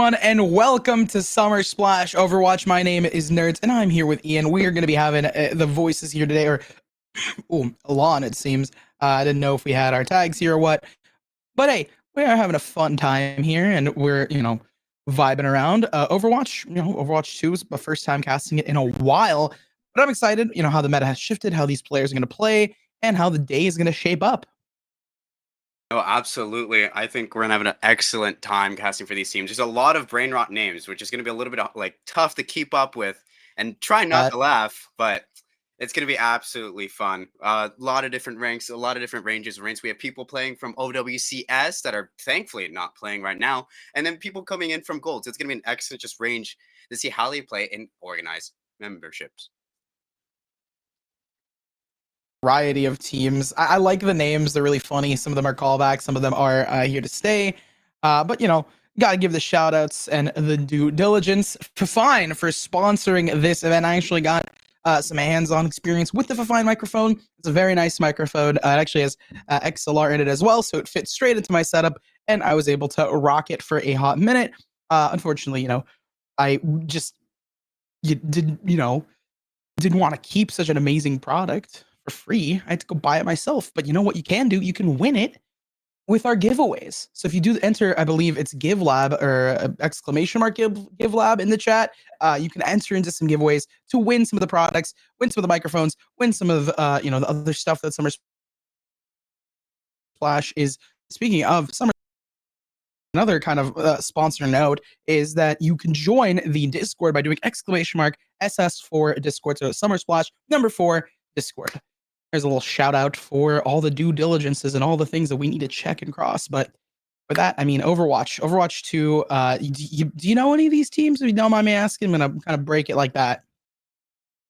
everyone, and welcome to Summer Splash Overwatch. My name is Nerds, and I'm here with Ian. We are going to be having the voices here today, or Ilan, it seems. I didn't know if we had our tags here or what, but hey, we are having a fun time here, and we're vibing around. Overwatch, Overwatch 2 is my first time casting it in a while, but I'm excited. How the meta has shifted, how these players are going to play, and how the day is going to shape up. Oh, absolutely. I think we're gonna have an excellent time casting for these teams. There's a lot of brain rot names, which is gonna be a little bit like tough to keep up with and try not Uh, to laugh, but it's gonna be absolutely fun. A lot of different ranks, a lot of different ranges of ranks. We have people playing from OWCS that are thankfully not playing right now, and then people coming in from Golds. It's gonna be an excellent just range to see how they play and organize memberships. Variety of teams. I like the names; they're really funny. Some of them are callbacks, some of them are here to stay. But gotta give the shout outs and the due diligence. Fifine for sponsoring this event. I actually got some hands-on experience with the Fifine microphone. It's a very nice microphone. It actually has XLR in it as well, so it fits straight into my setup, and I was able to rock it for a hot minute. Unfortunately, I just you didn't didn't want to keep such an amazing product for free. I had to go buy it myself. But you know what you can do? You can win it with our giveaways. So if you do enter, I believe it's Give Lab or exclamation mark Give Lab in the chat, you can enter into some giveaways to win some of the products, win some of the microphones, win some of the other stuff that Summer Splash is. Speaking of Summer, another kind of sponsor note is that you can join the Discord by doing exclamation mark SS4 Discord. So Summer Splash number 4 Discord. There's a little shout out for all the due diligences and all the things that we need to check and cross. But for that, I mean, Overwatch 2. Do you know any of these teams? If you don't mind me asking, I'm gonna kind of break it like that.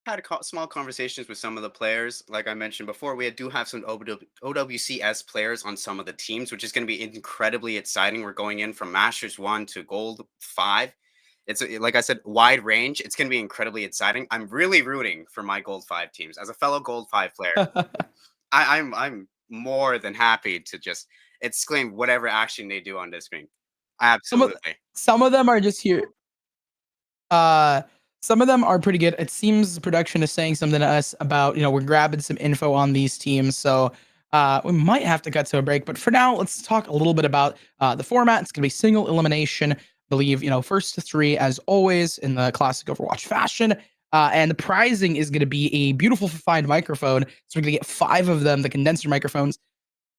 Had small conversations with some of the players. Like I mentioned before, we do have some OWCS players on some of the teams, which is going to be incredibly exciting. We're going in from Masters 1 to Gold 5. It's like I said, wide range. It's going to be incredibly exciting. I'm really rooting for my Gold 5 teams. As a fellow Gold 5 player, I'm more than happy to just exclaim whatever action they do on this screen. some of Absolutely. some of them are just here. Uh, some of them are pretty good. It seems production is saying something to us about, we're grabbing some info on these teams. So we might have to cut to a break. But for now, let's talk a little bit about the format. It's going to be single elimination. I believe, first to three, as always, in the classic Overwatch fashion. And the prizing is going to be a beautiful find microphone. So we're going to get 5 of them, the condenser microphones.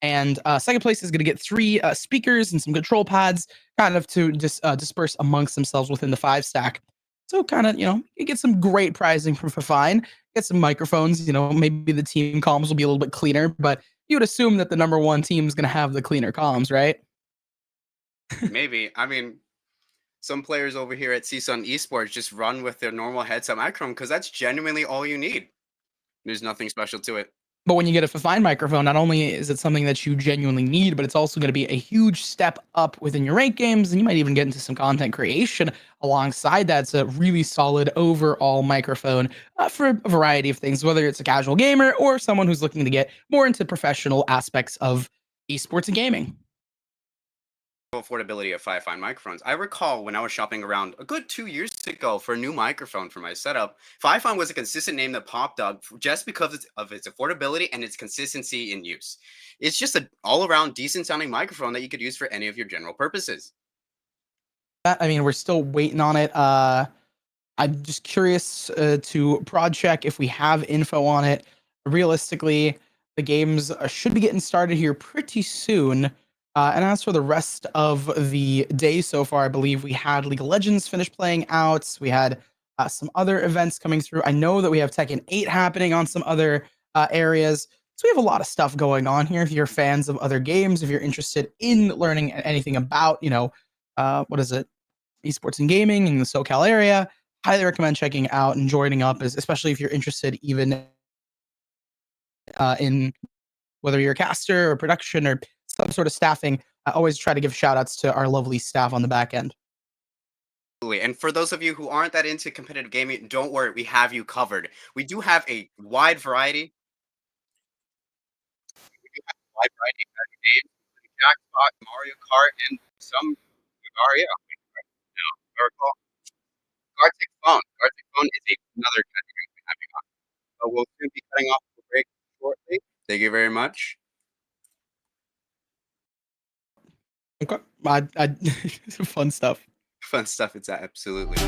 And second place is going to get 3 speakers and some control pads, kind of to just disperse amongst themselves within the 5 stack. So kind of, you get some great pricing from Fifine. Get some microphones. Maybe the team comms will be a little bit cleaner, but you would assume that the number 1 team is going to have the cleaner comms, right? Maybe. I mean, some players over here at CSUN Esports just run with their normal headset microphone because that's genuinely all you need. There's nothing special to it. But when you get a Fifine microphone, not only is it something that you genuinely need, but it's also going to be a huge step up within your rank games, and you might even get into some content creation alongside that. It's a really solid overall microphone for a variety of things, whether it's a casual gamer or someone who's looking to get more into professional aspects of esports and gaming. Affordability of Fifine microphones. I recall when I was shopping around a good 2 years ago for a new microphone for my setup, Fifine was a consistent name that popped up just because of its affordability and its consistency in use. It's just an all-around decent sounding microphone that you could use for any of your general purposes. I mean, we're still waiting on it. I'm just curious to prod check if we have info on it. Realistically, the games should be getting started here pretty soon. And as for the rest of the day so far, I believe we had League of Legends finish playing out. We had some other events coming through. I know that we have Tekken 8 happening on some other areas. So we have a lot of stuff going on here. If you're fans of other games, if you're interested in learning anything about, what is it, esports and gaming in the SoCal area, highly recommend checking out and joining up, especially if you're interested even in whether you're a caster or production or some sort of staffing. I always try to give shout outs to our lovely staff on the back end. Absolutely. And for those of you who aren't that into competitive gaming, don't worry, we have you covered. We do have a wide variety. We do have a wide variety of games, including Jackpot, Mario Kart, and some Mario. recall. Gartic phone. Gartic phone is another category we have. But we'll soon be cutting off the break shortly. Thank you very much. Okay. Fun stuff. Fun stuff. It's absolutely.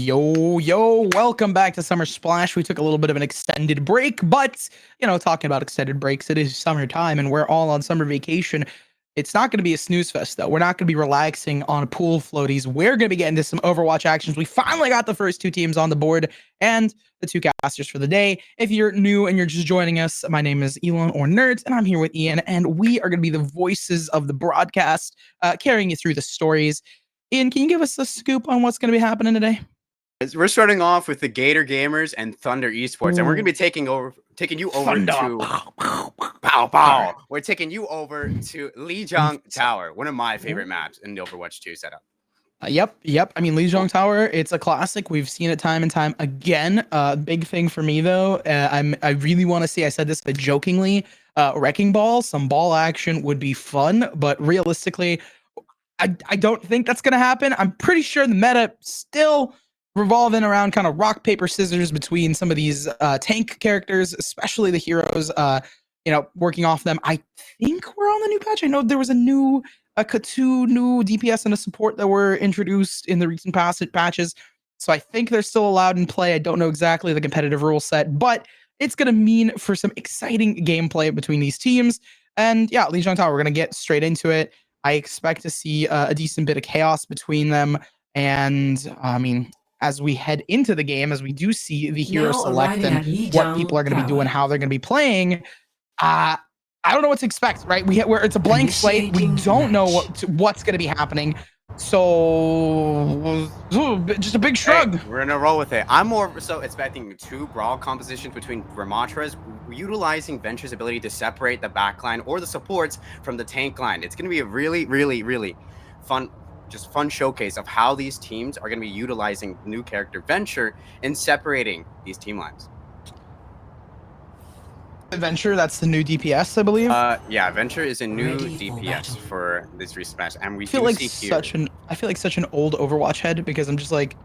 Yo, welcome back to Summer Splash. We took a little bit of an extended break, but, talking about extended breaks, it is summertime and we're all on summer vacation. It's not going to be a snooze fest, though. We're not going to be relaxing on pool floaties. We're going to be getting into some Overwatch actions. We finally got the first two teams on the board and the two casters for the day. If you're new and you're just joining us, my name is Ilan or Nerds, and I'm here with Ian, and we are going to be the voices of the broadcast, carrying you through the stories. Ian, can you give us a scoop on what's going to be happening today? We're starting off with the Gator Gamers and Thunder Esports, and we're going to be taking you over Thunder. to Pow Pow. We're taking you over to Lijiang Tower, one of my favorite maps in the Overwatch 2 setup. Yep. I mean, Lijiang Tower, it's a classic. We've seen it time and time again. Big thing for me, though, I really want to see, I said this jokingly, Wrecking Ball. Some ball action would be fun, but realistically, I don't think that's going to happen. I'm pretty sure the meta still revolving around kind of rock, paper, scissors between some of these tank characters, especially the heroes, working off them. I think we're on the new patch. I know there was two new DPS and a support that were introduced in the recent patches. So I think they're still allowed in play. I don't know exactly the competitive rule set, but it's going to mean for some exciting gameplay between these teams. And yeah, Lijiang Tower, we're going to get straight into it. I expect to see a decent bit of chaos between them. And I mean, as we head into the game, as we do see the hero select and what people are going to be doing, how they're going to be playing, I don't know what to expect, right? It's a blank slate. We don't know what's going to be happening. So just a big shrug. Hey, we're gonna roll with it. I'm more so expecting two brawl compositions between Ramatras, utilizing Venture's ability to separate the backline or the supports from the tank line. It's gonna be a really fun showcase of how these teams are gonna be utilizing new character Venture in separating these team lines. Venture, that's the new DPS, I believe. Yeah, Venture is a new DPS for this recent match, and I feel like such an old Overwatch head, because I'm just like,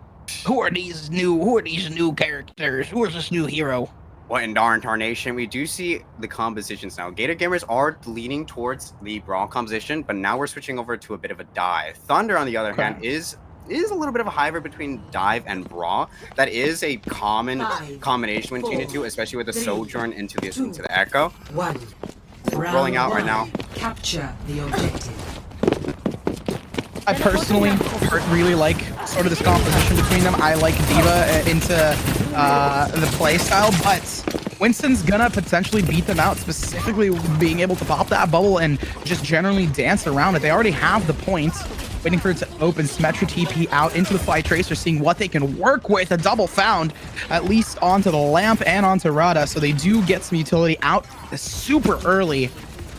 who are these new characters? Who is this new hero? What in darn tarnation? We do see the compositions now. Gator Gamers are leaning towards the brawl composition, but now we're switching over to a bit of a dive. Thunder, on the other hand, is a little bit of a hybrid between dive and brawl. That is a common combination between the two, especially with the sojourn into the echo. Rolling out right now. Capture the objective. I personally really like sort of this composition between them. I like D.Va into the play style, but Winston's gonna potentially beat them out, specifically being able to pop that bubble and just generally dance around it. They already have the point. Waiting for it to open. Symmetra TP out into the Fly Tracer, seeing what they can work with. A double found, at least onto the Lamp and onto Rada, so they do get some utility out super early,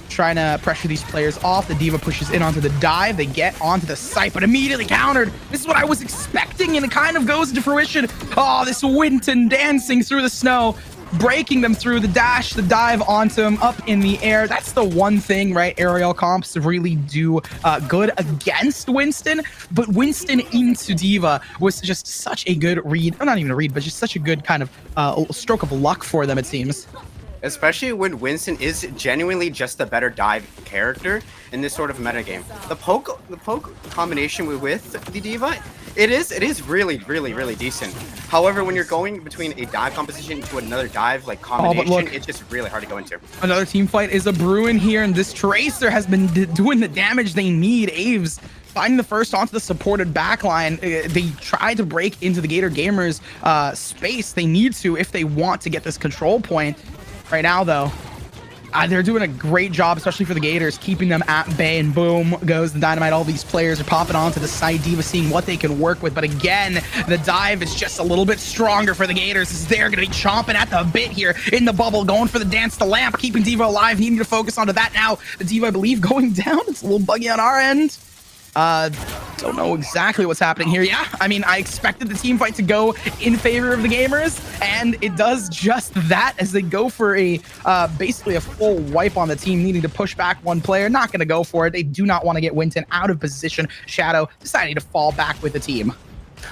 trying to pressure these players off. The D.Va pushes in onto the dive. They get onto the site, but immediately countered. This is what I was expecting, and it kind of goes into fruition. Oh, this Winton dancing through the snow, breaking them through the dash, the dive onto him up in the air. That's the one thing, right? Aerial comps really do good against Winston, but Winston into D.Va was just such a good read. Not even a read, but just such a good kind of stroke of luck for them, it seems. Especially when Winston is genuinely just a better dive character in this sort of metagame. The poke combination with the D.Va, it is really decent. However, when you're going between a dive composition to another dive combination, it's just really hard to go into. Another team fight is a brewing here, and this Tracer has been doing the damage they need. Aves finding the first onto the supported backline. They try to break into the Gator Gamers space. They need to if they want to get this control point. Right now, though, they're doing a great job, especially for the Gators, keeping them at bay, and boom goes the dynamite. All these players are popping onto the side. D.Va seeing what they can work with, but again, the dive is just a little bit stronger for the Gators. They're going to be chomping at the bit here in the bubble, going for the dance, the lamp, keeping D.Va alive, needing to focus onto that now. The D.Va, I believe, going down. It's a little buggy on our end. Don't know exactly what's happening here. Yeah, I mean, I expected the team fight to go in favor of the Gamers, and it does just that as they go for a basically a full wipe on the team, needing to push back one player. Not going to go for it. They do not want to get Winton out of position. Shadow deciding to fall back with the team.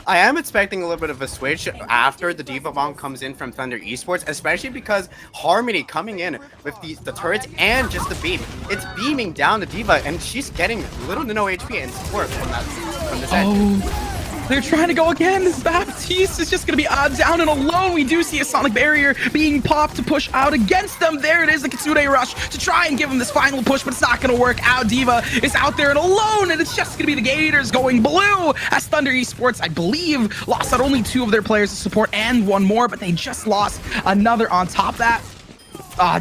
I am expecting a little bit of a switch after the D.Va bomb comes in from Thunder Esports, especially because Harmony coming in with the turrets and just the beam. It's beaming down the D.Va, and she's getting little to no HP and support from this edge. They're trying to go again. This Baptiste is just going to be down and alone. We do see a Sonic Barrier being popped to push out against them. There it is, the Kitsune Rush to try and give him this final push, but it's not going to work out. D.Va is out there and alone, and it's just going to be the Gators going blue as Thunder Esports, I believe, lost not only 2 of their players to support and 1 more, but they just lost another on top of that.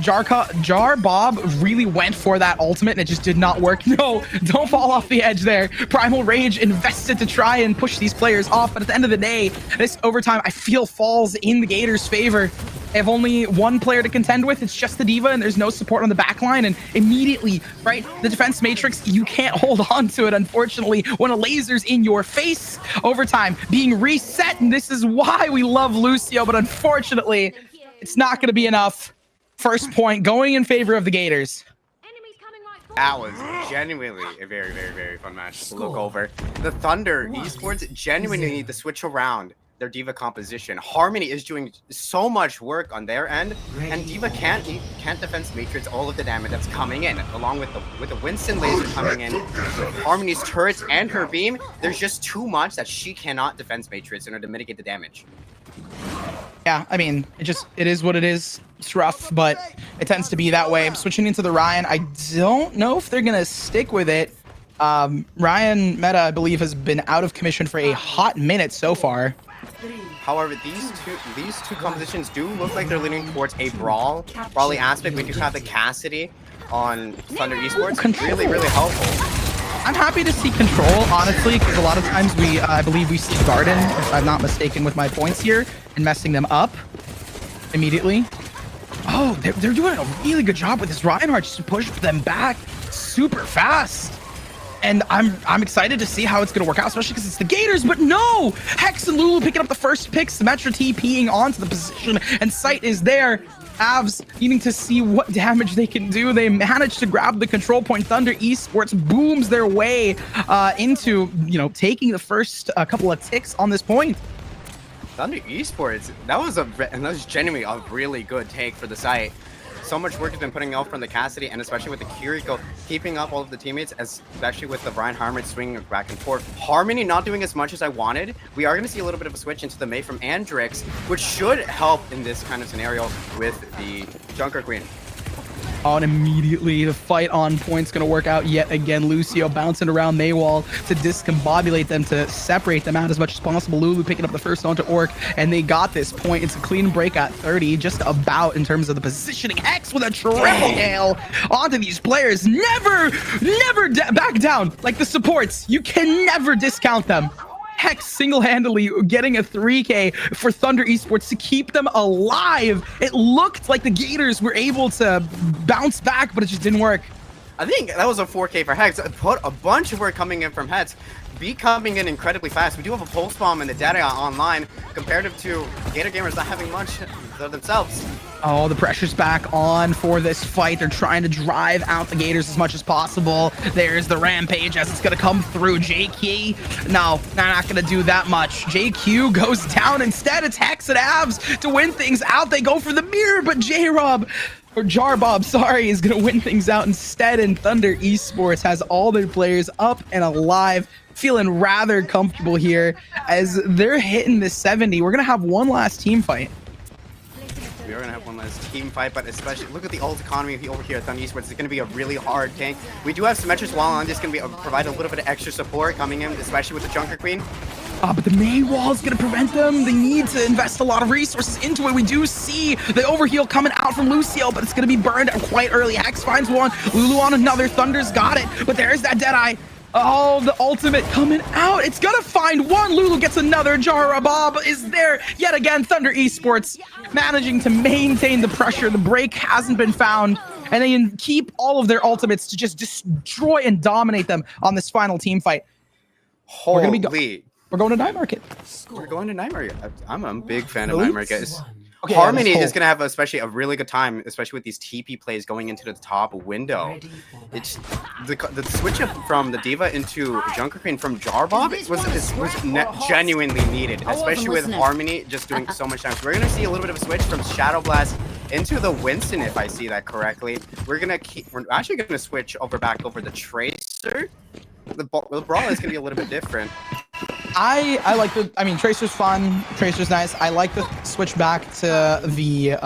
Jar Bob really went for that ultimate and it just did not work. No, don't fall off the edge there. Primal Rage invested to try and push these players off, but at the end of the day, this overtime I feel falls in the Gators' favor. They have only 1 player to contend with. It's just the D.Va, and there's no support on the back line. And immediately, right, the defense matrix, you can't hold on to it, unfortunately, when a laser's in your face. Overtime being reset, and this is why we love Lucio, but unfortunately, it's not going to be enough. First point going in favor of the Gators. That was genuinely a very, very, very fun match to look over. The Thunder Esports genuinely need to switch around their D.Va composition. Harmony is doing so much work on their end, and D.Va can't defense matrix all of the damage that's coming in, along with the Winston laser coming in, with Harmony's turrets and her beam. There's just too much that she cannot defense matrix in order to mitigate the damage. Yeah, I mean, it is what it is. It's rough, but it tends to be that way. I'm switching into the Ryan. I don't know if they're gonna stick with it. Ryan Meta, I believe, has been out of commission for a hot minute so far. However, these two compositions do look like they're leaning towards a brawly aspect. We do have the Cassidy on Thunder Esports. Really, really helpful. I'm happy to see control, honestly, because a lot of times I believe we see Garden, if I'm not mistaken with my points here, and messing them up immediately. Oh, they're doing a really good job with this Reinhardt just to push them back super fast. And I'm excited to see how it's going to work out, especially because it's the Gators. But no! Hex and Lulu picking up the first picks, Symmetra TPing onto the position, and Sight is there. Avs needing to see what damage they can do. They managed to grab the control point. Thunder Esports booms their way into, taking the first couple of ticks on this point. Thunder Esports, that was genuinely a really good take for the site. So much work has been putting out from the Cassidy, and especially with the Kiriko keeping up all of the teammates, especially with the Reinhardt swinging back and forth. Harmony not doing as much as I wanted. We are going to see a little bit of a switch into the Mei from Andrix, which should help in this kind of scenario with the Junker Queen. On immediately, the fight on point's gonna work out yet again. Lucio bouncing around Maywall to discombobulate them, to separate them out as much as possible. Lulu picking up the first onto Orc, and they got this point. It's a clean break at 30, just about in terms of the positioning. Hex with a triple kill onto these players. Never back down. Like the supports, you can never discount them. Hex single-handedly getting a 3K for Thunder Esports to keep them alive. It looked like the Gators were able to bounce back, but it just didn't work. I think that was a 4K for Hex. Put a bunch of work coming in from Hex. Be coming in incredibly fast. We do have a pulse bomb and the data online comparative to Gator Gamers not having much themselves. Oh, the pressure's back on for this fight. They're trying to drive out the Gators as much as possible. There's the Rampage as it's going to come through. JQ, no, they're not going to do that much. JQ goes down. Instead, it's Hex and Avs to win things out. They go for the mirror, but Jarbob, sorry, is going to win things out instead. And Thunder Esports has all their players up and alive, feeling rather comfortable here as they're hitting the 70. We're going to have one last team fight. We are going to have one last team fight, but especially look at the ult economy over here at Thunder Esports. It's going to be a really hard tank. We do have Symmetra's wall on. This going to be provide a little bit of extra support coming in, especially with the Junker Queen. But the Mei wall is going to prevent them. They need to invest a lot of resources into it. We do see the overheal coming out from Lucio, but it's going to be burned out quite early. Hex finds one. Lulu on another. Thunder's got it, but there's that Deadeye. Oh, the ultimate coming out. It's gonna find one. Lulu gets another. Jara Bob is there yet again. Thunder Esports managing to maintain the pressure. The break hasn't been found, and they can keep all of their ultimates to just destroy and dominate them on this final team fight. Holy. We're going to Night Market. We're going to Night Market. I'm a big fan of Night Market. Okay, Harmony is going to have especially a really good time, especially with these TP plays going into the top window. It's the switch up from the D.Va into Junker Queen from Jarbob was genuinely needed, especially with Harmony just doing so much damage. We're going to see a little bit of a switch from Shadow Blast into the Winston, if I see that correctly. We're actually going to switch back over the Tracer. The brawl is going to be a little bit different. I like the, I mean, Tracer's fun. Tracer's nice. I like the switch back to the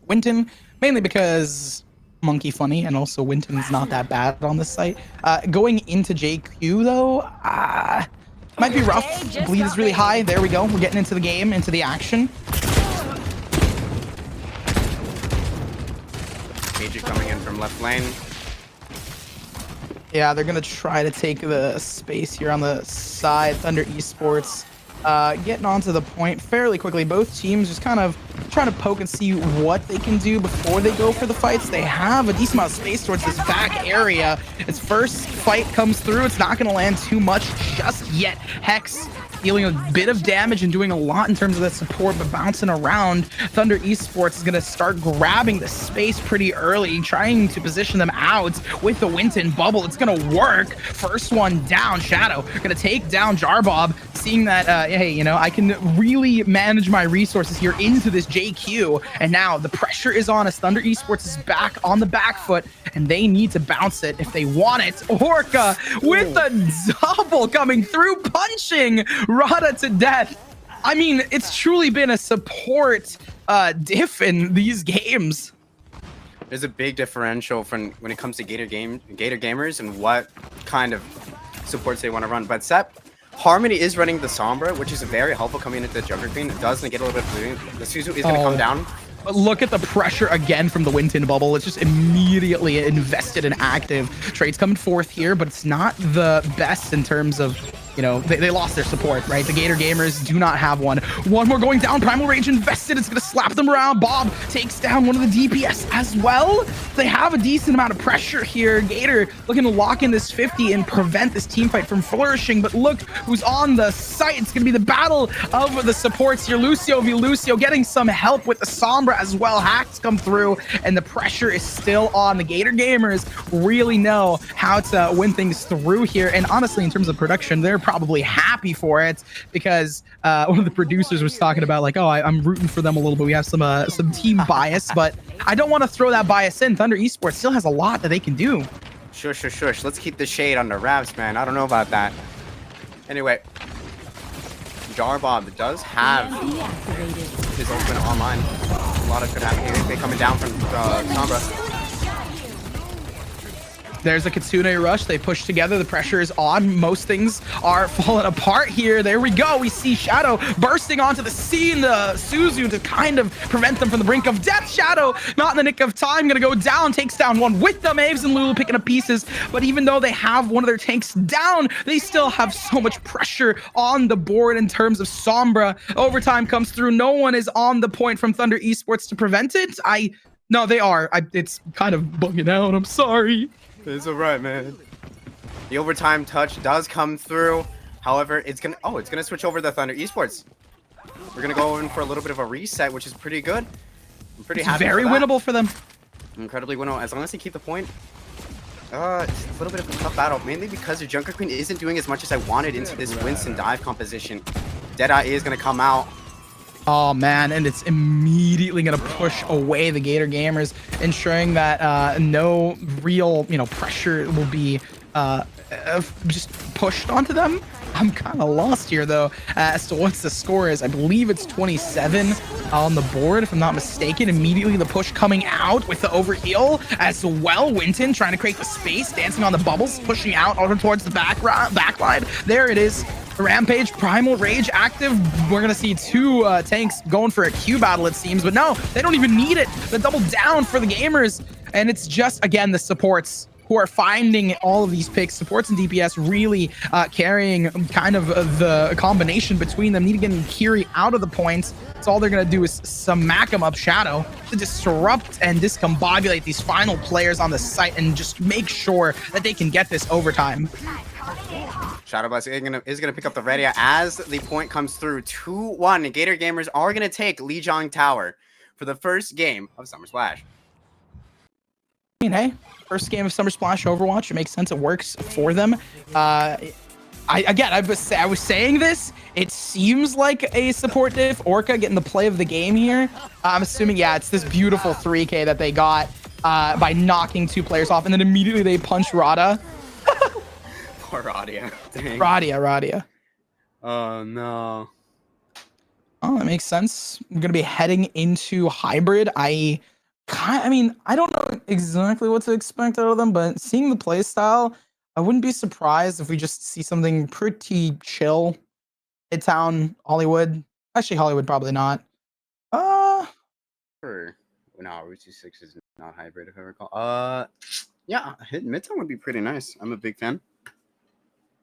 Winton, mainly because Monkey funny, and also Winton's not that bad on this site. Going into JQ though, might be rough. Bleed is really high. There we go. We're getting into the game, into the action. Major coming in from left lane. Yeah, they're gonna try to take the space here on the side. Thunder Esports getting onto the point fairly quickly. Both teams just kind of trying to poke and see what they can do before they go for the fights. They have a decent amount of space towards this back area. Its first fight comes through. It's not gonna land too much just yet. Hex dealing a bit of damage and doing a lot in terms of that support, but bouncing around. Thunder Esports is going to start grabbing the space pretty early, trying to position them out with the Winton bubble. It's going to work. First one down. Shadow going to take down Jarbob, seeing that, hey, you know, I can really manage my resources here into this JQ. And now the pressure is on as Thunder Esports is back on the back foot, and they need to bounce it if they want it. Orca with a double coming through, punching Rada to death. I mean, it's truly been a support diff in these games. There's a big differential from when it comes to Gator gamers and what kind of supports they want to run. But Sep, Harmony is running the Sombra, which is very helpful coming into the Junker Queen. It does get a little bit of bleeding. The Suzu is going to come down. But look at the pressure again from the Winton bubble. It's just immediately invested and active. Trade's coming forth here, but it's not the best in terms of, you know, they lost their support, right? The Gator gamers do not have one. One more going down. Primal Rage invested. It's going to slap them around. Bob takes down one of the DPS as well. They have a decent amount of pressure here. Gator looking to lock in this 50 and prevent this team fight from flourishing. But look who's on the site. It's going to be the battle of the supports here. Lucio v. Lucio getting some help with the Sombra as well. Hacks come through, and the pressure is still on. The Gator gamers really know how to win things through here. And honestly, in terms of production, they're probably happy for it, because one of the producers was talking about like, oh, I'm rooting for them a little bit. We have some team bias, but I don't want to throw that bias in. Thunder Esports still has a lot that they can do. Shush. Let's keep the shade on the wraps, man. I don't know about that. Anyway, Jarbob does have his ultimate online. A lot of good happening. They coming down from Sombra. There's a Kitsune rush. They push together. The pressure is on. Most things are falling apart here. There we go. We see Shadow bursting onto the scene. The Suzu to kind of prevent them from the brink of death. Shadow, not in the nick of time, gonna go down. Takes down one with them. Aves and Lulu picking up pieces. But even though they have one of their tanks down, they still have so much pressure on the board in terms of Sombra. Overtime comes through. No one is on the point from Thunder Esports to prevent it. No, they are. It's kind of bugging out. I'm sorry. It's alright, man. The overtime touch does come through. However, it's gonna switch over to Thunder Esports. We're gonna go in for a little bit of a reset, which is pretty good. I'm pretty happy. Very winnable for them. Incredibly winnable, as long as they keep the point. It's a little bit of a tough battle, mainly because the Junker Queen isn't doing as much as I wanted into this Winston dive composition. Deadeye is gonna come out. Oh man, and it's immediately gonna push away the Gator gamers, ensuring that no real, you know, pressure will be just pushed onto them. I'm kind of lost here though as to what's the score is. I believe it's 27 on the board, if I'm not mistaken. Immediately the push coming out with the overheal as well. Winton trying to create the space, dancing on the bubbles, pushing out over towards the backline. There it is. Rampage, Primal Rage active. We're gonna see two tanks going for a Q battle, it seems, but no, they don't even need it. The double down for the gamers, and it's just, again, the supports who are finding all of these picks. Supports and DPS really carrying kind of the combination between them. Need to get Kiri out of the points. So all they're gonna do is smack them up Shadow to disrupt and discombobulate these final players on the site and just make sure that they can get this overtime. Shadow Blast is gonna pick up the Redia as the point comes through. 2-1. Gator gamers are gonna take Lijiang Tower for the first game of Summer Splash. I mean, hey, first game of Summer Splash Overwatch. It makes sense. It works for them. I was saying this. It seems like a support diff. Orca getting the play of the game here. I'm assuming, yeah, it's this beautiful 3K that they got by knocking two players off, and then immediately they punch Rada. Poor Radia. Radia. Oh no. Oh, that makes sense. I'm gonna be heading into hybrid. I mean, I don't know exactly what to expect out of them, but seeing the play style, I wouldn't be surprised if we just see something pretty chill. Midtown, Hollywood. Actually, Hollywood probably not. Sure. No, Route 26 is not hybrid if I recall. Yeah, hit Midtown would be pretty nice. I'm a big fan.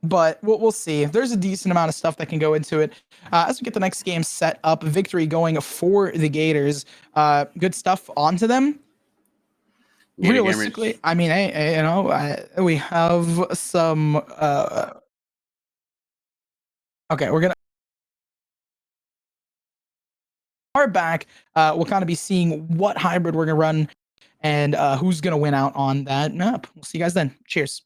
But we'll see. There's a decent amount of stuff that can go into it. As we get the next game set up, victory going for the Gators. Good stuff onto them. Gator Realistically, gamers. I mean, we have some. Okay, we're gonna are back. We'll kind of be seeing what hybrid we're gonna run and who's gonna win out on that map. We'll see you guys then. Cheers.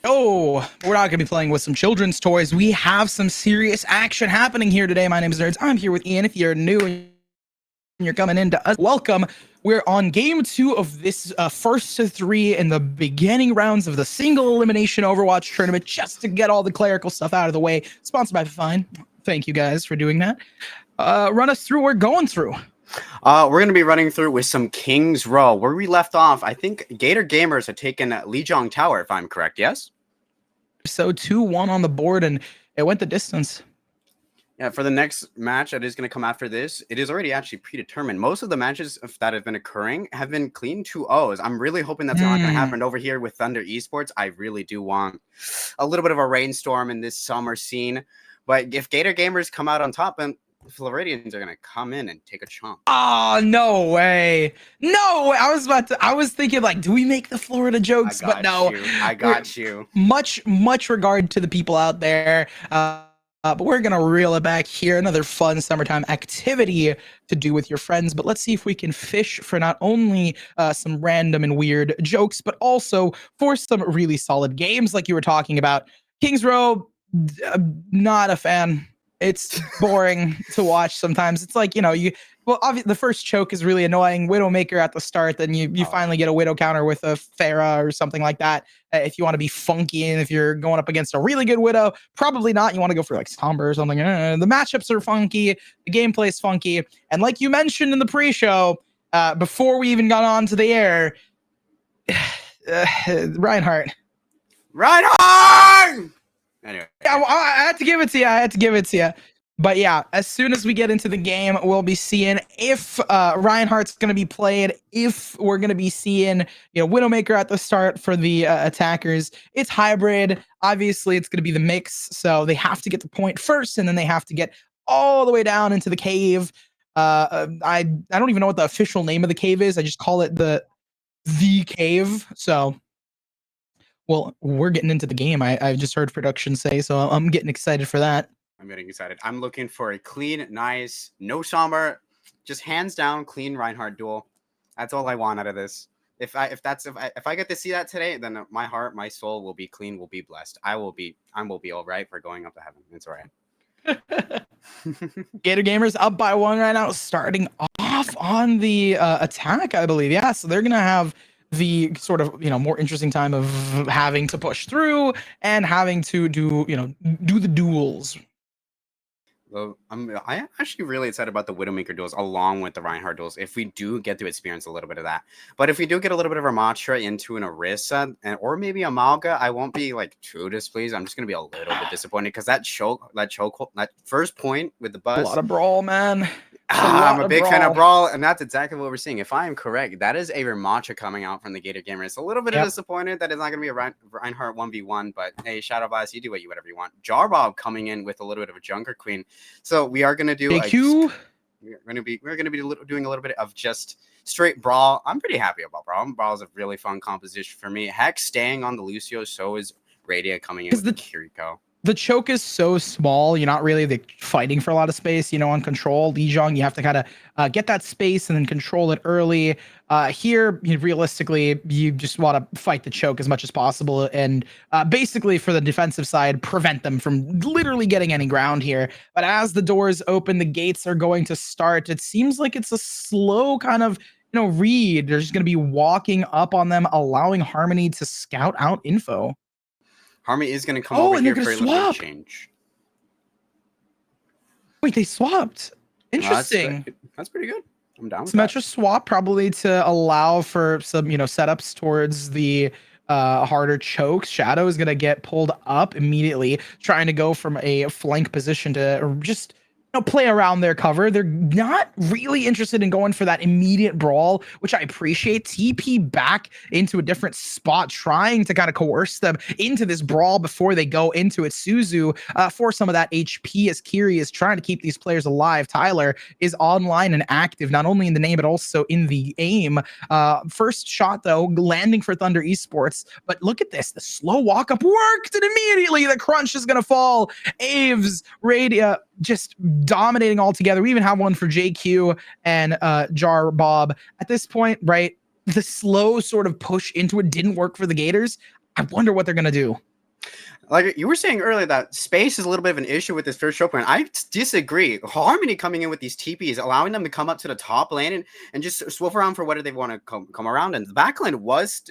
Oh, we're not going to be playing with some children's toys. We have some serious action happening here today. My name is Nerds. I'm here with Ian. If you're new and you're coming into us, welcome. We're on game 2 of this first to 3 in the beginning rounds of the single elimination Overwatch tournament, just to get all the clerical stuff out of the way. Sponsored by Fifine. Thank you guys for doing that. Run us through what we're going through. We're going to be running through with some King's Row. Where we left off, I think Gator Gamers had taken Lijiang Tower, if I'm correct, yes? So 2-1 on the board, and it went the distance. Yeah, for the next match that is going to come after this, it is already actually predetermined. Most of the matches that have been occurring have been clean 2-0s. I'm really hoping that's not going to happen over here with Thunder Esports. I really do want a little bit of a rainstorm in this summer scene. But if Gator Gamers come out on top, then the Floridians are going to come in and take a chomp. Oh, no way. No way. I was thinking, like, do we make the Florida jokes? But no. I got you. Much regard to the people out there. But we're going to reel it back here. Another fun summertime activity to do with your friends. But let's see if we can fish for not only some random and weird jokes, but also for some really solid games like you were talking about. King's Row, not a fan. It's boring to watch sometimes. It's like, obviously the first choke is really annoying. Widowmaker at the start, then you finally get a Widow counter with a Pharah or something like that. If you want to be funky and if you're going up against a really good Widow, probably not. You want to go for like Somber or something. The matchups are funky. The gameplay is funky. And like you mentioned in the pre-show, before we even got on to the air, Reinhardt. Anyway. Yeah, I had to give it to you. But yeah, as soon as we get into the game, we'll be seeing if Reinhardt's going to be played, if we're going to be seeing, Widowmaker at the start for the attackers. It's hybrid. Obviously, it's going to be the mix. So they have to get the point first, and then they have to get all the way down into the cave. I don't even know what the official name of the cave is. I just call it the cave. So... well, we're getting into the game. I just heard production say, so I'm getting excited for that. I'm getting excited. I'm looking for a clean, nice, no Somber, just hands down clean Reinhardt duel. That's all I want out of this. If I get to see that today, then my heart, my soul will be clean, will be blessed. I will be all right for going up to heaven. It's all right. Gator Gamers up by 1 right now, starting off on the attack, I believe. Yeah, so they're gonna have the sort of more interesting time of having to push through and having to do the duels. Well, I'm actually really excited about the Widowmaker duels along with the Reinhardt duels if we do get to experience a little bit of that. But if we do get a little bit of Ramatra into an Orisa or maybe a Malga, I won't be like too displeased. I'm just gonna be a little bit disappointed because that first point with the buzz. A lot of brawl, man. I'm a big fan of brawl, and that's exactly what we're seeing. If I am correct, that is a Ramatra coming out from the Gator Gamers. A little bit disappointed that it's not going to be a Reinhardt 1v1, but hey, Shadow Bias, you do whatever you want. Jarbob coming in with a little bit of a Junker Queen. So we are going to do we're going to be doing a little bit of just straight brawl. I'm pretty happy about brawl. Brawl is a really fun composition for me. Heck, staying on the Lucio, so is Radia coming in with the Kiriko. The choke is so small, you're not really fighting for a lot of space, on control. Lijiang, you have to kind of get that space and then control it early. Here, realistically, you just want to fight the choke as much as possible and basically for the defensive side, prevent them from literally getting any ground here. But as the doors open, the gates are going to start. It seems like it's a slow kind of read. They're just going to be walking up on them, allowing Harmony to scout out info. Harmony is going to come over here for a little bit of change. Wait, they swapped. Interesting. That's pretty good. I'm down with Symmetra swap probably to allow for some, setups towards the harder chokes. Shadow is going to get pulled up immediately, trying to go from a flank position to just play around their cover. They're not really interested in going for that immediate brawl, which I appreciate. TP back into a different spot, trying to kind of coerce them into this brawl before they go into it. Suzu for some of that HP as Kiri is trying to keep these players alive. Tyler is online and active, not only in the name, but also in the aim. First shot, though, landing for Thunder Esports. But look at this. The slow walk up worked, and immediately the crunch is going to fall. Aves, Radia, just dominating altogether. We even have one for JQ and Jar Bob. At this point, right, the slow sort of push into it didn't work for the Gators. I wonder what they're going to do. Like you were saying earlier, that space is a little bit of an issue with this first choke point. I disagree. Harmony coming in with these TPs, allowing them to come up to the top lane and just swoof around for whatever they want to come around. And the back lane was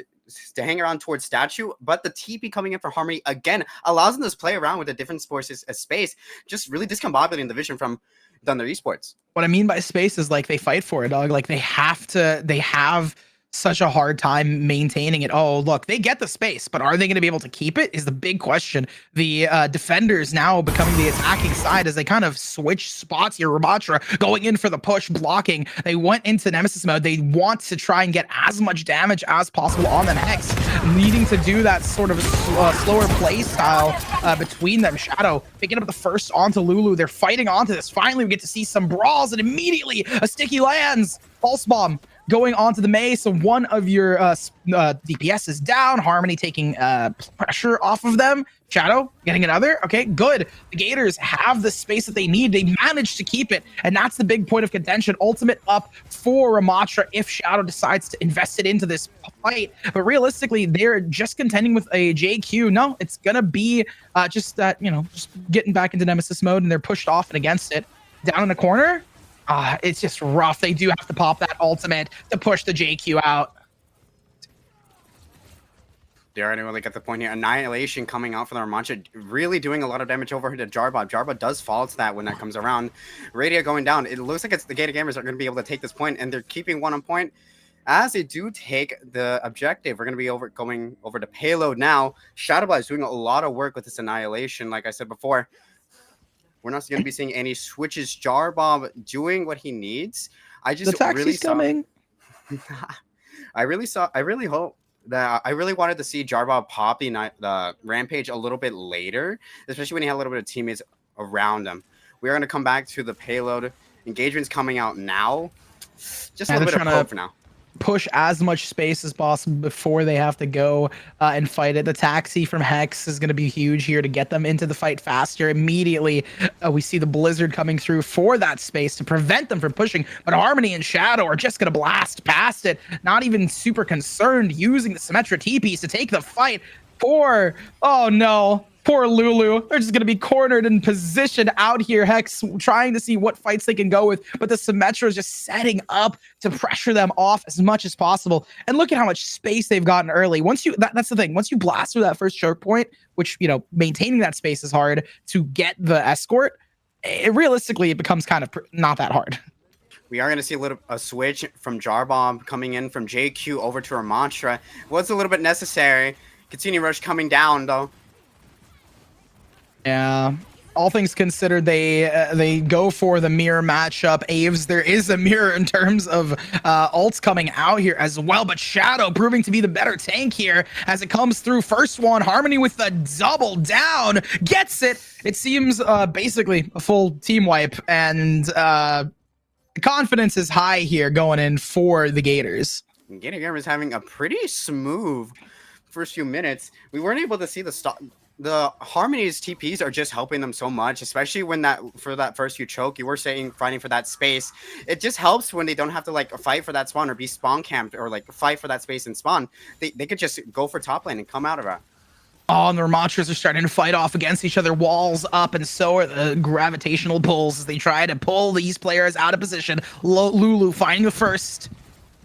to hang around towards statue, but the TP coming in for Harmony again allows them to play around with the different forces as space, just really discombobulating the vision from Thunder Esports. What I mean by space is like they fight for it, dog. Like they have such a hard time maintaining it. Oh, look, they get the space, but are they going to be able to keep it is the big question. The defenders now becoming the attacking side as they kind of switch spots here. Ramatra going in for the push, blocking. They went into Nemesis mode. They want to try and get as much damage as possible on them. Hex needing to do that sort of slower play style between them. Shadow picking up the first onto Lulu. They're fighting onto this. Finally, we get to see some brawls, and immediately a sticky lands. Pulse bomb going onto the Mei, so one of your DPS is down. Harmony taking pressure off of them. Shadow getting another. Okay, good. The Gators have the space that they need. They managed to keep it, and that's the big point of contention. Ultimate up for Ramatra if Shadow decides to invest it into this fight. But realistically, they're just contending with a JQ. No, it's gonna be just that, just getting back into Nemesis mode, and they're pushed off and against it. Down in the corner. It's just rough. They do have to pop that ultimate to push the JQ out. They already really got the point here. Annihilation coming out for the Ramatra, really doing a lot of damage over to Jarbob. Jarbob does fall to that when that comes around. Radia going down. It looks like it's the Gator Gamers are going to be able to take this point, and they're keeping one on point as they do take the objective. We're going to be going over to payload now. Shadowblast is doing a lot of work with this Annihilation, like I said before. We're not going to be seeing any switches. Jarbob doing what he needs. I really hope that I really wanted to see Jarbob pop the Rampage a little bit later, especially when he had a little bit of teammates around him. We are going to come back to the payload. Engagement's coming out now. Just a little bit of hope for now. Push as much space as possible before they have to go and fight it. The taxi from Hex is going to be huge here to get them into the fight faster. Immediately, we see the Blizzard coming through for that space to prevent them from pushing. But Harmony and Shadow are just going to blast past it, not even super concerned, using the Symmetra TPs to take the fight. Oh no. Poor Lulu. They're just going to be cornered and positioned out here. Hex trying to see what fights they can go with, but the Symmetra is just setting up to pressure them off as much as possible. And look at how much space they've gotten early. That's the thing. Once you blast through that first choke point, which, maintaining that space is hard to get the escort, realistically, it becomes kind of not that hard. We are going to see a switch from Jarbob coming in from JQ over to Ramatra. Was a little bit necessary. Continue rush coming down, though. Yeah, all things considered, they go for the mirror matchup. Aves, there is a mirror in terms of ults coming out here as well, but Shadow proving to be the better tank here as it comes through. First one, Harmony with the double down, gets it. It seems basically a full team wipe, and confidence is high here going in for the Gators. Gator Gamers having a pretty smooth first few minutes. We weren't able to see the Harmony's TPs are just helping them so much, especially when for that first few choke, you were saying fighting for that space. It just helps when they don't have to fight for that spawn or be spawn camped or fight for that space and spawn. They could just go for top lane and come out of it. Oh, and the Ramatras are starting to fight off against each other. Walls up, and so are the gravitational pulls as they try to pull these players out of position. Lulu finding the first.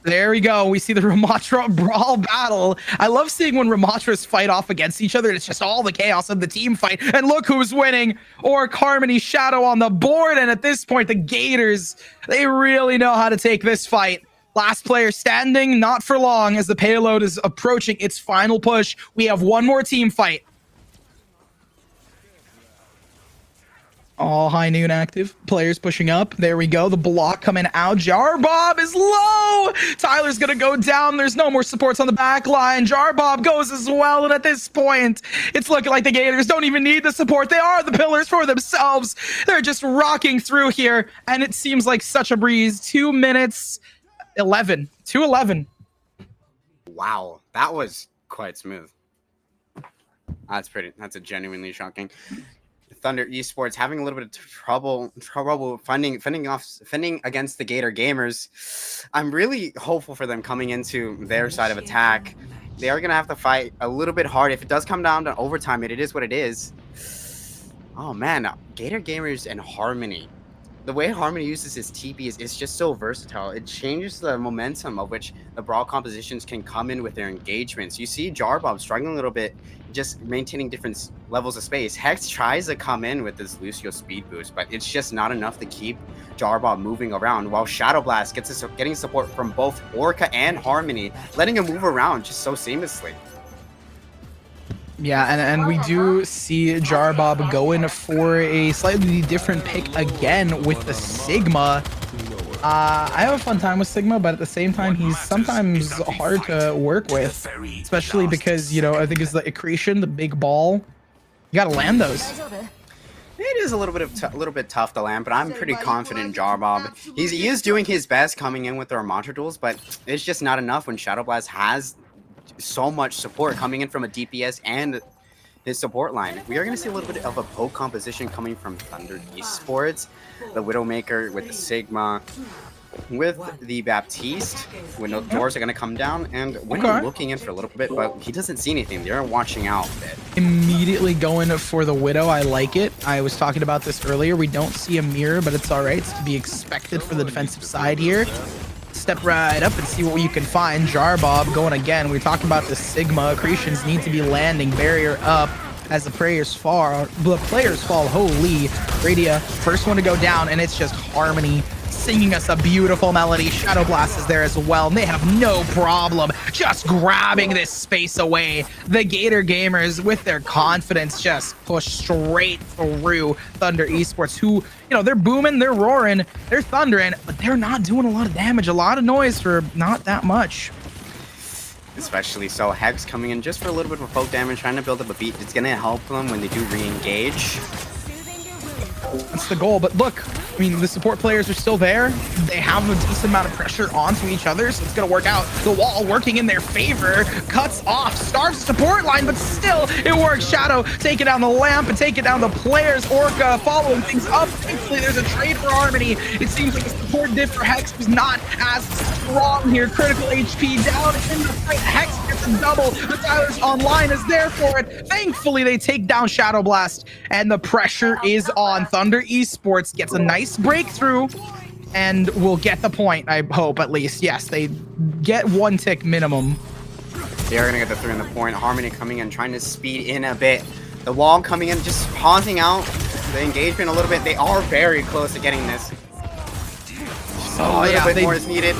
There we go. We see the Ramatra brawl battle. I love seeing when Ramatras fight off against each other. It's just all the chaos of the team fight. And look who's winning. Orc, Harmony, Shadow on the board. And at this point, the Gators, they really know how to take this fight. Last player standing, not for long, as the payload is approaching its final push. We have one more team fight. All high noon active. Players pushing up. There we go. The block coming out. Jarbob is low. Tyler's going to go down. There's no more supports on the back line. Jarbob goes as well. And at this point, it's looking like the Gators don't even need the support. They are the pillars for themselves. They're just rocking through here. And it seems like such a breeze. 2 minutes 11. 2:11. Wow. That was quite smooth. That's a genuinely shocking. Thunder Esports having a little bit of trouble fending against the Gator Gamers. I'm really hopeful for them coming into their side of attack. they are going to have to fight a little bit hard. If it does come down to overtime, it is what it is. Oh, man. Gator Gamers and Harmony. The way Harmony uses his TP is just so versatile. It changes the momentum of which the brawl compositions can come in with their engagements. You see Jarbob struggling a little bit, just maintaining different levels of space. Hex tries to come in with this Lucio speed boost, but it's just not enough to keep Jarbob moving around, while Shadow Blast getting support from both Orca and Harmony, letting him move around just so seamlessly. Yeah, and we do see Jarbob going for a slightly different pick again with the Sigma. I have a fun time with Sigma, but at the same time, he's sometimes hard to work with, especially because, you know, I think it's the accretion, the big ball. You gotta land those. It is a little bit tough to land, but I'm pretty confident in Jarbob. He is doing his best coming in with the Armatra duels, but it's just not enough when Shadow Blast has so much support coming in from a DPS and his support line. We are going to see a little bit of a poke composition coming from Thunder Esports, the Widowmaker with the Sigma, with the Baptiste, when those doors are going to come down, and when looking in for a little bit, but he doesn't see anything. They're watching out a bit. Immediately going for the Widow. I like it. I was talking about this earlier. We don't see a mirror, but it's all right. It's to be expected for the defensive side here. Step right up and see what you can find. Jarbob going again. We're talking about the Sigma. Accretions need to be landing. Barrier up as the players fall. Holy. Radia, first one to go down, and it's just Harmony singing us a beautiful melody. Shadow Blast is there as well, and they have no problem just grabbing this space away. The Gator Gamers, with their confidence, just push straight through Thunder Esports, who, you know, they're booming, they're roaring, they're thundering, but they're not doing a lot of damage. A lot of noise for not that much. Especially so. Hex coming in just for a little bit of poke damage, trying to build up a beat. It's going to help them when they do re-engage. That's the goal, but look, I mean, the support players are still there. They have a decent amount of pressure onto each other, so it's gonna work out. The wall working in their favor, cuts off, starves the support line, but still it works. Shadow taking down the lamp and taking down the players. Orca following things up. Thankfully, there's a trade for Harmony. It seems like the support diff for Hex was not as strong here. Critical HP down in the fight. Hex gets a double. The Tyler's online is there for it. Thankfully, they take down Shadow Blast, and the pressure is on. Thunder Esports gets a nice breakthrough and will get the point, I hope, at least. Yes, they get one tick minimum. They are going to get the 3 on the point. Harmony coming in, trying to speed in a bit. The wall coming in, just pausing out the engagement a little bit. They are very close to getting this. A little bit more is needed.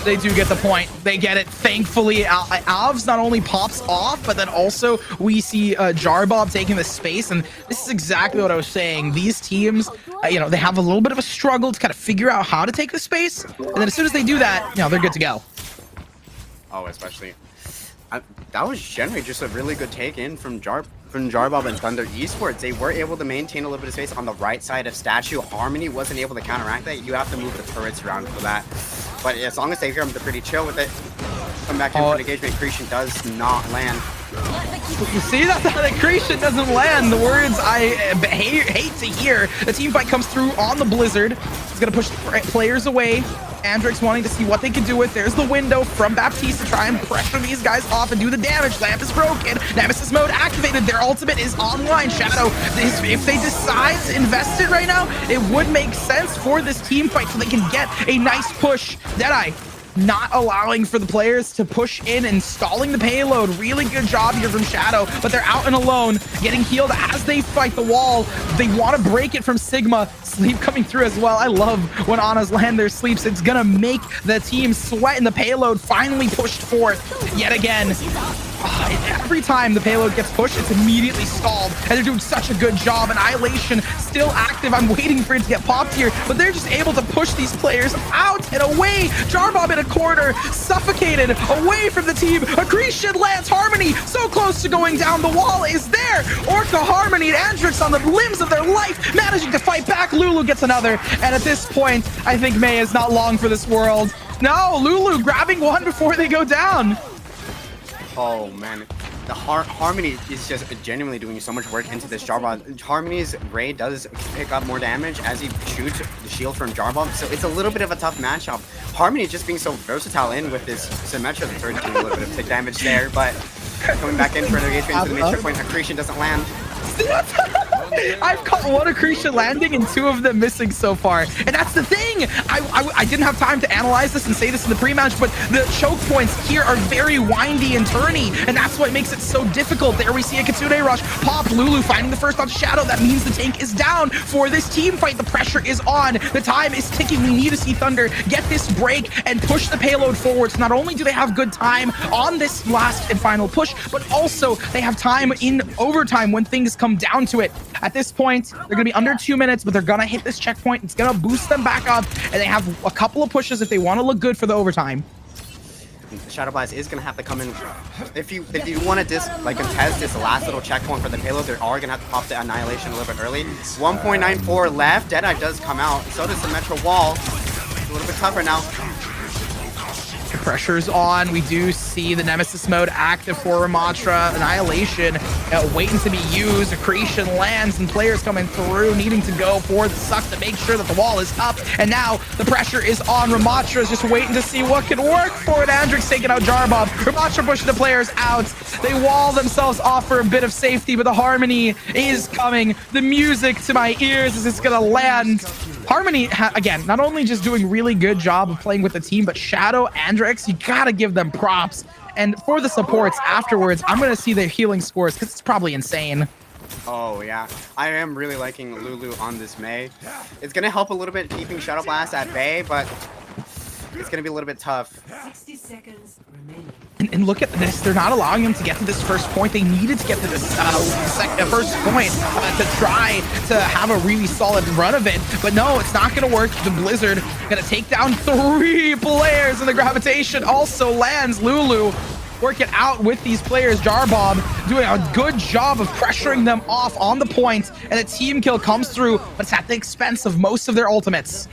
They do get the point. They get it. Thankfully, Alves not only pops off, but then also we see Jarbob taking the space. And this is exactly what I was saying. These teams, you know, they have a little bit of a struggle to kind of figure out how to take the space. And then as soon as they do that, you know, they're good to go. Oh, especially. That was generally just a really good take in from Jarbob and Thunder Esports. They were able to maintain a little bit of space on the right side of Statue. Harmony wasn't able to counteract that. You have to move the turrets around for that. But as long as they hear them, they're pretty chill with it. Come back in for the engagement. Accretion does not land. See, that the accretion doesn't land. The words I hate to hear. The team fight comes through on the Blizzard. It's going to push players away. Andrix wanting to see what they can do with. There's the window from Baptiste to try and pressure these guys off and do the damage. Lamp is broken. Nemesis mode activated. Their ultimate is online. Shadow, if they decide to invest it right now, it would make sense for this team fight so they can get a nice push. Deadeye not allowing for the players to push in and stalling the payload. Really good job here from Shadow, but they're out and alone, getting healed as they fight the wall. They want to break it from Sigma. Sleep coming through as well. I love when Anna's land their sleeps. It's gonna make the team sweat, and the payload finally pushed forth yet again. Every time the payload gets pushed, it's immediately stalled, and they're doing such a good job. Annihilation still active. I'm waiting for it to get popped here, but they're just able to push these players out and away. Jarbob in a corner, suffocated, away from the team. Accretion lands. Harmony so close to going down. The wall is there. Orca, Harmony, and Andrix on the limbs of their life, managing to fight back. Lulu gets another, and at this point, I think May is not long for this world. No, Lulu grabbing one before they go down. Oh man, the Harmony is just genuinely doing so much work into this Jarbob. Harmony's Ray does pick up more damage as he shoots the shield from Jarbob, so it's a little bit of a tough matchup. Harmony just being so versatile in with this Symmetra, the turret doing a little bit of tick damage there, but coming back in for the engagement into the mid checkpoint, accretion doesn't land. I've caught one accretion landing and 2 of them missing so far, and that's the thing. I didn't have time to analyze this and say this in the pre-match, but the choke points here are very windy and turny, and that's what makes it so difficult. There we see a Kitsune rush pop. Lulu finding the first on Shadow. That means the tank is down for this team fight. The pressure is on. The time is ticking. We need to see Thunder get this break and push the payload forward. So not only do they have good time on this last and final push, but also they have time in overtime when things come down to it. At this point, they're going to be under 2 minutes, but they're going to hit this checkpoint. It's going to boost them back up, and they have a couple of pushes if they want to look good for the overtime. Shadow Blast is going to have to come in. If you want to contest this last little checkpoint for the payload, they are going to have to pop the Annihilation a little bit early. 1.94 left. Deadeye does come out. So does the Metro Wall. It's a little bit tougher now. Pressure's on. We do see the Nemesis mode active for Ramatra. Annihilation waiting to be used. Accretion lands and players coming through, needing to go for the suck to make sure that the wall is up. And now the pressure is on. Ramatra is just waiting to see what can work for it. Andrix taking out Jarbob. Ramatra pushing the players out. They wall themselves off for a bit of safety, but the Harmony is coming. The music to my ears as it's gonna land. Harmony, again, not only just doing really good job of playing with the team, but Shadow, Andrix, you gotta give them props. And for the supports afterwards, I'm gonna see their healing scores because it's probably insane. Oh yeah, I am really liking Lulu on this Mei. It's gonna help a little bit keeping Shadow Blast at bay, but it's gonna be a little bit tough. 60 seconds remaining. And look at this, they're not allowing them to get to this first point. They needed to get to this first point to try to have a really solid run of it. But no, it's not going to work. The Blizzard going to take down 3 players, and the Gravitation also lands. Lulu working out with these players. Jarbob doing a good job of pressuring them off on the point, and a team kill comes through, but it's at the expense of most of their ultimates.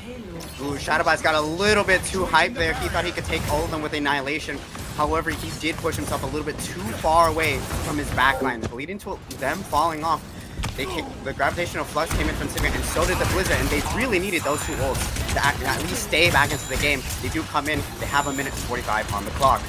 Ooh, Shadowbot's got a little bit too hyped there. He thought he could take all of them with Annihilation. However, he did push himself a little bit too far away from his backline, leading to them falling off. The Gravitational Flux came in from Sigma, and so did the Blizzard, and they really needed those 2 ults to at least stay back into the game. They do come in. They have 1:45 on the clock.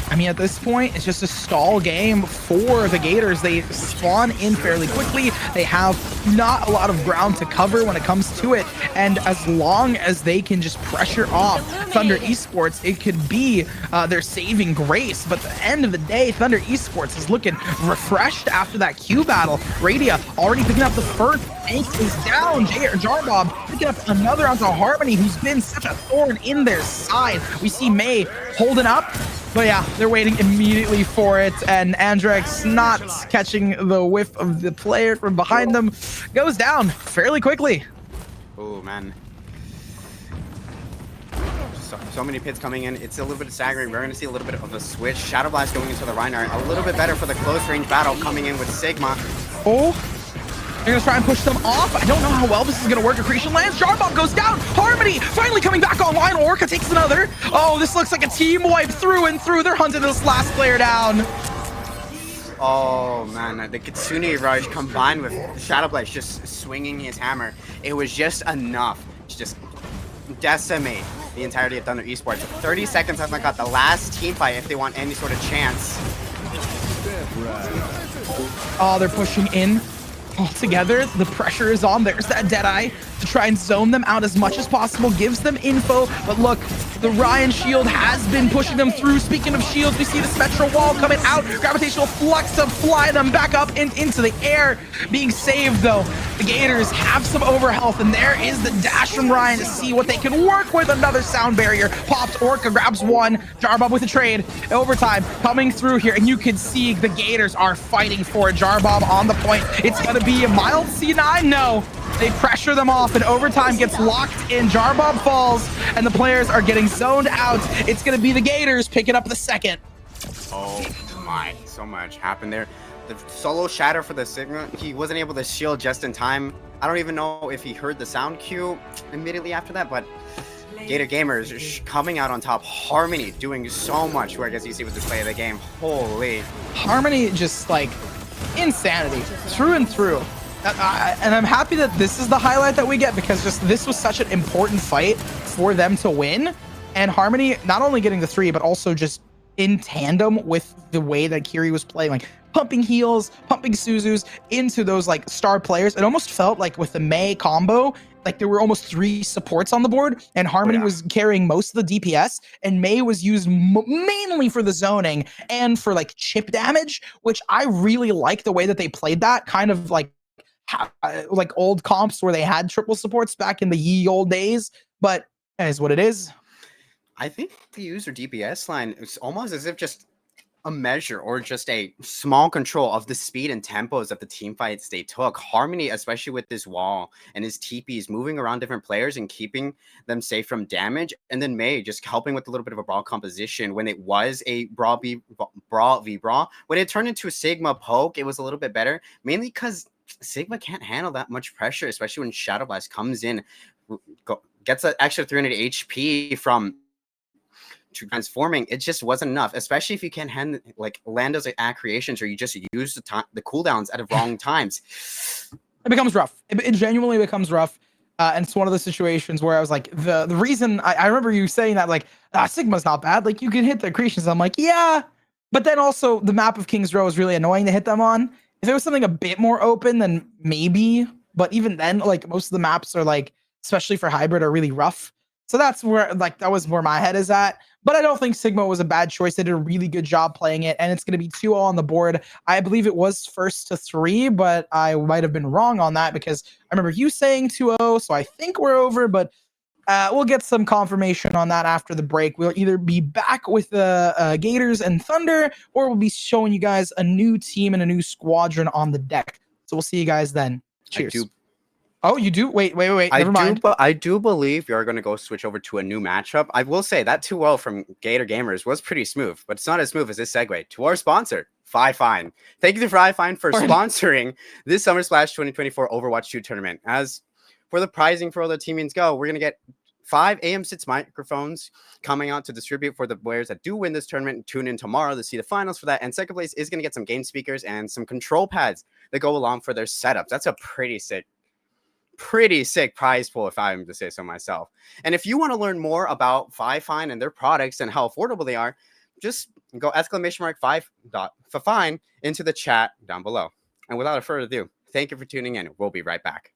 I mean, at this point, it's just a stall game for the Gators. They spawn in fairly quickly. They have not a lot of ground to cover when it comes to it. And as long as they can just pressure off Thunder Esports, it could be their saving grace. But at the end of the day, Thunder Esports is looking refreshed after that Q battle. Radia already picking up the first. Tank is down. Jarbob picking up another onto Harmony, who's been such a thorn in their side. We see Mei holding up. But yeah, they're waiting immediately for it, and Andrix, not catching the whiff of the player from behind them, goes down fairly quickly. Oh man, so many pits coming in. It's a little bit staggering. We're going to see a little bit of a switch. Shadow Blast going into the Reinhardt, a little bit better for the close range battle coming in with Sigma. Oh, they're gonna try and push them off. I don't know how well this is gonna work. Accretion lands. Jarbob goes down. Harmony finally coming back online. Orca takes another. Oh, this looks like a team wipe through and through. They're hunting this last player down. Oh man, the Kitsune Rush combined with Shadow Blast just swinging his hammer. It was just enough to just decimate the entirety of Thunder Esports. 30 seconds left. I got the last team fight if they want any sort of chance. Oh, they're pushing in. All together, the pressure is on. There's that Deadeye to try and zone them out as much as possible, gives them info. But look, the Ryan shield has been pushing them through. Speaking of shields, we see the Spectral Wall coming out. Gravitational Flux to fly them back up and into the air. Being saved though. The Gators have some overhealth, and there is the dash from Ryan to see what they can work with. Another sound barrier pops. Orca grabs one. Jarbob with a trade. Overtime coming through here, and you can see the Gators are fighting for it. Jarbob on the point. It's gonna be a mild C9. No, they pressure them off, and overtime gets locked in. Jarbob falls, and the players are getting zoned out. It's gonna be the Gators picking up the second. Oh my, so much happened there. The solo shatter for the Sigma, he wasn't able to shield just in time. I don't even know if he heard the sound cue immediately after that, but Gator Gamers coming out on top. Harmony doing so much work, as you see with this play of the game. Holy. Harmony just like insanity through and through. And I'm happy that this is the highlight that we get, because just this was such an important fight for them to win. And Harmony not only getting the 3, but also just in tandem with the way that Kiri was playing, like pumping heals, pumping Suzus into those like star players. It almost felt like with the Mei combo, like there were almost 3 supports on the board, and Harmony was carrying most of the DPS, and Mei was used mainly for the zoning and for like chip damage, which I really like the way that they played that, kind of like old comps where they had triple supports back in the ye old days. But that is what it is. I think the user DPS line is almost as if just a measure or just a small control of the speed and tempos of the team fights they took. Harmony, especially with this wall and his TPs, moving around different players and keeping them safe from damage. And then Mei just helping with a little bit of a brawl composition when it was a brawl v brawl. When it turned into a Sigma poke, it was a little bit better, mainly because Sigma can't handle that mule pressure, especially when Shadow Blast comes in, gets an extra 300 HP from transforming. It just wasn't enough, especially if you can't land those creations, or you just use the cooldowns at the wrong times. It becomes rough. It genuinely becomes rough. And it's one of the situations where I was like, the reason I remember you saying that, like, Sigma's not bad, like you can hit the creations. I'm like, yeah, but then also the map of King's Row is really annoying to hit them on. If it was something a bit more open, then maybe, but even then, like most of the maps are like, especially for hybrid, are really rough. So that's where, like, that was where my head is at. But I don't think Sigma was a bad choice. They did a really good job playing it, and it's going to be 2-0 on the board. I believe it was 1-3, but I might have been wrong on that, because I remember you saying 2-0, so I think we're over, but we'll get some confirmation on that after the break. We'll either be back with the Gators and Thunder, or we'll be showing you guys a new team and a new squadron on the deck. So we'll see you guys then. Cheers. Oh, you do? Wait. Never mind. I do believe you're going to go switch over to a new matchup. I will say that 2-0 from Gator Gamers was pretty smooth, but it's not as smooth as this segue to our sponsor, Fifine. Thank you to Fifine for sponsoring this Summer Splash 2024 Overwatch 2 tournament. As for the pricing for all the teammates go, we're going to get 5 AM6 microphones coming out to distribute for the players that do win this tournament. Tune in tomorrow to see the finals for that. And second place is going to get some game speakers and some control pads that go along for their setups. That's a pretty sick prize pool, if I'm to say so myself. And if you want to learn more about Fifine and their products and how affordable they are, just go !5.Fifine into the chat down below. And without further ado, thank you for tuning in. We'll be right back.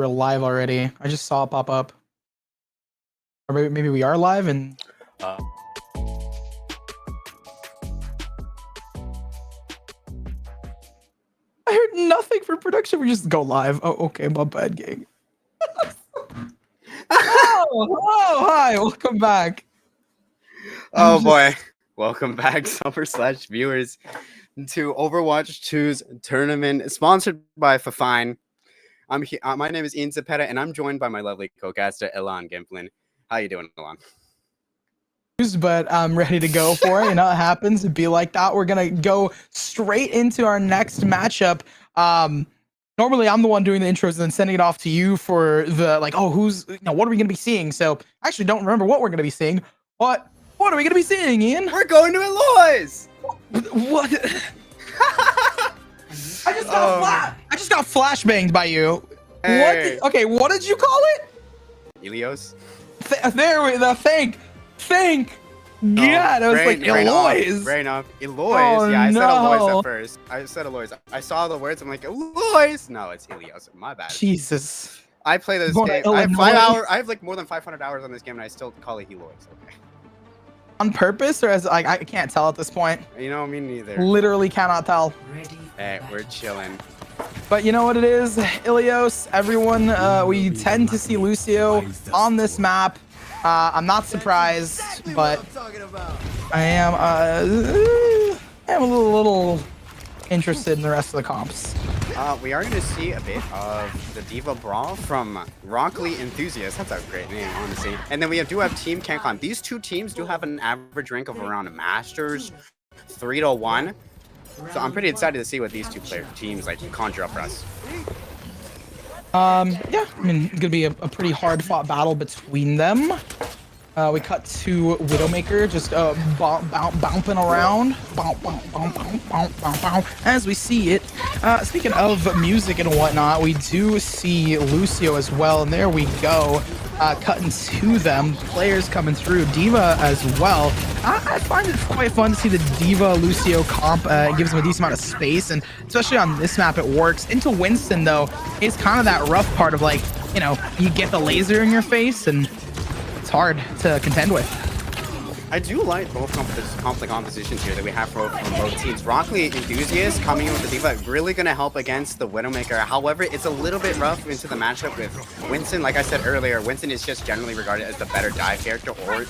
were live already. I just saw it pop up. Or maybe we are live and. I heard nothing for production. We just go live. Oh, okay, my bad, gang. Oh, hi, welcome back. Oh boy, welcome back, Summer / viewers, to Overwatch 2's tournament, sponsored by Fifine. My name is Ilan Zepeda, and I'm joined by my lovely co-caster Ilan Gimplin. How you doing, Ilan? But I'm ready to go for it. You know, it happens. It'd be like that. We're gonna go straight into our next matchup. Normally I'm the one doing the intros and then sending it off to you for the what are we gonna be seeing? So I actually don't remember what we're gonna be seeing. What are we gonna be seeing, Ian? We're going to Eloy's! What? I just got flashbanged by you. Hey. What did you call it? Helios? Thank God, I was like Eloy's. Brain off. Eloy's. Oh, Yeah, I said Eloy's no. at first. I said Eloy's. I saw the words. I'm like, Eloy's. No, it's Helios. My bad. Jesus. I play this Going game. to I have Illinois? I have like more than 500 hours on this game, and I still call it Helois. Okay. On purpose or as I can't tell at this point. You know, me neither. Literally cannot tell. Ready. Hey, we're chilling. But you know what it is, Ilios, everyone, we tend to see Lucio on this map. I'm not surprised, but I am a little interested in the rest of the comps. We are going to see a bit of the Diva Brawl from Rockley Enthusiast. That's a great name, honestly. And then we do have Team CanCon. These two teams do have an average rank of around a Masters 3-1. So I'm pretty excited to see what these two teams conjure up for us. Yeah, I mean, it's gonna be a pretty hard-fought battle between them. We cut to Widowmaker just bouncing around, as we see it. Speaking of music and whatnot, we do see Lucio as well, and there we go. Cutting to them, players coming through, Diva as well. I find it quite fun to see the Diva Lucio comp. It gives them a decent amount of space, and especially on this map it works. Into Winston though, it's kind of that rough part of you get the laser in your face and it's hard to contend with. I do like both compositions here that we have from both teams. Rockley Enthusiast coming in with the Diva, really going to help against the Widowmaker. However, it's a little bit rough into the matchup with Winston. Like I said earlier, Winston is just generally regarded as the better dive character or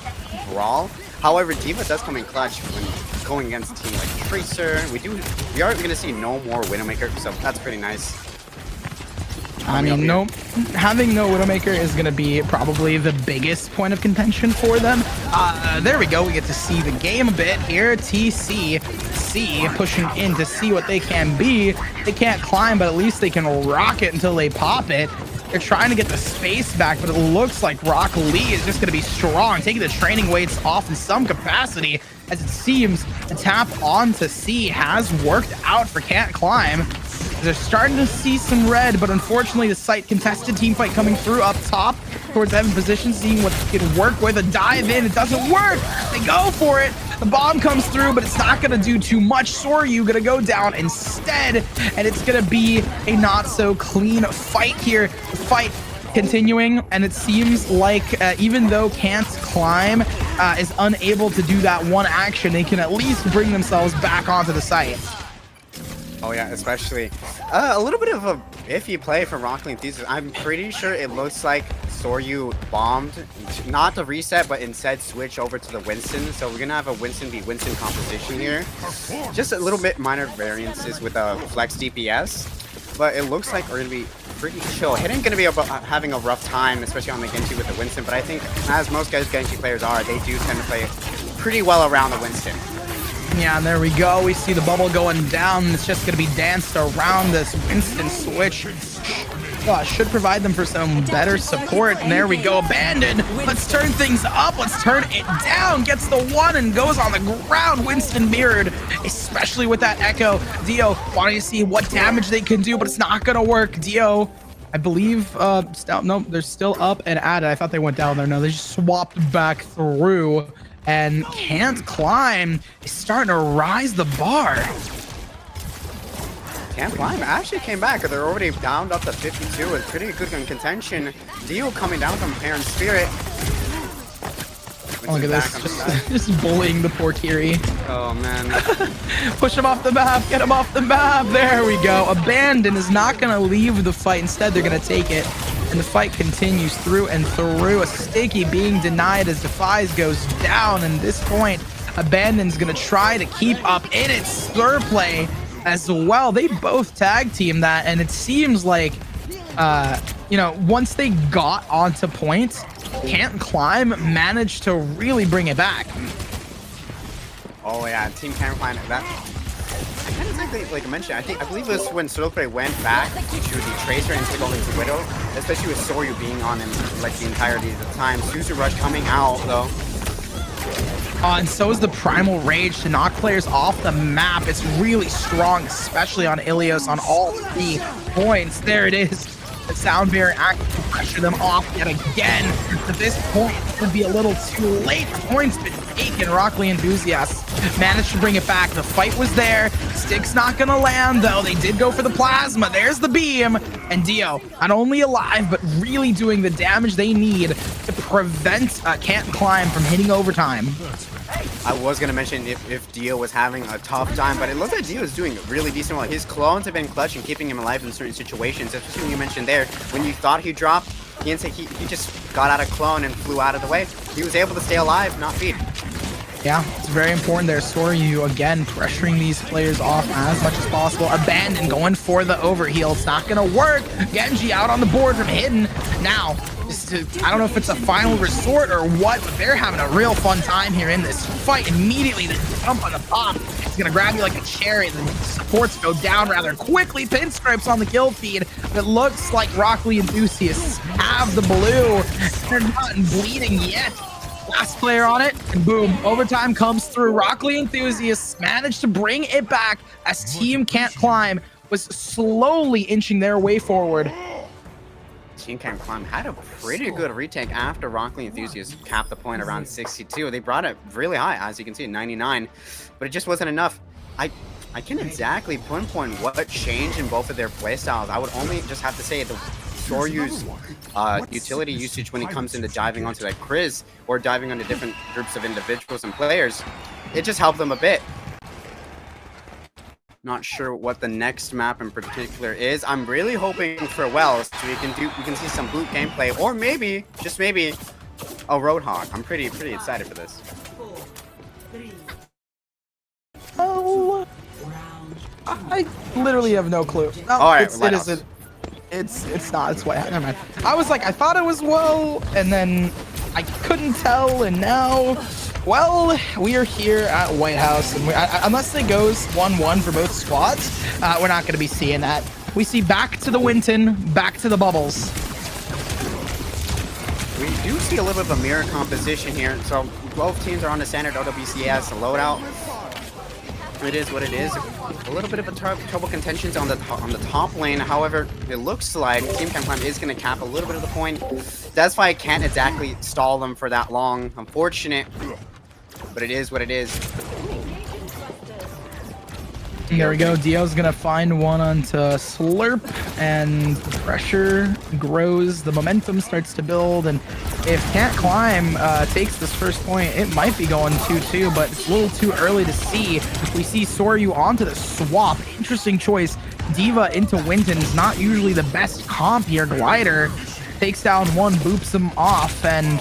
Brawl. However, Diva does come in clutch when going against a team like Tracer. We are going to see no more Widowmaker, so that's pretty nice. I mean, having no Widowmaker is going to be probably the biggest point of contention for them. There we go. We get to see the game a bit here. TCC pushing in to see what they can be. They can't climb, but at least they can rock it until they pop it. They're trying to get the space back, but it looks like Rock Lee is just going to be strong, taking the training weights off in some capacity, as it seems the tap on to C has worked out for Can't Climb. They're starting to see some red, but unfortunately the site contested team fight coming through up top towards Evan position, seeing what they can work with. A dive in, it doesn't work. They go for it. The bomb comes through, but it's not going to do too much. Soryu going to go down instead, and it's going to be a not so clean fight here. The fight continuing, and it seems like even though Can't Climb is unable to do that one action, they can at least bring themselves back onto the site. Oh yeah, especially a little bit of a iffy play from Rockley Enthusiast. I'm pretty sure it looks like Soryu bombed, not the reset, but instead switch over to the Winston. So we're gonna have a Winston v Winston composition here. Just a little bit minor variances with a flex DPS, but it looks like we're gonna be pretty chill. Hidden gonna be having a rough time, especially on the Genji with the Winston. But I think, as most guys Genji players are, they do tend to play pretty well around the Winston. Yeah, and there we go. We see the bubble going down. It's just going to be danced around this Winston switch. Should provide them for some better support. And there we go. Abandoned. Let's turn things up. Let's turn it down. Gets the one and goes on the ground. Winston mirrored, especially with that echo. Dio wanting to see what damage they can do, but it's not going to work. Dio, I believe, no, they're still up and at it. I thought they went down there. No, they just swapped back through. And Can't Climb is starting to rise the bar. Can't climb. Actually came back. They're already down up to 52 with pretty good contention. Dio coming down from Karen's Spirit. Oh, look at this. Just bullying the poor Kiri. Oh, man. Push him off the map. Get him off the map. There we go. Abandon is not going to leave the fight. Instead, they're going to take it. And the fight continues through and through. A Sticky being denied as Defies goes down. And at this point, Abandon's going to try to keep up in its slur play as well. They both tag team that. And it seems like, you know, once they got onto point, Can't Climb managed to really bring it back. Oh yeah, Team Can't Climb. That I can't exactly like I mentioned. I believe this when Slowplay went back to the Tracer and took over the Widow, especially with Soryu being on him like the entirety of the time. Suzu Rush coming out though. And so is the Primal Rage to knock players off the map. It's really strong, especially on Ilios on all 3 points. There it is. The Sound Barrier acting to pressure them off yet again. At this point, it would be a little too late. Points been taken. Rockly Enthusiasts managed to bring it back. The fight was there. Stick's not going to land, though. They did go for the Plasma. There's the beam. And Dio, not only alive, but really doing the damage they need to prevent Can't Climb from hitting overtime. I was going to mention if Dio was having a tough time, but it looks like Dio is doing really decent well. His clones have been clutch and keeping him alive in certain situations, especially when you mentioned there, when you thought he'd drop, he just got out of clone and flew out of the way. He was able to stay alive, not feed. Yeah, it's very important there. Soryu, again, pressuring these players off as much as possible. Abandon going for the overheal. It's not going to work. Genji out on the board from Hidden. Now, I don't know if it's a final resort or what, but they're having a real fun time here in this fight. Immediately, the jump on the top is going to grab you like a cherry. The supports go down rather quickly. Pinstripes on the kill feed. It looks like Rockly Enthusiasts have the blue. They're not bleeding yet. Last player on it, and boom, overtime comes through. Rockly Enthusiasts managed to bring it back as Team Can't Climb was slowly inching their way forward. Team Can't Climb had a pretty good retake after Rockly Enthusiasts capped the point around 62. They brought it really high, as you can see, 99, but it just wasn't enough. I can't exactly pinpoint what changed in both of their playstyles. I would only just have to say the Soryu's utility usage when he comes into diving onto that Chris or diving onto different groups of individuals and players, it just helped them a bit. Not sure what the next map in particular is. I'm really hoping for Wells so we can see some boot gameplay or maybe, just maybe, a Roadhog. I'm pretty excited for this. 4, 3, Oh, I literally have no clue. No, All right, it isn't. It's not. It's what. Never mind. I was like, I thought it was well, and then I couldn't tell, and now, well, we are here at White House, and unless it goes 1-1 for both squads, we're not going to be seeing that. We see back to the Winton, back to the bubbles. We do see a little bit of a mirror composition here. So both teams are on the standard OWCS loadout. It is what it is. A little bit of a trouble contentions on the top lane. However, it looks like Team Can't Climb is going to cap a little bit of the point. That's why I can't exactly stall them for that long. Unfortunate, but it is what it is. There we go. Dio's gonna find one onto Slurp, and the pressure grows. The momentum starts to build, and if Can't Climb takes this first point, it might be going 2-2, but it's a little too early to see. We see Soryu onto the swap. Interesting choice. Diva into Winton's not usually the best comp here. Glider takes down one, boops him off, and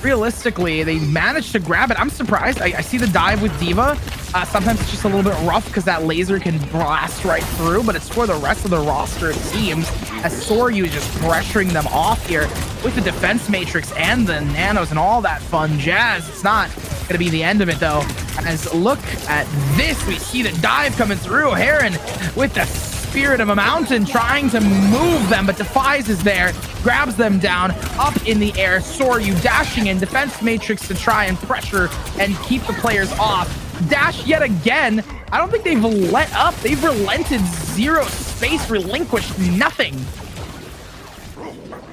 realistically, they managed to grab it. I'm surprised. I see the dive with Diva. Sometimes it's just a little bit rough because that laser can blast right through, but it's for the rest of the roster, it seems, as Soryu is just pressuring them off here with the defense matrix and the nanos and all that fun jazz. It's not going to be the end of it, though. As look at this, we see the dive coming through. Heron with the spirit of a mountain trying to move them, but Defies is there, grabs them down, up in the air. Soryu dashing in, defense matrix to try and pressure and keep the players off. Dash yet again. I don't think they've let up. They've relented. Zero space, relinquished nothing.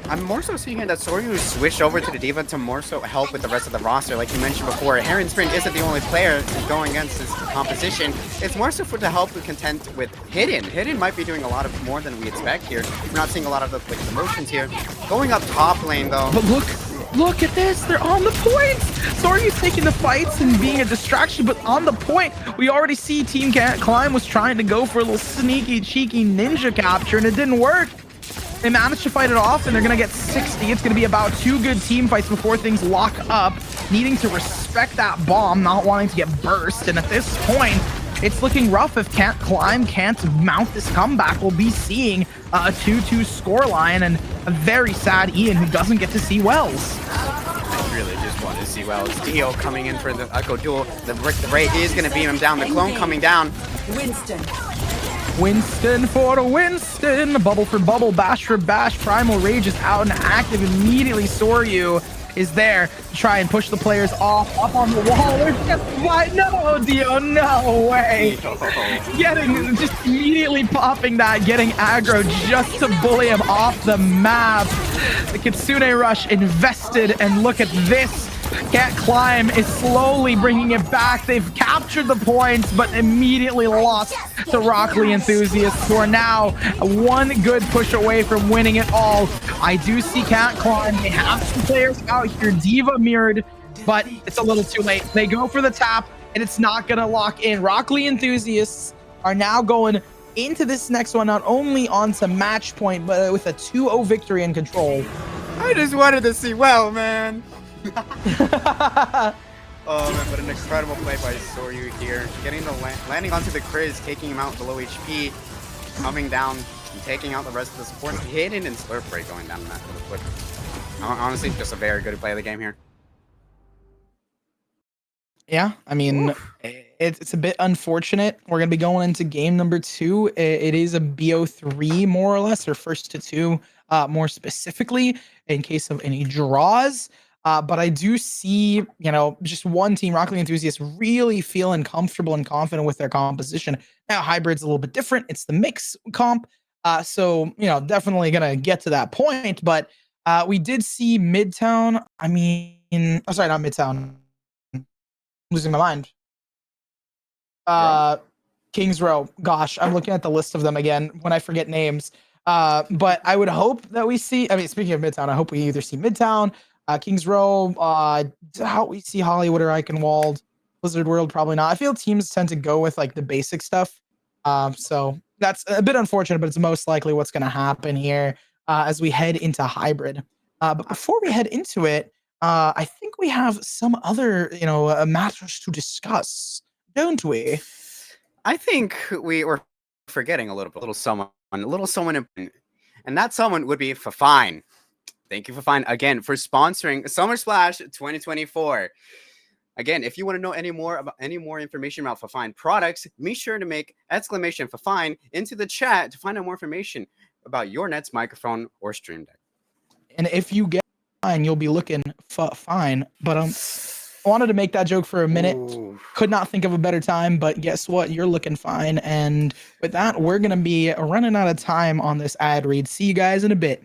I'm more so seeing here that Soryu switched over to the D.Va to more so help with the rest of the roster. Like you mentioned before, Aaron Sprint isn't the only player going against this composition. It's more so for to help with content with Hidden. Hidden might be doing a lot of more than we expect here. We're not seeing a lot of the like motions here. Going up top lane though. But look at this. They're on the point. Soryu's taking the fights and being a distraction, but on the point, we already see Team Climb was trying to go for a little sneaky, cheeky ninja capture, and it didn't work. They managed to fight it off, and they're going to get 60. It's going to be about 2 good team fights before things lock up, needing to respect that bomb, not wanting to get burst. And at this point, it's looking rough. If Climb can't mount this comeback, we'll be seeing a 2-2 scoreline and a very sad Ian who doesn't get to see Wells. I really just want to see Wells. Dio coming in for the Echo Duel. The Ray is going to beam him down. The clone coming down. Winston for Winston. Bubble for bubble, bash for bash. Primal Rage is out and active immediately. Soryu is there to try and push the players off up on the wall. They're just no, Dio, no way. Getting just immediately popping that, getting aggro just to bully him off the map. The Kitsune Rush invested, and look at this. Can't Climb is slowly bringing it back. They've captured the points, but immediately lost to Rock Lee Enthusiasts, who are now one good push away from winning it all. I do see Can't Climb. They have some players out here. D.Va mirrored, but it's a little too late. They go for the tap, and it's not going to lock in. Rock Lee Enthusiasts are now going into this next one, not only onto match point, but with a 2-0 victory in control. I just wanted to see well, man. Oh man, but an incredible play by Soryu here. Getting the landing onto the Kriz, taking him out below HP, coming down and taking out the rest of the supports. Hidden and Slurp Ray going down that really quick. Honestly, just a very good play of the game here. Yeah, I mean, it's a bit unfortunate. We're going to be going into game number 2. It is a BO3, more or less, or first to 2, more specifically, in case of any draws. But I do see, just one team, Rock Lee Enthusiasts, really feeling comfortable and confident with their composition. Now, Hybrid's a little bit different. It's the mix comp. So, definitely going to get to that point. But we did see Midtown. I mean, sorry, not Midtown. I'm losing my mind. Kings Row. Gosh, I'm looking at the list of them again when I forget names. But I would hope that we see, speaking of Midtown, I hope we either see Midtown, Kings Row, how we see Hollywood or Eichenwald, Blizzard World, probably not. I feel teams tend to go with like the basic stuff. So that's a bit unfortunate, but it's most likely what's going to happen here as we head into Hybrid. But before we head into it, I think we have some other, matters to discuss, don't we? I think we were forgetting a little someone, and that someone would be Fifine. Thank you, Fifine, again for sponsoring Summer Splash 2024. Again, if you want to know any more information about Fifine products, be sure to make exclamation Fifine into the chat to find out more information about your Nets microphone or Stream Deck. And if you get fine, you'll be looking fine. But I wanted to make that joke for a minute. Ooh. Could not think of a better time, but guess what? You're looking fine. And with that, we're going to be running out of time on this ad read. See you guys in a bit.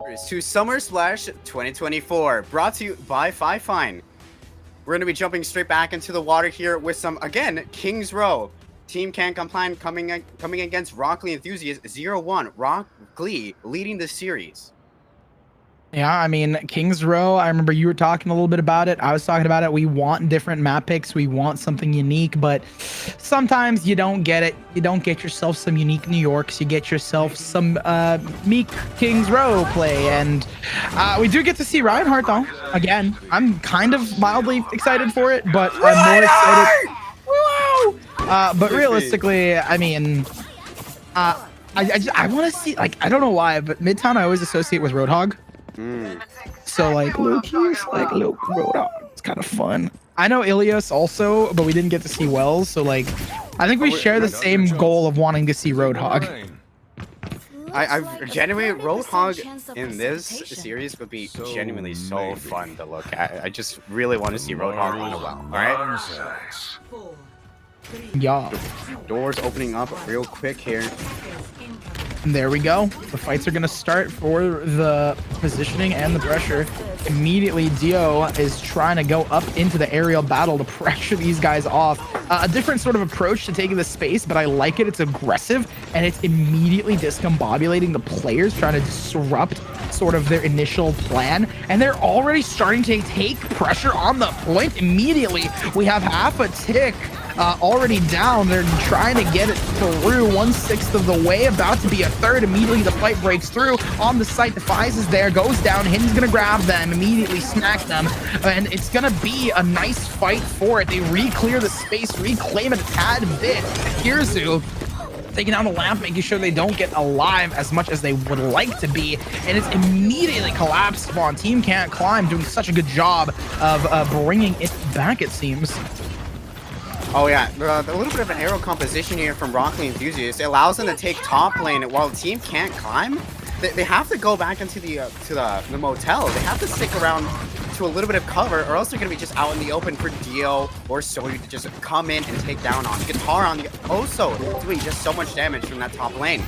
To Summer Splash 2024, brought to you by Fifine. We're going to be jumping straight back into the water here with some, again, Kings Row. Team Can't Complain coming against Rock Lee Enthusiast 0-1. Rock Lee leading the series. Yeah, I mean, Kings Row, I remember you were talking a little bit about it. I was talking about it. We want different map picks. We want something unique, but sometimes you don't get it. You don't get yourself some unique New Yorks. You get yourself some meek Kings Row play. And we do get to see Reinhardt, though. Again, I'm kind of mildly excited for it, but I'm more excited. Woo! But realistically, I mean, I want to see, like, I don't know why, but Midtown I always associate with Roadhog. So like low-key, like little Roadhog. It's kind of fun. I know Ilias also, but we didn't get to see Wells. So like, I think we share the same goal of wanting to see Roadhog. I genuinely Roadhog in this series would be genuinely so fun to look at. I just really want to see Roadhog on a well. All right. 4, 3, Yeah. Doors opening up real quick here. And there we go. The fights are going to start for the positioning and the pressure. Immediately, Dio is trying to go up into the aerial battle to pressure these guys off. A different sort of approach to taking the space, but I like it. It's aggressive, and it's immediately discombobulating the players, trying to disrupt sort of their initial plan. And they're already starting to take pressure on the point immediately. We have half a tick already down. They're trying to get it through 1/6 of the way, about to be a third. Immediately the fight breaks through on the site. Defies is there, goes down. Hidden's gonna grab them, immediately smack them, and it's gonna be a nice fight for it. They re-clear the space, reclaim it a tad bit. Kirzu taking down the lamp, making sure they don't get alive as much as they would like to be, and it's immediately collapsed upon. Team Can't Climb doing such a good job of bringing it back, it seems. Oh yeah, a little bit of an arrow composition here from Rock Lee Enthusiast. It allows them to take top lane while the team can't climb. They have to go back into the motel. They have to stick around to a little bit of cover, or else they're gonna be just out in the open for Dio or Soyu to just come in and take down on. Guitar on the also doing just so much damage from that top lane.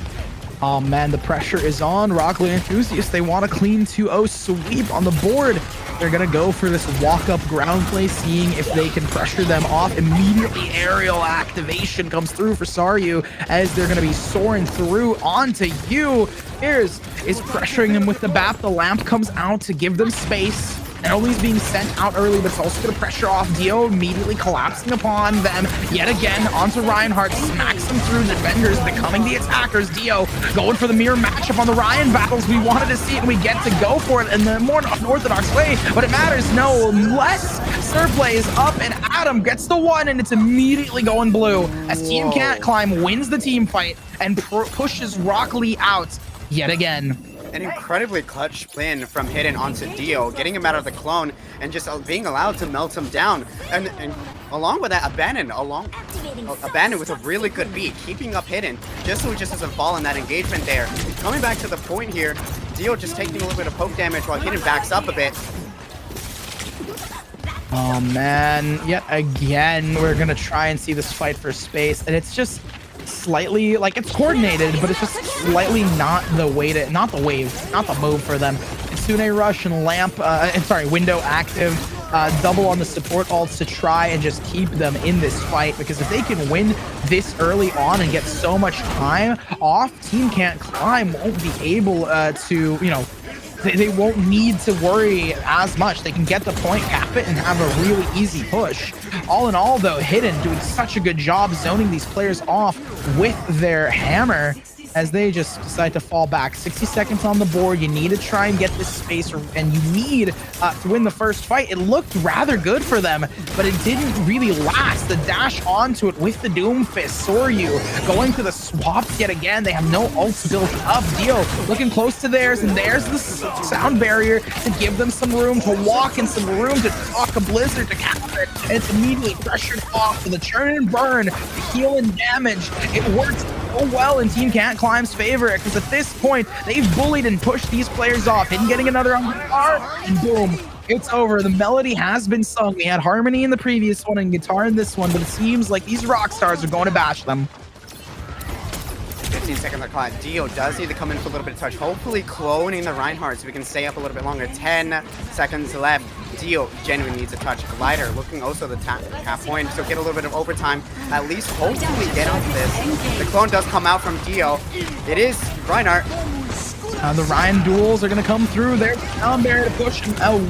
Oh man, the pressure is on. Rock Lee Enthusiasts, they want a clean 2-0 sweep on the board. They're gonna go for this walk-up ground play, seeing if they can pressure them off. Immediately, aerial activation comes through for Saryu, as they're gonna be soaring through onto you. Here's is pressuring him with the BAP. The lamp comes out to give them space. Ellie's being sent out early, but it's also going to pressure off. Dio immediately collapsing upon them. Yet again, onto Reinhardt, smacks them through. The defenders becoming the attackers. Dio going for the mirror matchup on the Ryan battles. We wanted to see it, and we get to go for it in the more unorthodox way, but it matters no less. Surplay is up, and Adam gets the one, and it's immediately going blue as Team Can't Climb wins the team fight and pushes Rock Lee out yet again. An incredibly clutch win from Hidden onto Dio, getting him out of the clone and just being allowed to melt him down. And along with that, Abandon with a really good beat, keeping up Hidden, just so he just doesn't fall in that engagement there. Coming back to the point here, Dio just taking a little bit of poke damage while Hidden backs up a bit. Oh man, yet again, we're gonna try and see this fight for space, and it's just slightly, like, it's coordinated, but it's just slightly not the move for them. Kitsune Rush and Lamp, Window active, double on the support ults to try and just keep them in this fight, because if they can win this early on and get so much time off, Team Can't Climb won't be able to, you know, they won't need to worry as much. They can get the point, cap it, and have a really easy push. All in all, though, Hidden doing such a good job zoning these players off with their hammer, as they just decide to fall back. 60 seconds on the board. You need to try and get this space, and you need to win the first fight. It looked rather good for them, but it didn't really last. The dash onto it with the Doom Fist. Soryu going to the swaps yet again. They have no ults built up. Dio looking close to theirs, and there's the sound barrier to give them some room to walk and some room to talk a blizzard to capture it. And it's immediately pressured off for the churn and burn, the heal and damage. It works so well in Team Can't Climb's favor, because at this point they've bullied and pushed these players off. And getting another on the guitar, and boom, it's over. The melody has been sung. We had harmony in the previous one and guitar in this one, but it seems like these rock stars are going to bash them. 15 seconds on clock. Dio does need to come in for a little bit of touch. Hopefully cloning the Reinhardt so we can stay up a little bit longer. 10 seconds left. Dio genuinely needs a touch. Glider looking also the half point, so get a little bit of overtime. At least hopefully get onto this. The clone does come out from Dio. It is Reinhardt. The Ryan duels are going to come through. There's down there to push him away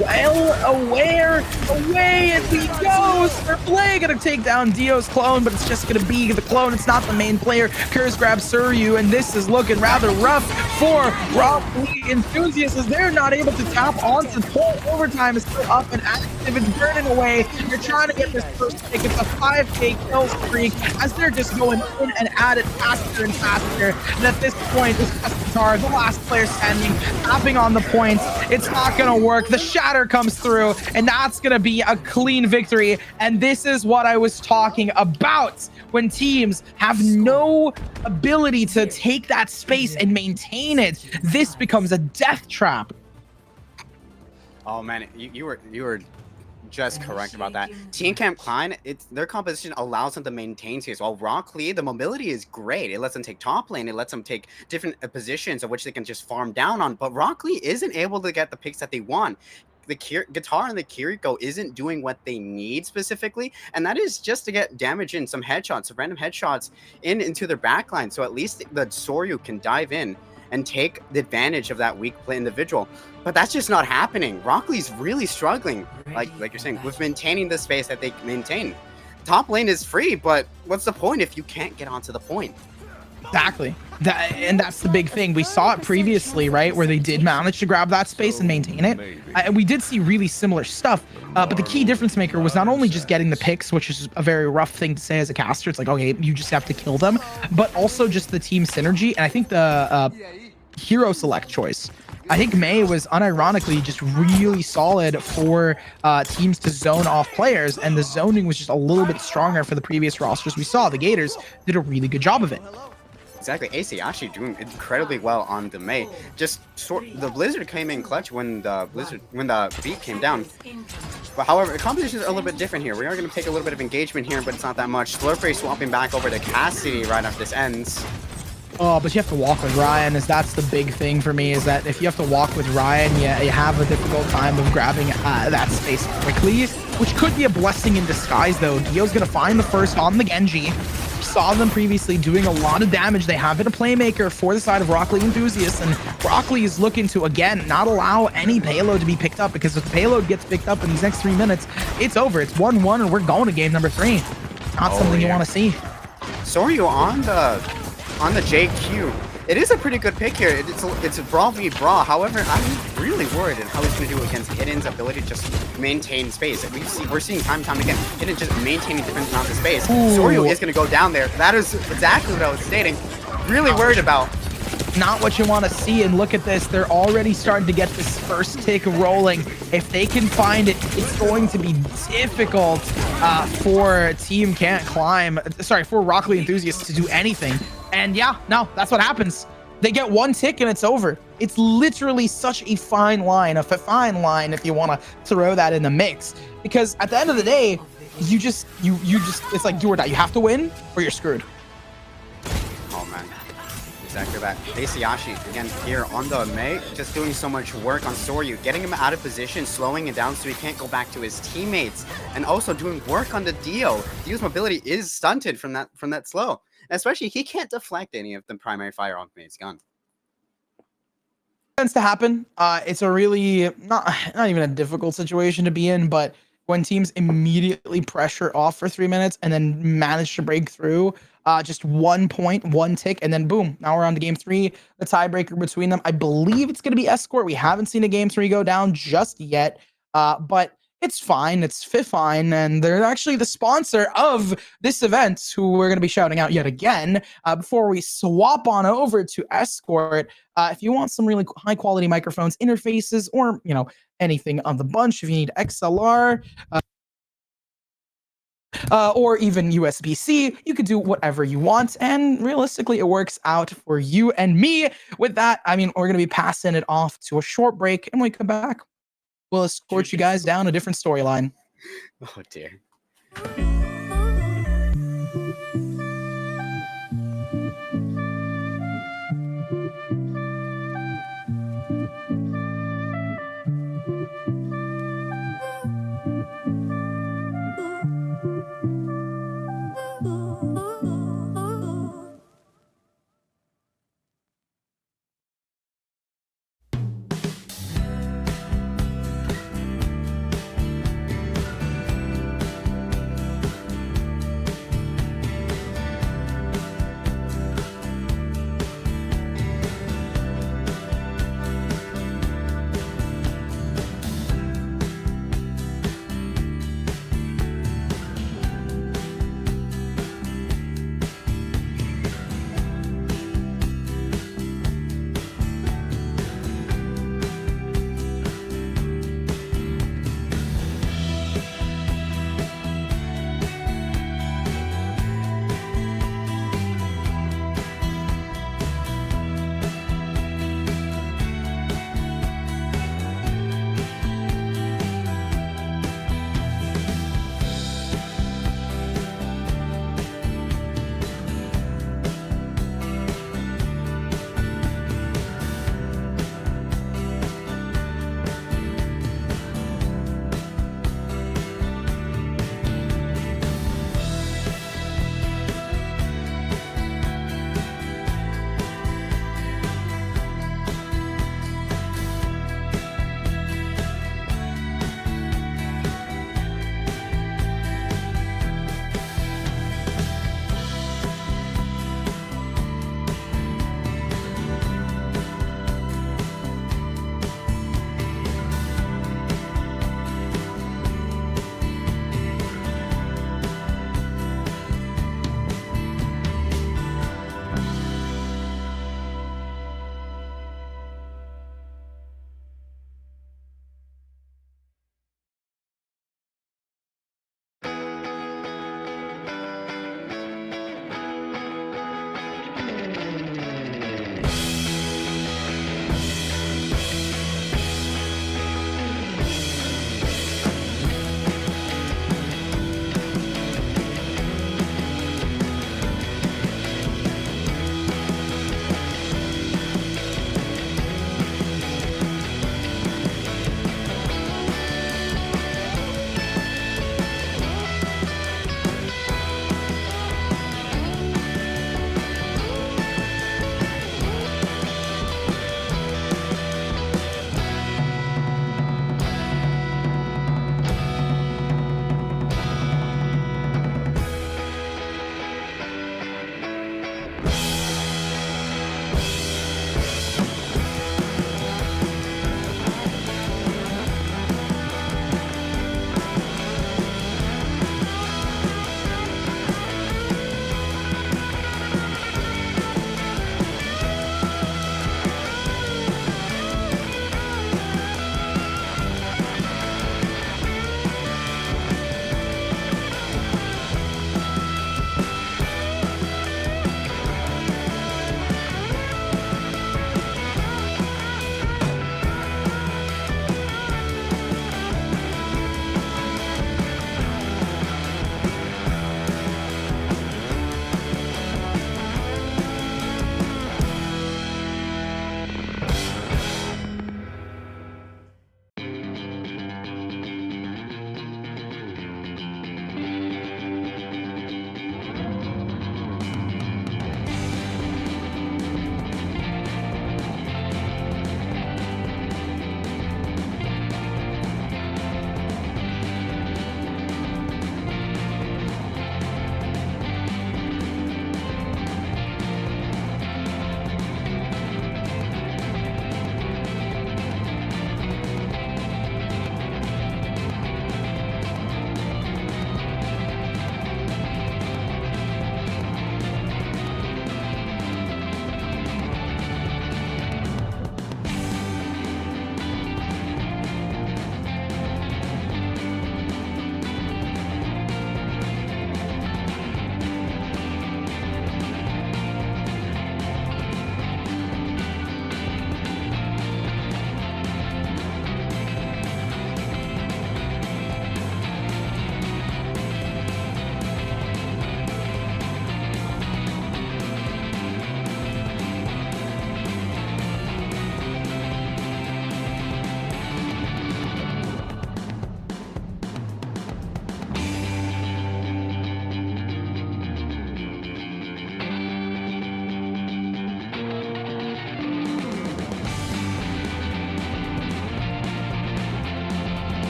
as he goes. Fairplay going to take down Dio's clone, but it's just going to be the clone. It's not the main player. Curse grabs Serrano, and this is looking rather rough for Rock Lee enthusiasts as they're not able to tap onto full overtime. Is still up and active. It's burning away. They're trying to get this first pick. It's a 5K kill streak as they're just going in and at it faster and faster. And at this point, this Qatar, the last player standing, tapping on the points. It's not going to work. The shatter comes through, and that's going to be a clean victory. And this is what I was talking about when teams have no ability to take that space and maintain it. This becomes a death trap. Oh man, you were just correct about that. Team Camp Klein, their composition allows them to maintain space. While Rock Lee, the mobility is great. It lets them take top lane. It lets them take different positions of which they can just farm down on. But Rock Lee isn't able to get the picks that they want. The guitar and the Kiriko isn't doing what they need specifically, and that is just to get damage in, some headshots, some random headshots into their backline, so at least the Soryu can dive in and take the advantage of that weak play individual. But that's just not happening. Rock Lee's really struggling, like you're saying, with maintaining the space that they maintain. Top lane is free, but what's the point if you can't get onto the point? Exactly. And that's the big thing. We saw it previously, right, where they did manage to grab that space and maintain it. And we did see really similar stuff. But the key difference maker was not only just getting the picks, which is a very rough thing to say as a caster. It's like, okay, you just have to kill them, but also just the team synergy. And I think the hero select choice, I think Mei was unironically just really solid for teams to zone off players, and the zoning was just a little bit stronger for the previous rosters we saw. The Gators did a really good job of it. Exactly, AC actually doing incredibly well on the Mei. Just the Blizzard came in clutch when the beat came down. But however, the competition is a little bit different here. We are going to take a little bit of engagement here, but it's not that much. Slurpray swapping back over to Cassidy right after this ends. Oh, but you have to walk with Ryan, that's the big thing for me, is that if you have to walk with Ryan, you have a difficult time of grabbing that space quickly, which could be a blessing in disguise, though. Dio's going to find the first on the Genji. Saw them previously doing a lot of damage. They have been a playmaker for the side of Rock Lee enthusiasts, and Rock Lee is looking to, again, not allow any payload to be picked up, because if the payload gets picked up in these next 3 minutes, it's over. It's 1-1, and we're going to game number 3. Not something you want to see. Soryu on the JQ. It is a pretty good pick here. It's a Brawl v Brawl. However, I'm really worried in how he's going to do against Hidden's ability to just maintain space. We're seeing time and time again, Hidden just maintaining different amounts of space. Soryu is going to go down there. That is exactly what I was stating. Really worried about. Not what you want to see, and look at this. They're already starting to get this first tick rolling. If they can find it, it's going to be difficult for Team Can't Climb. Sorry, for Rock Lee enthusiasts to do anything. And yeah, no, that's what happens. They get one tick and it's over. It's literally such a fine line, a fine line, if you want to throw that in the mix. Because at the end of the day, you just, it's like do or die. You have to win or you're screwed. Oh man, exactly that. Asiashi again here on the Mei, just doing so much work on Soryu, getting him out of position, slowing it down so he can't go back to his teammates, and also doing work on the Dio. Dio's mobility is stunted from that slow. Especially, he can't deflect any of the primary fire on Mei's gun. Tends to happen. It's a really not even a difficult situation to be in, but when teams immediately pressure off for 3 minutes and then manage to break through, just 1 point, 1 tick, and then boom, now we're on to game 3. The tiebreaker between them, I believe it's going to be Escort. We haven't seen a game 3 go down just yet, but it's fine. It's Fifine, and they're actually the sponsor of this event, who we're going to be shouting out yet again. Before we swap on over to Escort, if you want some really high quality microphones, interfaces, or anything on the bunch, if you need XLR, or even USB-C, you could do whatever you want, and realistically, it works out for you and me. With that, I mean, we're going to be passing it off to a short break, and when we come back, we'll escort you guys down a different storyline. Oh dear.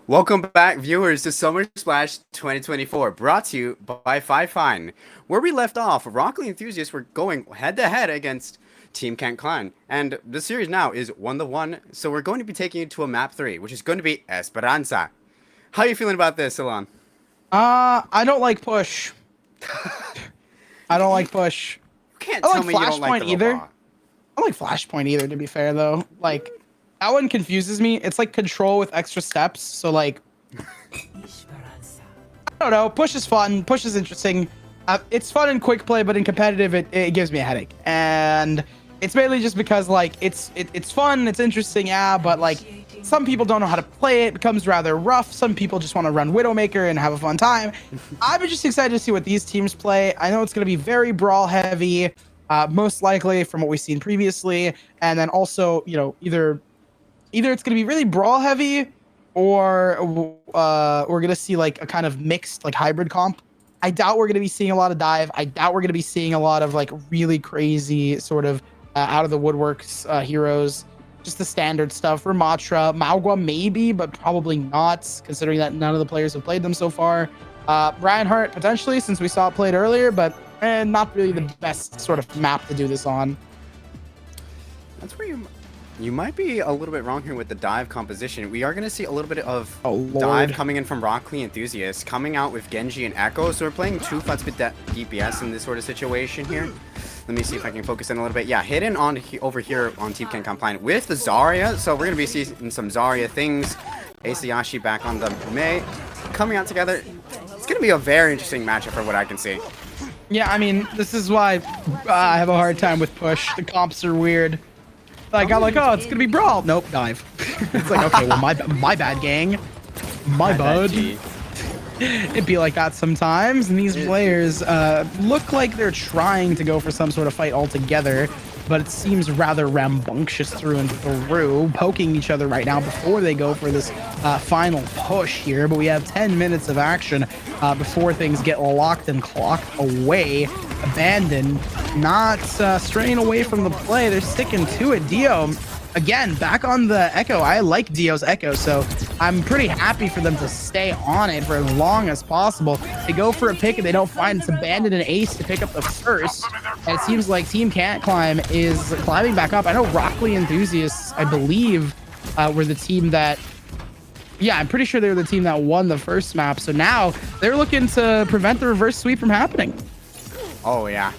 Welcome back, viewers, to Summer Splash 2024, brought to you by Fifine. Where we left off, Rockly enthusiasts were going head-to-head against Team Kent Clan, and the series now is 1-1, so we're going to be taking you to a map 3, which is going to be Esperanza. How are you feeling about this, Ilan? I don't like push. I don't like push. You can't I tell like me you don't like the either. robot. I don't like Flashpoint either, to be fair, though. Like, that one confuses me. It's like control with extra steps, so like... I don't know. Push is fun. Push is interesting. It's fun in quick play, but in competitive, it gives me a headache. And it's mainly just because, like, it's fun, it's interesting, yeah, but, like, some people don't know how to play it. It becomes rather rough. Some people just want to run Widowmaker and have a fun time. I'm just excited to see what these teams play. I know it's going to be very brawl heavy, most likely from what we've seen previously. And then also, you know, either it's going to be really brawl heavy, or we're going to see like a kind of mixed, like, hybrid comp. I doubt we're going to be seeing a lot of dive. I doubt we're going to be seeing a lot of like really crazy sort of out of the woodworks heroes. Just the standard stuff. Ramatra, Maugwa maybe, but probably not, considering that none of the players have played them so far. Reinhardt potentially, since we saw it played earlier, but not really the best sort of map to do this on. That's where you might be a little bit wrong here with the dive composition. We are going to see a little bit of dive coming in from Rockly enthusiasts, coming out with Genji and Echo. So we're playing 2 Footspeed DPS in this sort of situation here. Let me see if I can focus in a little bit. Yeah, hidden on over here on Team Ken Compliant with the Zarya. So we're going to be seeing some Zarya things. Asayashi back on the Mei. Coming out together. It's going to be a very interesting matchup for what I can see. Yeah, I mean, this is why I have a hard time with push. The comps are weird. Like, I'm like, oh, it's going to be brawl. Nope, dive. It's like, okay, well, my bad, gang. My bad. It'd be like that sometimes, and these players look like they're trying to go for some sort of fight altogether, but it seems rather rambunctious through and through, poking each other right now before they go for this final push here. But we have 10 minutes of action before things get locked and clocked away. Abandoned, not straying away from the play. They're sticking to it. Dio, again, back on the Echo. I like Dio's Echo, so I'm pretty happy for them to stay on it for as long as possible. They go for a pick and they don't find it's Abandoned and Ace to pick up the first. And it seems like Team Can't Climb is climbing back up. I know Rockly enthusiasts, I believe, were the team that... Yeah, I'm pretty sure they were the team that won the first map. So now they're looking to prevent the reverse sweep from happening. Oh yeah,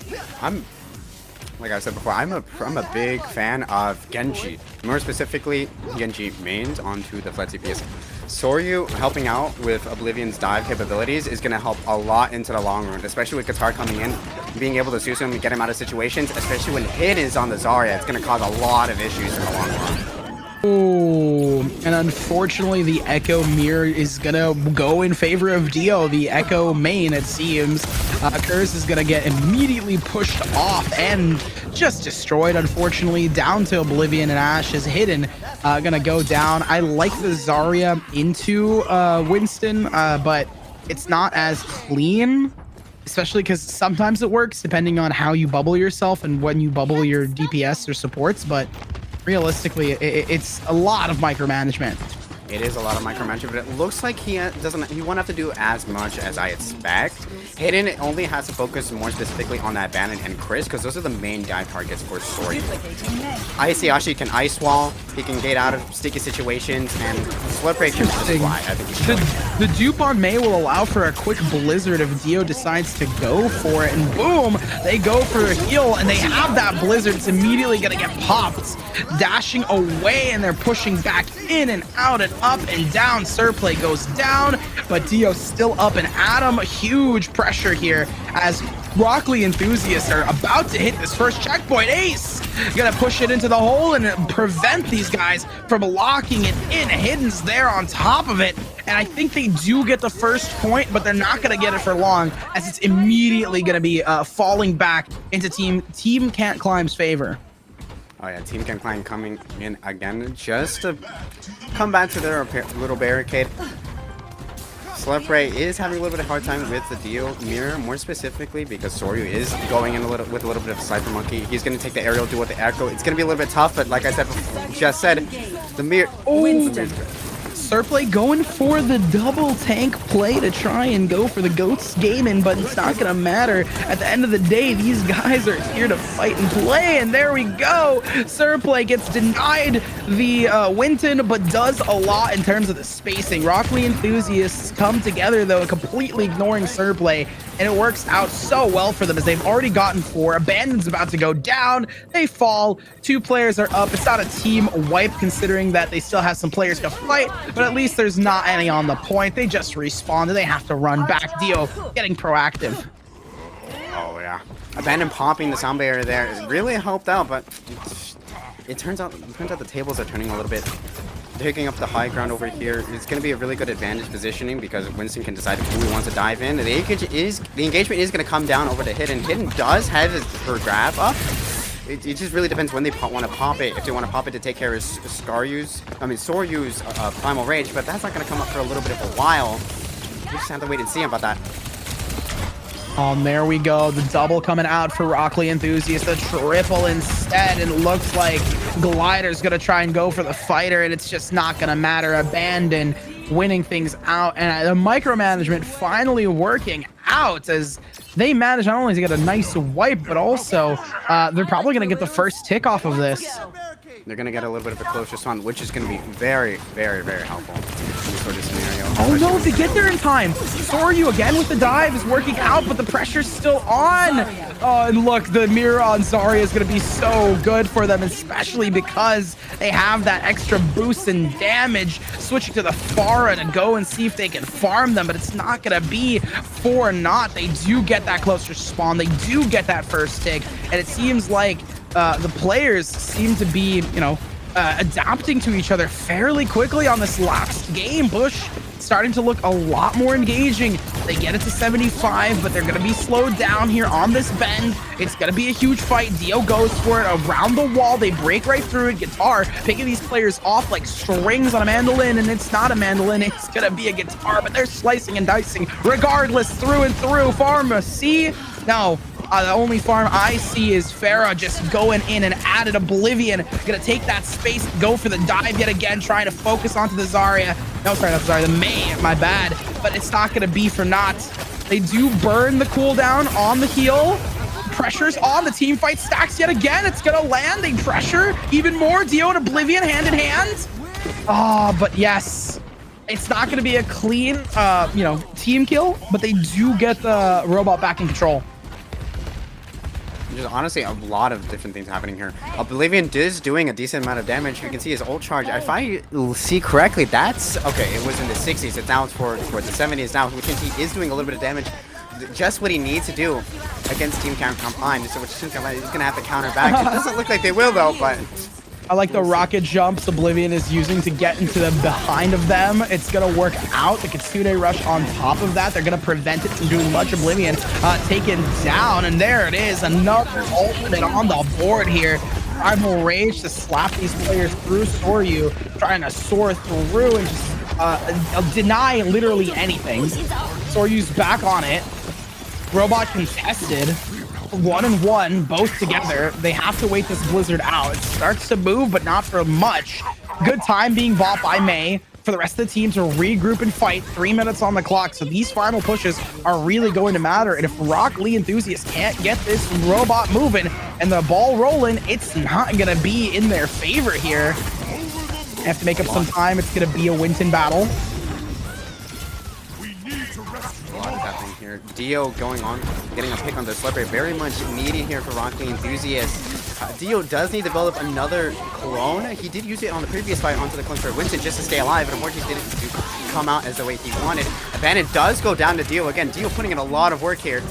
like I said before, I'm a big fan of Genji. More specifically, Genji mains onto the flat CPS. Soryu helping out with Oblivion's dive capabilities is going to help a lot into the long run, especially with Qatar coming in, being able to Susu him and get him out of situations, especially when hit is on the Zarya. It's going to cause a lot of issues in the long run. Oh, and unfortunately the Echo mirror is gonna go in favor of Dio. The Echo main, it seems. Curse is gonna get immediately pushed off and just destroyed, unfortunately. Down to Oblivion, and Ash is hidden. Gonna go down. I like the Zarya into Winston, but it's not as clean. Especially because sometimes it works depending on how you bubble yourself and when you bubble your DPS or supports, but realistically, it's a lot of micromanagement. It is a lot of micromanagement, but it looks like he won't have to do as much as I expect. Hidden only has to focus more specifically on that Bandit and Chris, because those are the main dive targets for Soryu. Isayashi can ice wall, he can get out of sticky situations, and Slip Break can just fly. I think the dupe on Mei will allow for a quick blizzard if Dio decides to go for it, and boom, they go for a heal, and they have that blizzard. It's immediately gonna get popped, dashing away, and they're pushing back in and out and up and down. Surplay goes down, but Dio's still up, and Adam, huge pressure here as Rockly enthusiasts are about to hit this first checkpoint. Ace gonna push it into the hole and prevent these guys from locking it in. Hidden's there on top of it, and I think they do get the first point, but they're not gonna get it for long, as it's immediately gonna be falling back into Team Can't Climb's favor. Oh yeah, Team Can Climb coming in again just to come back to their little barricade. Slepray is having a little bit of a hard time with the Dio mirror, more specifically because Soryu is going in with a little bit of a Cypher Monkey. He's going to take the aerial duel with the Echo. It's going to be a little bit tough, but like I said, the mirror... Oh! Serplay going for the double tank play to try and go for the GOATs gaming, but it's not gonna matter. At the end of the day, these guys are here to fight and play, and there we go. Serplay gets denied the Winton, but does a lot in terms of the spacing. Rock Lee enthusiasts come together, though, completely ignoring Serplay, and it works out so well for them as they've already gotten 4. Abandon's about to go down. They fall. 2 players are up. It's not a team wipe considering that they still have some players to fight, but at least there's not any on the point. They just respawn and they have to run back. Dio getting proactive. Oh yeah, Abandon popping the sound barrier there really helped out, but it turns out the tables are turning a little bit. Picking up the high ground over here, it's going to be a really good advantage positioning because Winston can decide who he wants to dive in. The engagement is going to come down over to Hidden. Hidden does have her grab up. It just really depends when they want to pop it. If they want to pop it to take care of Soryu's Primal Rage, but that's not going to come up for a little bit of a while. We just have to wait and see about that. There we go. The double coming out for Rock Lee enthusiasts. The triple instead. And it looks like Glider's going to try and go for the fighter, and it's just not going to matter. Abandon winning things out, and the micromanagement finally working out as they manage not only to get a nice wipe, but also they're probably going to get the first tick off of this. They're going to get a little bit of a close response, which is going to be very, very, very helpful in this sort of scenario. Oh no, they get there in time. Soryu again with the dive is working out, but the pressure's still on. And look, the mirror on Zarya is going to be so good for them, especially because they have that extra boost in damage. Switching to the Pharah to go and see if they can farm them, but it's not going to be for naught. They do get that closer spawn. They do get that first tick, and it seems like the players seem to be, adapting to each other fairly quickly on this last game. Bush starting to look a lot more engaging. They get it to 75, but they're going to be slowed down here on this bend. It's going to be a huge fight. Dio goes for it around the wall. They break right through it. Guitar picking these players off like strings on a mandolin, and it's not a mandolin. It's going to be a guitar, but they're slicing and dicing regardless through and through. Pharmacy. No. The only farm I see is Farah just going in and added Oblivion. Gonna take that space, go for the dive yet again, trying to focus onto the Zarya. No, sorry, not Zarya, the Mei, my bad. But it's not gonna be for naught. They do burn the cooldown on the heal. Pressure's on, the team fight stacks yet again. It's gonna land, they pressure even more. Dio and Oblivion hand in hand. But yes. It's not gonna be a clean, team kill, but they do get the robot back in control. There's honestly a lot of different things happening here. Oblivion is doing a decent amount of damage. You can see his ult charge. If I see correctly, that's okay. It was in the 60s. It's now towards the 70s now, which means he is doing a little bit of damage. Just what he needs to do against Team Combine. So he's gonna have to counter back. It doesn't look like they will though, but. I like the rocket jumps Oblivion is using to get into the behind of them. It's going to work out. The Kitsune Rush on top of that. They're going to prevent it from doing much. Oblivion taken down. And there it is. Another ultimate on the board here. Primal Rage to slap these players through. Soryu trying to soar through and just deny literally anything. Soryu's back on it. Robot contested. 1-1, both together. They have to wait this blizzard out. It starts to move, but not for much. Good time being bought by Mei for the rest of the team to regroup and fight. 3 minutes on the clock, so these final pushes are really going to matter. And if Rock Lee enthusiasts can't get this robot moving and the ball rolling, it's not going to be in their favor here. They have to make up some time. It's going to be a Winton battle. Here. Dio going on, getting a pick on the Slippery, very much needed here for Rock Lee enthusiasts. Dio does need to build up another clone. He did use it on the previous fight onto the clone for Winston just to stay alive, but unfortunately didn't come out as the way he wanted. Abandon does go down to Dio again. Dio putting in a lot of work here.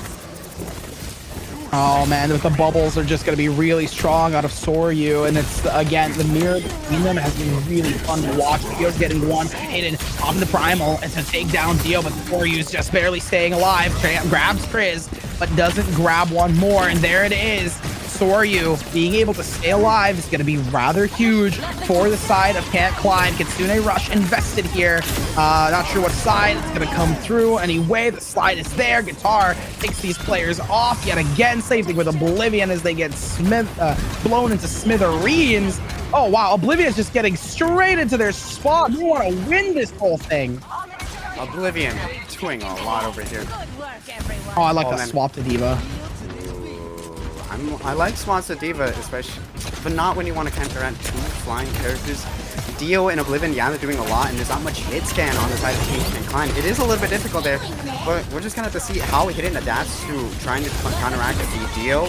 Oh man, the bubbles are just going to be really strong out of Soryu, and it's again the mirror between them has been really fun to watch. Dio's getting one hidden on the primal and to take down Dio, but Soryu's just barely staying alive. Grabs Kriz, but doesn't grab one more, and there it is. Soryu being able to stay alive is going to be rather huge for the side of Can't Climb. Kitsune Rush invested here. Not sure what side it's going to come through. Anyway, the slide is there. Guitar takes these players off yet again. Same thing with Oblivion as they get blown into smithereens. Oh, wow. Oblivion's just getting straight into their spot. You want to win this whole thing. Oblivion doing a lot over here. Oh, I like that swap to Diva. I like swaps to Diva, especially, but not when you want to counteract two flying characters. Dio and Oblivion, yeah, they're doing a lot, and there's not much hit scan on the side of Team Can Climb. It is a little bit difficult there, but we're just gonna have to see how Hidden adapts to trying to counteract the Dio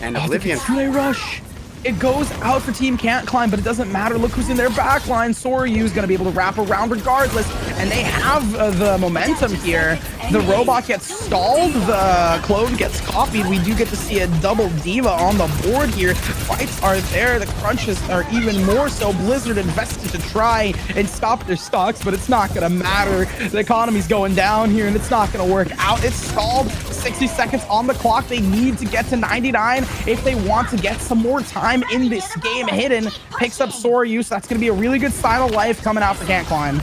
and Oblivion. The rush. It goes out for Team Can't Climb, but it doesn't matter. Look who's in their backline. Soryu is going to be able to wrap around regardless, and they have the momentum here. The robot gets stalled. The clone gets copied. We do get to see a double Diva on the board here. Fights are there. The crunches are even more so. Blizzard invested to try and stop their stocks, but it's not going to matter. The economy's going down here, and it's not going to work out. It's stalled. 60 seconds on the clock. They need to get to 99 if they want to get some more time in this game. Hidden picks up Soryu, so that's going to be a really good sign of life coming out for Can't Climb.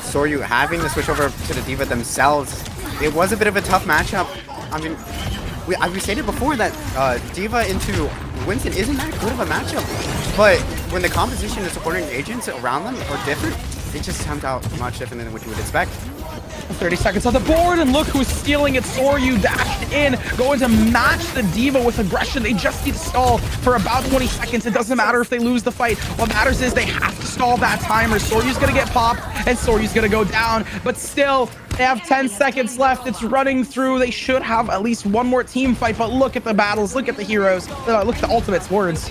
Soryu having to switch over to the Diva themselves. It was a bit of a tough matchup. I mean, we stated before that Diva into Winston isn't that good of a matchup, but when the composition and supporting agents around them are different, it just turns out much different than what you would expect. 30 seconds on the board, and look who's stealing it. Soryu dashed in, going to match the Diva with aggression. They just need to stall for about 20 seconds. It doesn't matter if they lose the fight. What matters is they have to stall that timer. Soryu's gonna get popped, and Soryu's gonna go down, but still, they have 10 seconds left. It's running through. They should have at least one more team fight, but look at the battles. Look at the heroes. Look at the ultimates words.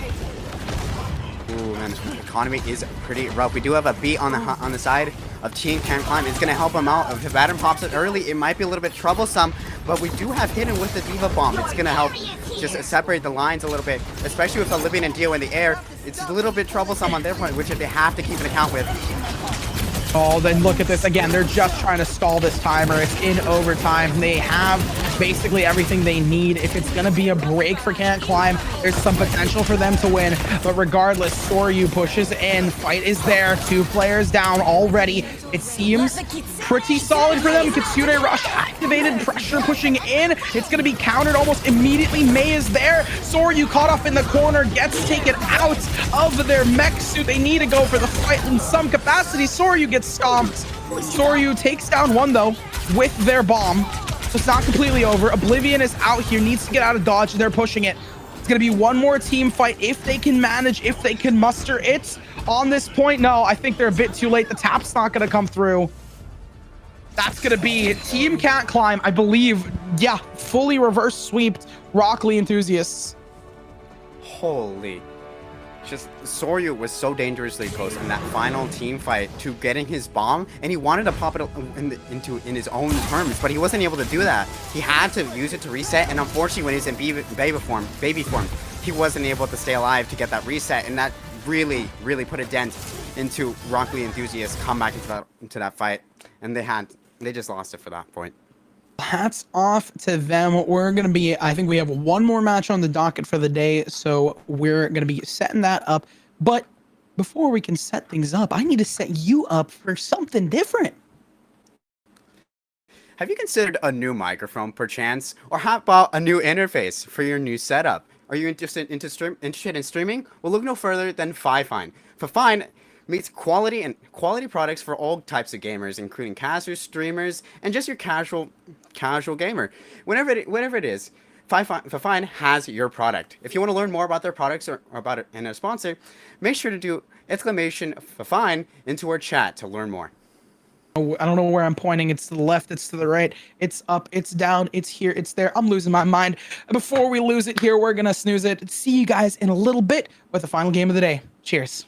Ooh, man, the economy is pretty rough. We do have a beat on the side of Team Can Climb. It's going to help them out. If the Baton pops it early, it might be a little bit troublesome, but we do have Hidden with the Diva Bomb. It's going to help just separate the lines a little bit, especially with Oblivion and Dio in the air. It's a little bit troublesome on their point, which they have to keep an account with. Oh, then look at this again. They're just trying to stall this timer. It's in overtime. They have basically everything they need. If it's going to be a break for Can't Climb, there's some potential for them to win. But regardless, Soryu pushes in. Fight is there. 2 players down already. It seems pretty solid for them. Kitsune Rush activated. Pressure pushing in. It's going to be countered almost immediately. Mei is there. Soryu caught up in the corner. Gets taken out of their mech suit. They need to go for the fight in some capacity. Soryu gets stomped. Soryu takes down one though with their bomb, so it's not completely over. Oblivion is out here, needs to get out of dodge. They're pushing it. It's gonna be one more team fight if they can manage, if they can muster it on this point. No, I think they're a bit too late. The tap's not gonna come through. That's gonna be Team Can't Climb, I believe. Yeah, fully reverse sweeped Rock Lee enthusiasts. Holy. Just Soryu was so dangerously close in that final team fight to getting his bomb, and he wanted to pop it in his own terms, but he wasn't able to do that. He had to use it to reset, and unfortunately when he's in baby form, he wasn't able to stay alive to get that reset, and that really put a dent into Rock Lee enthusiasts come back into that fight, and they just lost it for that point. Hats off to them. We're going to be, I think we have one more match on the docket for the day, so we're going to be setting that up. But before we can set things up, I need to set you up for something different. Have you considered a new microphone perchance? Or how about a new interface for your new setup? Are you interested in streaming? Well, look no further than Fifine. Fifine meets quality products for all types of gamers, including casters, streamers, and just your casual gamer. Whatever it is, Fifine has your product. If you want to learn more about their products or about it and a sponsor, make sure to do exclamation Fifine into our chat to learn more. I don't know where I'm pointing. It's to the left, it's to the right, it's up, it's down, it's here, it's there. I'm losing my mind. Before we lose it here, we're gonna snooze it. See you guys in a little bit with the final game of the day. Cheers.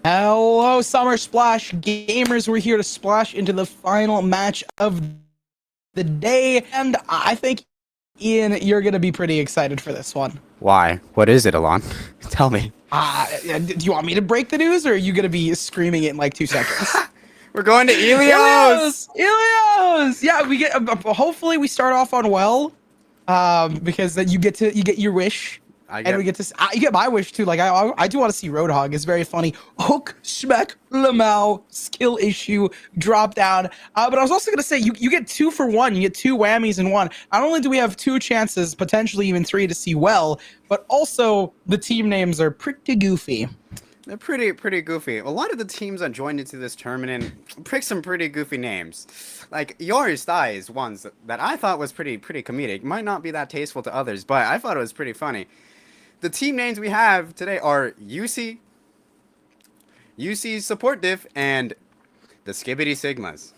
Hello, Summer Splash gamers. We're here to splash into the final match of the day, and I think, Ian, you're gonna be pretty excited for this one. Why? What is it, Ilan? Tell me. Do you want me to break the news, or are you gonna be screaming it in like 2 seconds? We're going to Ilios! Ilios! Yeah, we get. Hopefully, we start off on well, because then you get your wish. And we get to you get my wish too. Like I do want to see Roadhog. It's very funny. Hook, smack, lamau, skill issue, drop down. But I was also gonna say you get 2 for 1. You get 2 whammies in one. Not only do we have 2 chances, potentially even 3 to see well, but also the team names are pretty goofy. They're pretty goofy. A lot of the teams that joined into this tournament picked some pretty goofy names. Like yours, Thai's ones that I thought was pretty comedic. Might not be that tasteful to others, but I thought it was pretty funny. The team names we have today are UC's Support Diff, and the Skibbity Sigmas.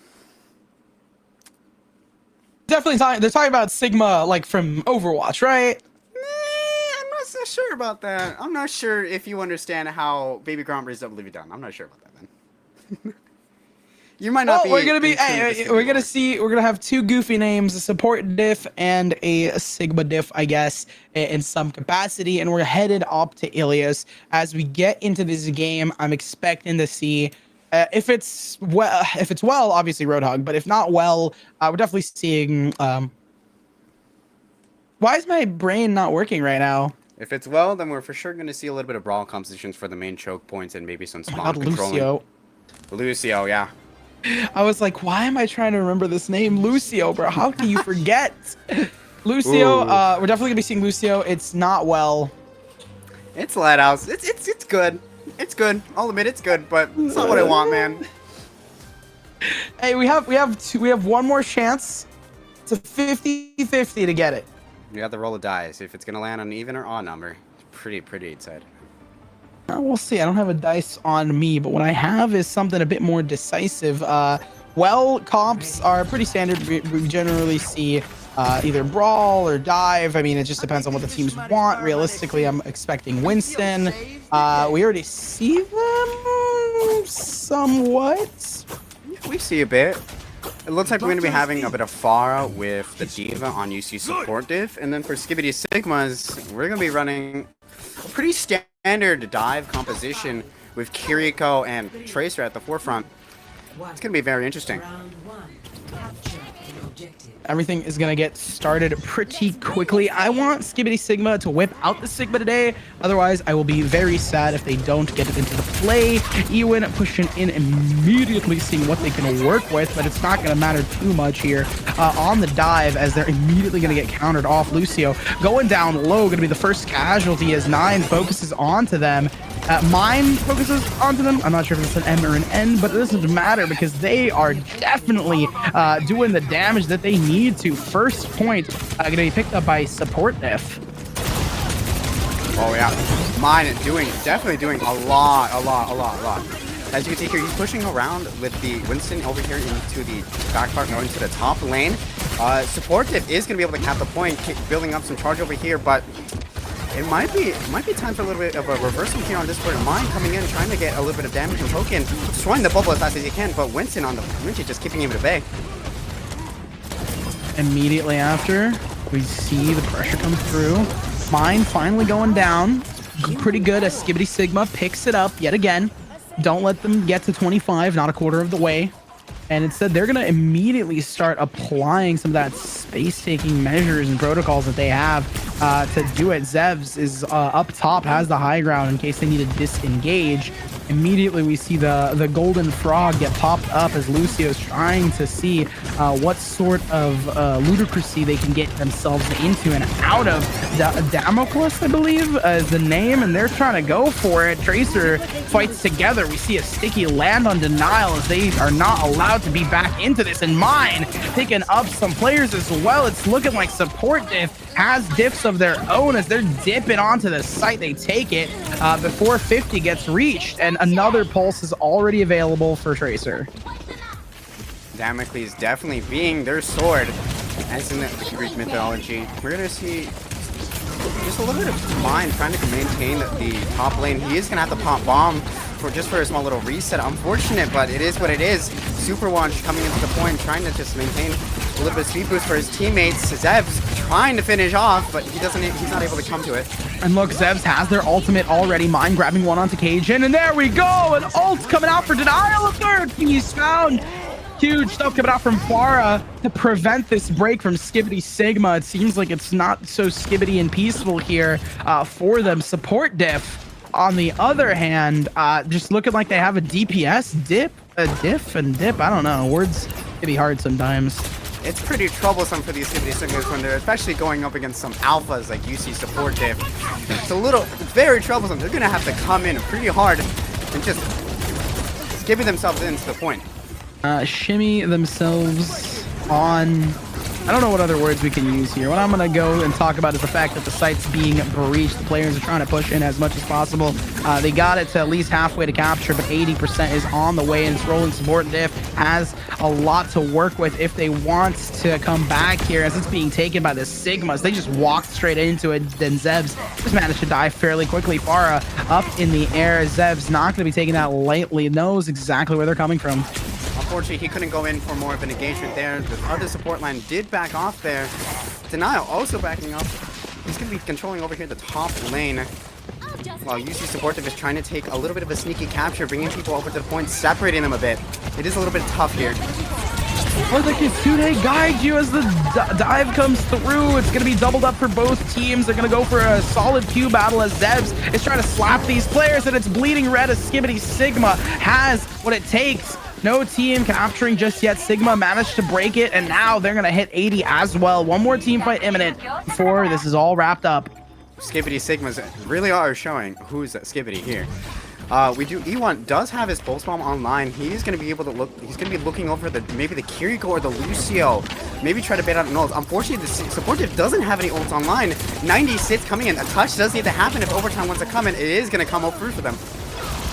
Definitely they're talking about Sigma, like from Overwatch, right? I'm not so sure about that. I'm not sure if you understand how Baby Grand Prix Double done. I'm not sure about that, man. You might not be. We're gonna have 2 goofy names: a support diff and a Sigma diff, I guess, in some capacity. And we're headed up to Ilios. As we get into this game, I'm expecting to see, if it's well, obviously Roadhog. But if not well, we're definitely seeing. Why is my brain not working right now? If it's well, then we're for sure going to see a little bit of brawl compositions for the main choke points and maybe some spawn controlling. Lucio, yeah. I was like, why am I trying to remember this name? Lucio, bro. How can you forget? Lucio, we're definitely gonna be seeing Lucio. It's not well. It's Lighthouse. It's good. It's good. I'll admit it's good, but it's not what I want, man. Hey, we have 1 more chance. It's a 50-50 to get it. You have to roll a dice. If it's gonna land on an even or odd number, it's pretty excited. We'll see. I don't have a dice on me, but what I have is something a bit more decisive. Well, comps are pretty standard. We generally see either brawl or dive. I mean, it just depends on what the teams want. Realistically, I'm expecting Winston. We already see them somewhat. We see a bit. It looks like we're going to be having a bit of Pharah with the Diva on UC Support Div. And then for Skibbity Sigmas, we're going to be running a pretty standard dive composition with Kiriko and Tracer at the forefront. It's going to be very interesting. Everything is going to get started pretty quickly. I want Skibbity Sigma to whip out the Sigma today. Otherwise, I will be very sad if they don't get it into the play. Ewan pushing in immediately, seeing what they can work with, but it's not going to matter too much here on the dive, as they're immediately going to get countered off. Lucio going down low, going to be the first casualty as 9 focuses onto them. Mine focuses onto them. I'm not sure if it's an M or an N, but it doesn't matter because they are definitely doing the damage that they need to. First point going to be picked up by Support Diff. Oh yeah, Mine definitely doing a lot. As you can see here, he's pushing around with the Winston over here into the back part, going to the top lane. Support Diff is going to be able to cap the point, building up some charge over here, but it might be time for a little bit of a reversal here on this part. Mine coming in, trying to get a little bit of damage from Token, destroying the bubble as fast as he can, but Winston on the Winston just keeping him at bay. Immediately after, we see the pressure come through. Mine finally going down. Pretty good as Skibbity Sigma picks it up yet again. Don't let them get to 25, not a quarter of the way. And instead, they're going to immediately start applying some of that space-taking measures and protocols that they have to do it. Zevs is up top, has the high ground in case they need to disengage. Immediately, we see the golden frog get popped up as Lucio's trying to see what sort of ludicrousy they can get themselves into and out of. Damocles, I believe, is the name, and they're trying to go for it. Tracer fights together. We see a sticky land on denial as they are not allowed to be back into this. And Mine picking up some players as well. It's looking like Support Diff has diffs of their own as they're dipping onto the site. They take it before 50 gets reached, and another pulse is already available for Tracer. Damocles definitely being their sword, as in the Greek mythology. We're gonna see just a little bit of Mine trying to maintain the top lane. He is gonna have to pop bomb for a small little reset. Unfortunate, but it is what it is. Super Watch coming into the point, trying to just maintain a little bit of speed boost for his teammates. Zev's trying to finish off, but he's not able to come to it. And look, Zevs has their ultimate already. Mine grabbing one onto Cajun, and there we go. An ult coming out for Denial. A third piece found. Huge stuff coming out from Farah to prevent this break from Skibbity Sigma. It seems like it's not so skibbity and peaceful here for them. Support diff, on the other hand, just looking like they have a DPS dip, a diff and dip. I don't know. Words can be hard sometimes. It's pretty troublesome for these Skibbity Sigmas when they're especially going up against some alphas like UC support diff. It's very troublesome. They're gonna have to come in pretty hard and just skibbing themselves into the point. Shimmy themselves on. I don't know what other words we can use here. What I'm going to go and talk about is the fact that the site's being breached. The players are trying to push in as much as possible. They got it to at least halfway to capture, but 80% is on the way, and it's rolling support. Diff has a lot to work with if they want to come back here, as it's being taken by the Sigmas. They just walked straight into it. Then Zevs just managed to die fairly quickly. Farah up in the air. Zevs not going to be taking that lightly. Knows exactly where they're coming from. Unfortunately, he couldn't go in for more of an engagement there. The other support line did back off there. Denial also backing up. He's going to be controlling over here the top lane. While UC Supportive is trying to take a little bit of a sneaky capture, bringing people over to the point, separating them a bit. It is a little bit tough here. Or the Kitsune guide you as the dive comes through. It's going to be doubled up for both teams. They're going to go for a solid Q battle as Zevs is trying to slap these players, and it's bleeding red as Skibbity Sigma has what it takes. No team capturing just yet. Sigma managed to break it, and now they're going to hit 80 as well. One more team fight imminent before this is all wrapped up. Skibbity Sigmas really are showing who's Skibbity here. Ewan does have his pulse bomb online. He's going to be able to look. He's going to be looking over maybe the Kiriko or the Lucio. Maybe try to bait out an ult. Unfortunately, the supportive doesn't have any ults online. 96 coming in. A touch does need to happen if overtime wants to come in. It is going to come up through for them.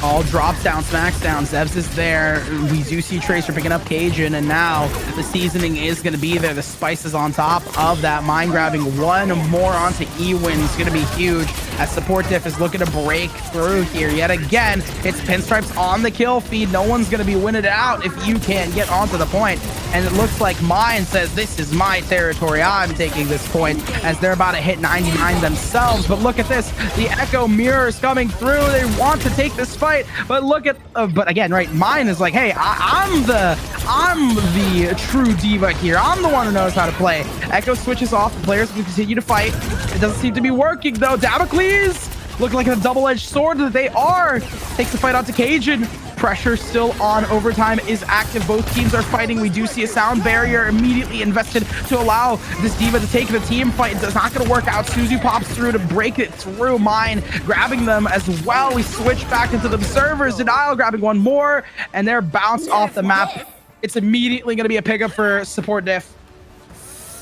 All drops down, smacks down. Zevs is there. We do see Tracer picking up Cajun, and now the seasoning is going to be there. The spice is on top of that. Mine grabbing one more onto Ewin is going to be huge as support diff is looking to break through here yet again. It's Pinstripes on the kill feed. No one's going to be winning it out if you can't get onto the point. And it looks like Mine says, this is my territory. I'm taking this point, as they're about to hit 99 themselves. But look at this. The Echo mirrors coming through. They want to take this fight, but look at but again, right, Mine is like, hey, I'm the true diva here. I'm the one who knows how to play. Echo switches off. The players can continue to fight. It doesn't seem to be working though. Damocles look like a double-edged sword that they are. Takes the fight out to Cajun. Pressure still on. Overtime is active. Both teams are fighting. We do see a sound barrier immediately invested to allow this diva to take the team fight. It's not going to work out. Suzu pops through to break it through. Mine grabbing them as well. We switch back into the observers. Denial grabbing one more, and they're bounced off the map. It's immediately going to be a pickup for support diff.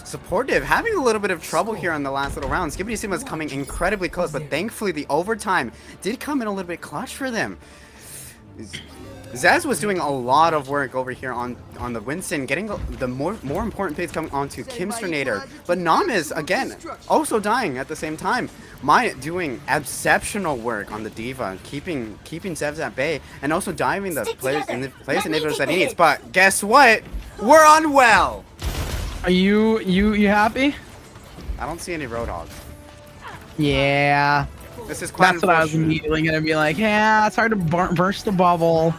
Supportive having a little bit of trouble here on the last little round. Skibbity Sigma's coming incredibly close, but thankfully the overtime did come in a little bit clutch for them. Zaz was doing a lot of work over here on the Winston, getting the more important plays coming onto Kimsternator. But Namis, again, also dying at the same time. Maya doing exceptional work on the Diva, keeping Zevs at bay, and also diving the players and inhibitors that he needs. But guess what? We're unwell! Are you happy? I don't see any Roadhogs. Yeah. This is quite That's what I was immediately gonna be like, yeah, it's hard to burst the bubble.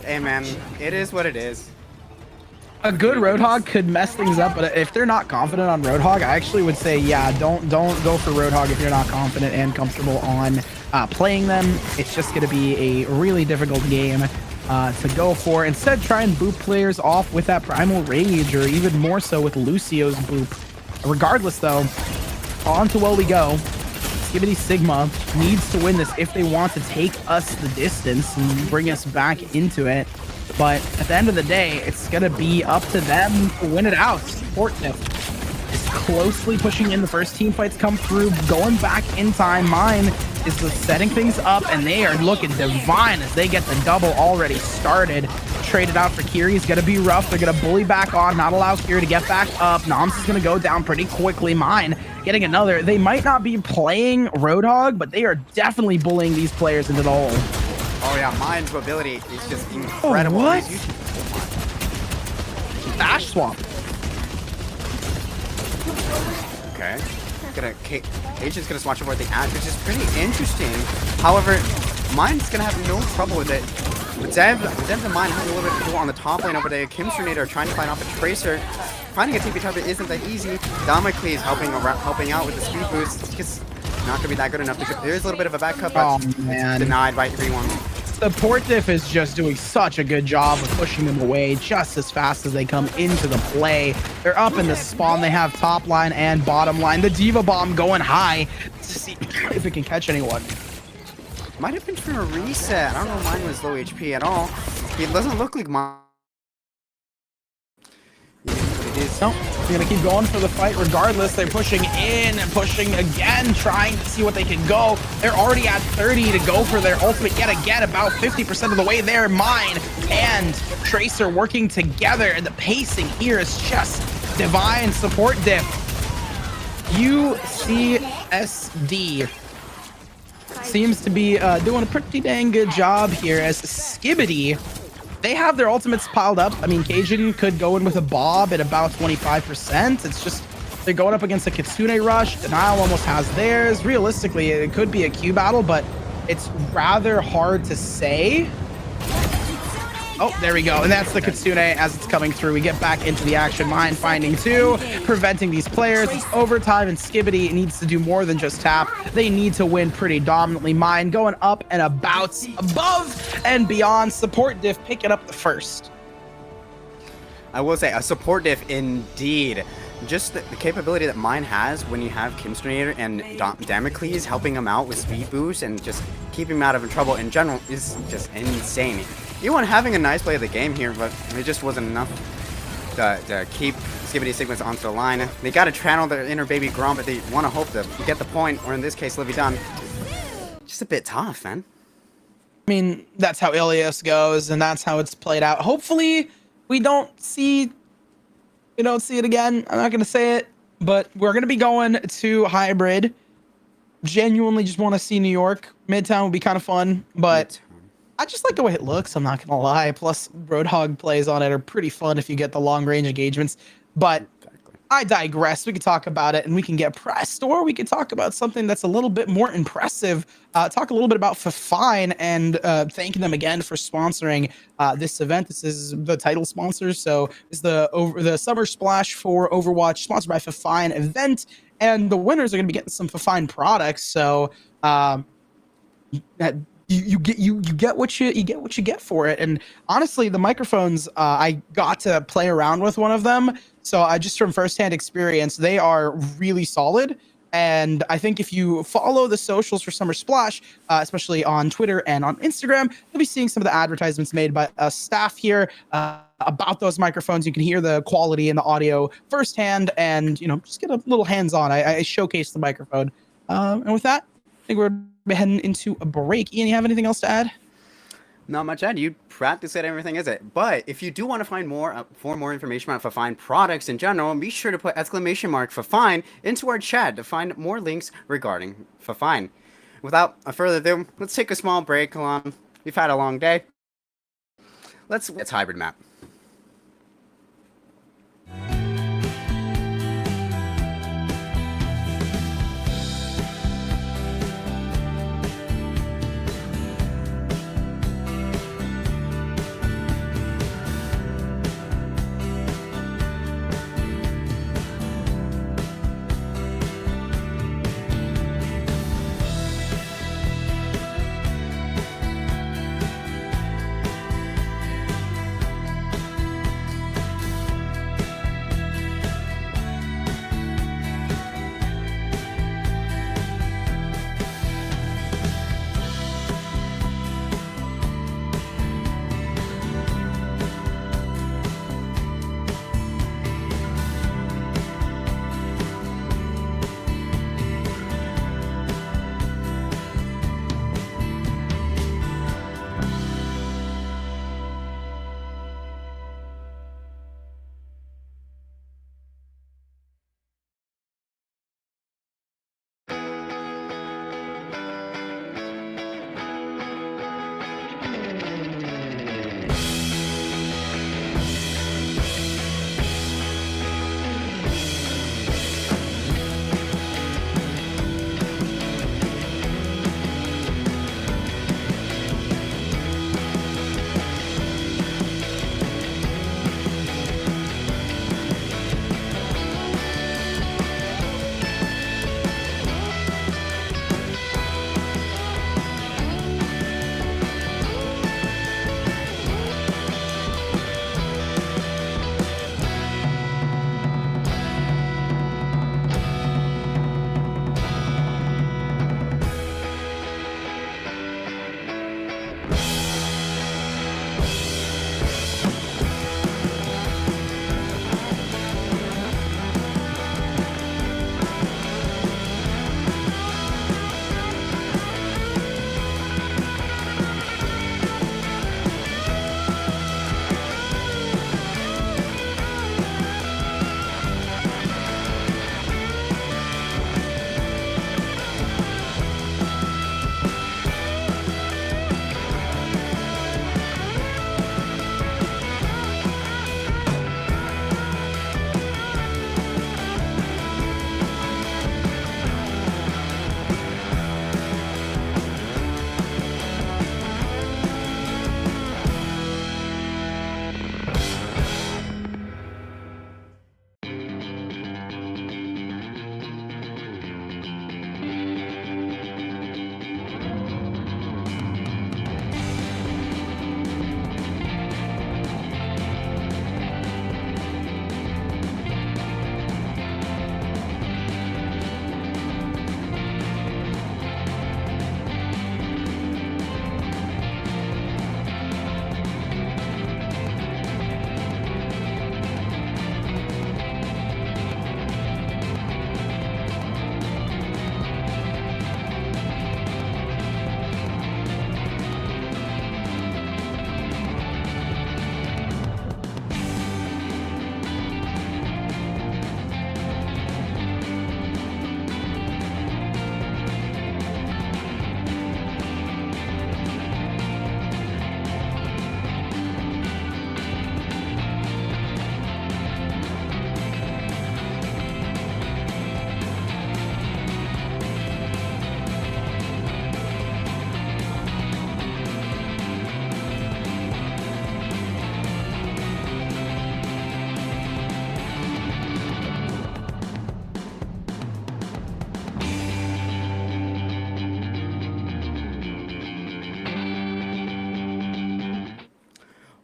Hey man, it is what it is. A good Roadhog could mess things up, but if they're not confident on Roadhog, I actually would say, yeah, don't go for Roadhog if you're not confident and comfortable on playing them. It's just gonna be a really difficult game to go for. Instead, try and boop players off with that Primal Rage, or even more so with Lucio's boop. Regardless though, on to what we go. Skibbity Sigma needs to win this if they want to take us the distance and bring us back into it. But at the end of the day, it's going to be up to them to win it out. Support diff is closely pushing in. The first team fights come through, going back in time. Mine is setting things up, and they are looking divine as they get the double already started. Traded out for Kiri is going to be rough. They're going to bully back on, not allow Kiri to get back up. Noms is going to go down pretty quickly. Mine getting another. They might not be playing Roadhog, but they are definitely bullying these players into the hole. Oh yeah, Mind's mobility is just incredible. Oh, what? He's using- Dash swap. Okay. Agent's gonna swatch over the Ash, which is pretty interesting. However, Mind's gonna have no trouble with it. Zev and Mind having a little bit of trouble on the top lane over there. Kim Serrano trying to find off a Tracer. Finding a TP target isn't that easy. Damocles helping out with the speed boost. It's just not gonna be that good enough. There is a little bit of a back cut, but Oh, man. it's denied by everyone. The port diff is just doing such a good job of pushing them away just as fast as they come into the play. They're up in the spawn. They have top line and bottom line. The Diva Bomb going high to see if it can catch anyone. Might have been for a reset. I don't know if mine was low HP at all. It doesn't look like mine. It is. Nope. They're going to keep going for the fight regardless. They're pushing in and pushing again, trying to see what they can go. They're already at 30 to go for their ultimate yet again, about 50% of the way there. Mine and Tracer working together, and the pacing here is just divine. Support diff. UCSD seems to be doing a pretty dang good job here as Skibbity, they have their ultimates piled up. I mean, Cajun could go in with a Bob at about 25%. It's just they're going up against a Kitsune Rush. Denial almost has theirs. Realistically, it could be a Q battle, but it's rather hard to say. Oh, there we go. And that's the Kitsune as it's coming through. We get back into the action. Mind finding two, preventing these players. It's overtime, and Skibbity needs to do more than just tap. They need to win pretty dominantly. Mind going up and about, above and beyond. Support diff picking up the first. I will say, a support diff indeed. Just the capability that mine has when you have Kimsternator and Damocles helping him out with speed boost and just keeping him out of trouble in general is just insane. Ewan having a nice play of the game here, but it just wasn't enough to keep Skibbity Sigmas onto the line. They got to channel their inner baby Grom, but they want to hope to get the point, or in this case, Livy Dunn. Just a bit tough, man. I mean, that's how Ilias goes, and that's how it's played out. Hopefully, we don't see it again. I'm not going to say it, but we're going to be going to Hybrid. Genuinely just want to see New York. Midtown would be kind of fun, but I just like the way it looks. I'm not going to lie. Plus, Roadhog plays on it are pretty fun if you get the long-range engagements. But I digress. We could talk about it and we can get pressed, or we could talk about something that's a little bit more impressive. Talk a little bit about Fifine and thanking them again for sponsoring this event. This is the title sponsor, so it's the Summer Splash for Overwatch, sponsored by Fifine event, and the winners are going to be getting some Fifine products. So you get what you get for it. And honestly, the microphones, I got to play around with one of them. So I just from firsthand experience, they are really solid. And I think if you follow the socials for Summer Splash, especially on Twitter and on Instagram, you'll be seeing some of the advertisements made by staff here about those microphones. You can hear the quality and the audio firsthand, and just get a little hands-on. I showcase the microphone. And with that, I think we're heading into a break. Ian, you have anything else to add? Not much, Ed. You practice it, everything is it. But if you do want to find more information about Fifine products in general, be sure to put !Fifine into our chat to find more links regarding Fifine. Without further ado, let's take a small break. We've had a long day. It's hybrid map.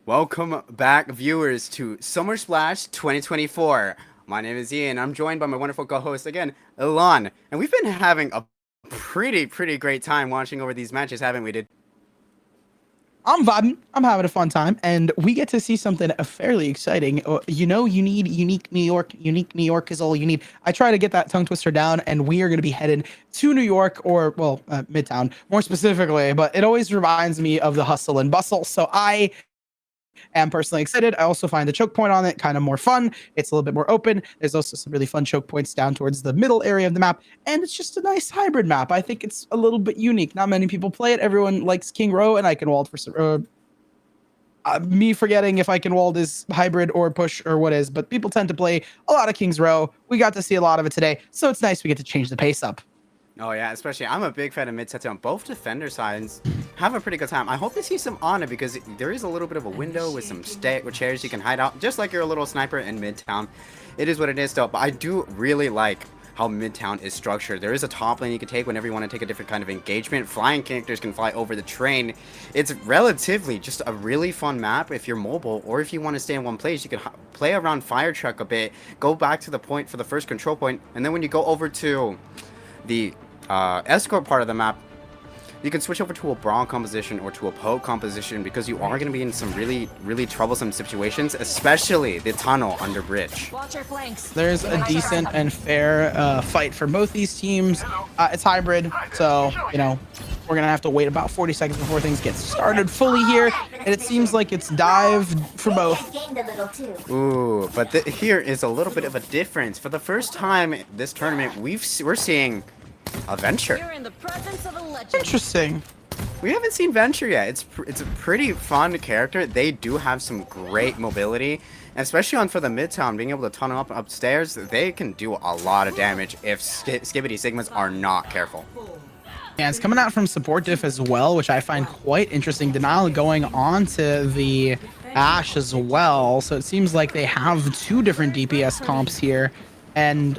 Welcome back, viewers, to Summer Splash 2024. My name is Ian. I'm joined by my wonderful co-host again, Ilan. And we've been having a pretty great time watching over these matches, haven't we, dude? I'm vibing. I'm having a fun time, and we get to see something fairly exciting. You know, you need unique New York. Unique New York is all you need. I try to get that tongue twister down, and we are going to be headed to New York, or well, Midtown more specifically. But it always reminds me of the hustle and bustle. So I am personally excited. I also find the choke point on it kind of more fun. It's a little bit more open. There's also some really fun choke points down towards the middle area of the map, and it's just a nice hybrid map. I think it's a little bit unique. Not many people play it. Everyone likes King Row, and I can wald for some. Me forgetting if I can wald is hybrid or push or what is, but people tend to play a lot of King's Row. We got to see a lot of it today, so it's nice we get to change the pace up. Oh yeah, especially I'm a big fan of mid sets on both defender sides. Have a pretty good time. I hope to see some Ana because there is a little bit of a window with some with chairs you can hide out, just like you're a little sniper in Midtown. It is what it is though, but I do really like how Midtown is structured. There is a top lane you can take whenever you want to take a different kind of engagement. Flying characters can fly over the train. It's relatively just a really fun map if you're mobile, or if you want to stay in one place, you can play around fire truck a bit, go back to the point for the first control point, and then when you go over to the escort part of the map, you can switch over to a brawl composition or to a poke composition because you are going to be in some really troublesome situations, especially the tunnel under bridge. Watch your flanks. There's a decent and fair fight for both these teams. It's hybrid, so you know we're gonna have to wait about 40 seconds before things get started fully here, and it seems like it's dive for both. Ooh, but here is a little bit of a difference. For the first time this tournament, we're seeing a Venture. You're in the presence of a legend. Interesting. We haven't seen Venture yet. It's a pretty fun character. They do have some great mobility, and especially on for the Midtown, being able to tunnel up upstairs, they can do a lot of damage if Skibbity Sigmas are not careful. Yeah, it's coming out from support diff as well, which I find quite interesting. Denial going on to the Ashe as well, so it seems like they have two different DPS comps here, and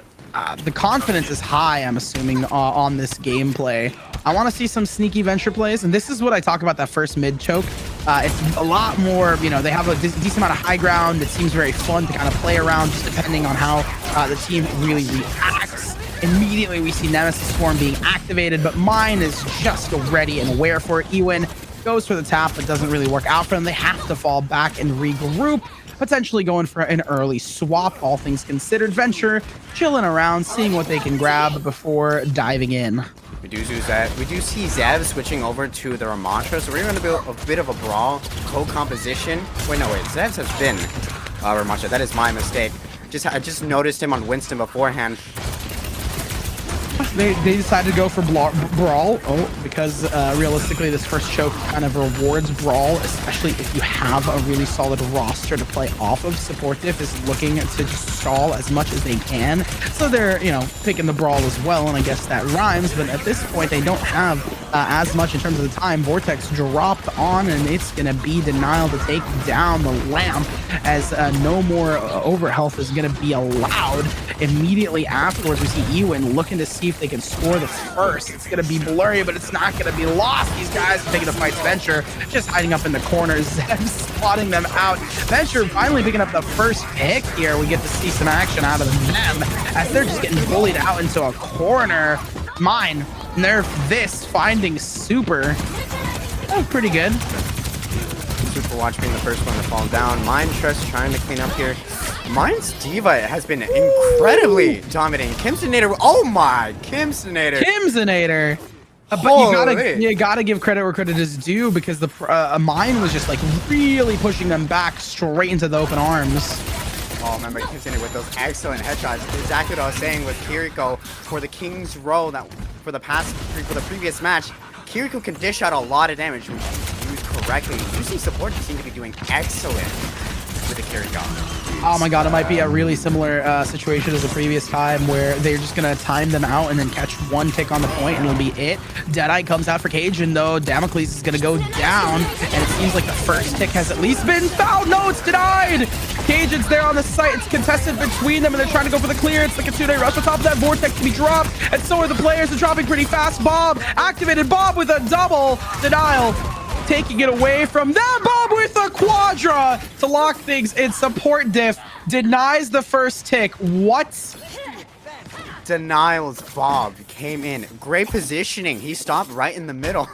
the confidence is high, I'm assuming, on this gameplay. I want to see some sneaky Venture plays, and this is what I talk about that first mid choke. It's a lot more, you know, they have a decent amount of high ground. It seems very fun to kind of play around, just depending on how the team really reacts. Immediately, we see Nemesis Swarm being activated, but mine is just ready and aware for it. Ewan goes for the tap, but doesn't really work out for them. They have to fall back and regroup, potentially going for an early swap, all things considered. Venture chilling around, seeing what they can grab before diving in. We do see Zev switching over to the Ramatra, so we're going to build a bit of a brawl co-composition. Wait, Zev has been Ramatra. That is my mistake. I just noticed him on Winston beforehand. They decided to go for Brawl, because realistically this first choke kind of rewards Brawl, especially if you have a really solid roster to play off of. Support diff is looking to just stall as much as they can, so they're, you know, picking the Brawl as well, and I guess that rhymes, but at this point they don't have as much in terms of the time. Vortex dropped on, and it's gonna be Denial to take down the lamp, as no more overhealth is gonna be allowed. Immediately afterwards, we see Ewan looking to see if they can score this first. It's gonna be blurry, but it's not gonna be lost. These guys are taking the fight. Venture just hiding up in the corners, spotting them out. Venture finally picking up the first pick here. We get to see some action out of them as they're just getting bullied out into a corner. Mine, nerf this, finding Super. Oh, pretty good. Superwatch being the first one to fall down. Mine Trust trying to clean up here. Mine's Diva has been incredibly dominating. Kimsonator, oh my, Kimsonator. But you gotta give credit where credit is due, because the mine was just like really pushing them back straight into the open arms. Oh man, but Kimsonator with those excellent headshots. Exactly what I was saying with Kiriko for the King's Row, that for the previous match. Kiriko can dish out a lot of damage when used correctly. Usually support seem to be doing excellent with the Kiriko. Oh my god, it might be a really similar situation as the previous time, where they're just gonna time them out and then catch one tick on the point and it'll be it. Deadeye comes out for Cajun though. Damocles is gonna go down, and it seems like the first tick has at least been fouled. No, it's denied. Cajun's there on the site. It's contested between them, and they're trying to go for the clear. It's the Kitsune rush on top of that. Vortex to be dropped, and so are the players. They're dropping pretty fast. Bob activated. Bob with a double. Denial taking it away from them. Bob with a quadra to lock things in. Support diff denies the first tick. What? Denial's Bob came in. Great positioning. He stopped right in the middle.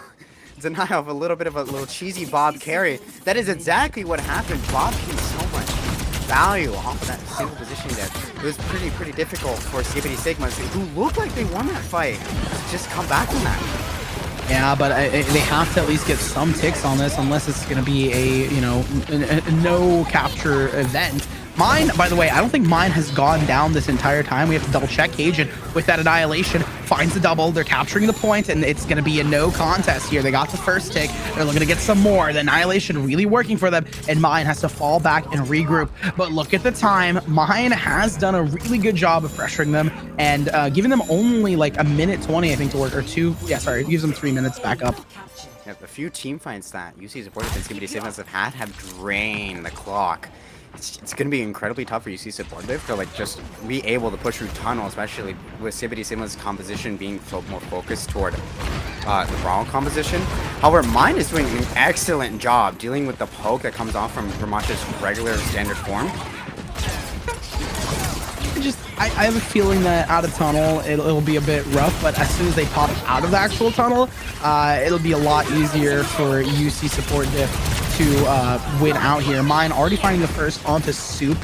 Denial of a little bit of a little cheesy Bob carry. That is exactly what happened. Bob gained so much value off of that single positioning there. It was pretty difficult for Zepeda Sigmas, who looked like they won that fight, to just come back from that. Yeah, but they have to at least get some ticks on this, unless it's going to be a, you know, a no capture event. Mine, by the way, I don't think mine has gone down this entire time. We have to double check. Cajun with that annihilation finds the double. They're capturing the point, and it's going to be a no contest here. They got the first tick. They're looking to get some more. The annihilation really working for them, and mine has to fall back and regroup. But look at the time. Mine has done a really good job of pressuring them and giving them only like a minute 20, I think, to work, or two. Yeah, sorry, it gives them 3 minutes back up. Yeah, a few team fights that UC supporters and Zepeda Sigmas have drained the clock. It's going to be incredibly tough for UC supportive to like just be able to push through tunnel, especially with Zepeda Sigma's composition being more focused toward the Brawl composition. However, mine is doing an excellent job dealing with the poke that comes off from Ramash's regular standard form. I have a feeling that out of tunnel it'll be a bit rough, but as soon as they pop out of the actual tunnel, it'll be a lot easier for UC support diff to win out here. Mine already finding the first onto Soup.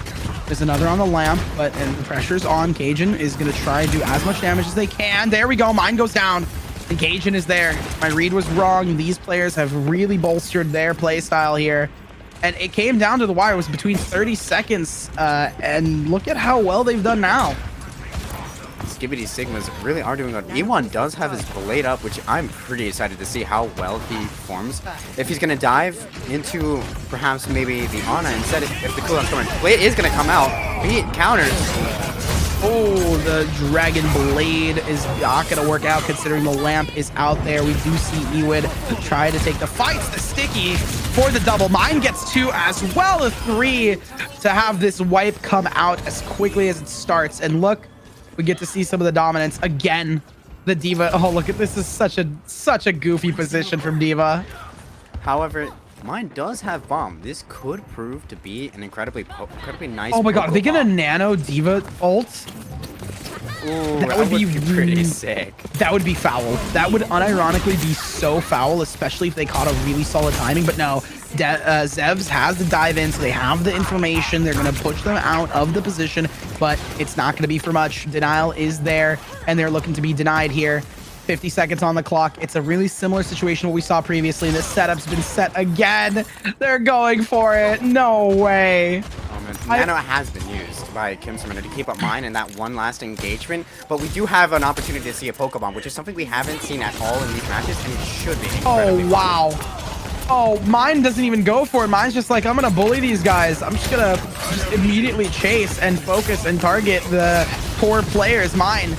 There's another on the lamp, but and the pressure's on. Cajun is going to try and do as much damage as they can. There we go. Mine goes down. And Cajun is there. My read was wrong. These players have really bolstered their play style here. And it came down to the wire. It was between 30 seconds. And look at how well they've done now. Zepeda Sigmas really are doing good. E1 does have his blade up, which I'm pretty excited to see how well he performs. If he's going to dive into perhaps maybe the Ana instead, if the cooldown's coming, blade is going to come out. He counters. Oh, the Dragon Blade is not going to work out considering the lamp is out there. We do see Ewid try to take the fights. The sticky for the double. Mine gets 2 as well as 3 to have this wipe come out as quickly as it starts. And look, we get to see some of the dominance again. The D.Va. Oh, look at this. Is such a goofy position from D.Va. However, mine does have bomb. This could prove to be an incredibly nice. Oh my god, are they gonna nano D.Va ult? Ooh, that would be pretty sick. That would be foul. That would unironically be so foul, especially if they caught a really solid timing. But no, Zevs has to dive in, so they have the information. They're going to push them out of the position, but it's not going to be for much. Denial is there, and they're looking to be denied here. 50 seconds on the clock. It's a really similar situation to what we saw previously. This setup's been set again. They're going for it. No way. Nano has been used by Kim Serrano to keep up mine in that one last engagement, but we do have an opportunity to see a Pokemon, which is something we haven't seen at all in these matches, and it should be incredibly fun. Wow. Oh, mine doesn't even go for it. Mine's just like, I'm gonna bully these guys. I'm just gonna immediately chase and focus and target the poor players. Mine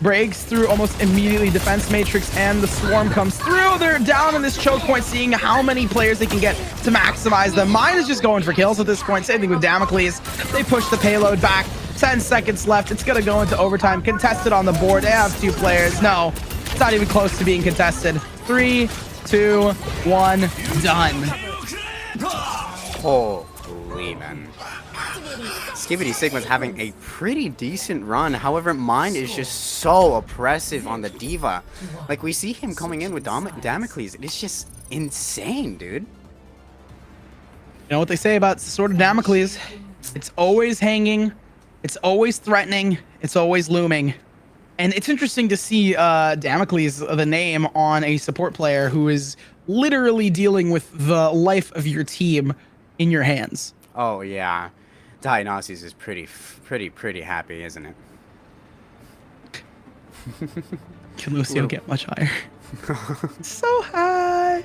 breaks through almost immediately defense matrix, and the swarm comes through. They're down in this choke point, seeing how many players they can get to maximize them. Mine is just going for kills at this point. Same thing with Damocles. They push the payload back. 10 seconds left. It's gonna go into overtime. Contested on the board. They have 2 players. No, it's not even close to being contested. 3, 2, 1, done. Holy man. Zepeda Sigma's having a pretty decent run. However, mine is just so oppressive on the D.Va. Like, we see him coming in with Damocles. It's just insane, dude. You know what they say about Sword of Damocles? It's always hanging. It's always threatening. It's always looming. And it's interesting to see Damocles, the name, on a support player who is literally dealing with the life of your team in your hands. Oh, yeah. Dionysus is pretty happy, isn't it? Can Lucio get much higher? So high.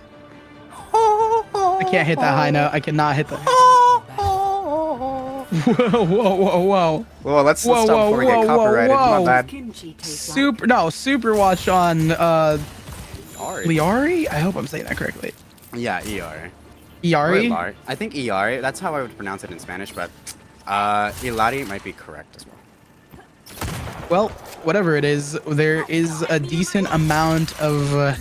I can't hit that high note. I cannot hit that. Whoa. Well, let's stop before we get copyrighted. My bad. Super watch on Liari? I hope I'm saying that correctly. Yeah, Iari. Iari? I think Iari. That's how I would pronounce it in Spanish, but Ilari might be correct as well. Well, whatever it is, there is a decent amount of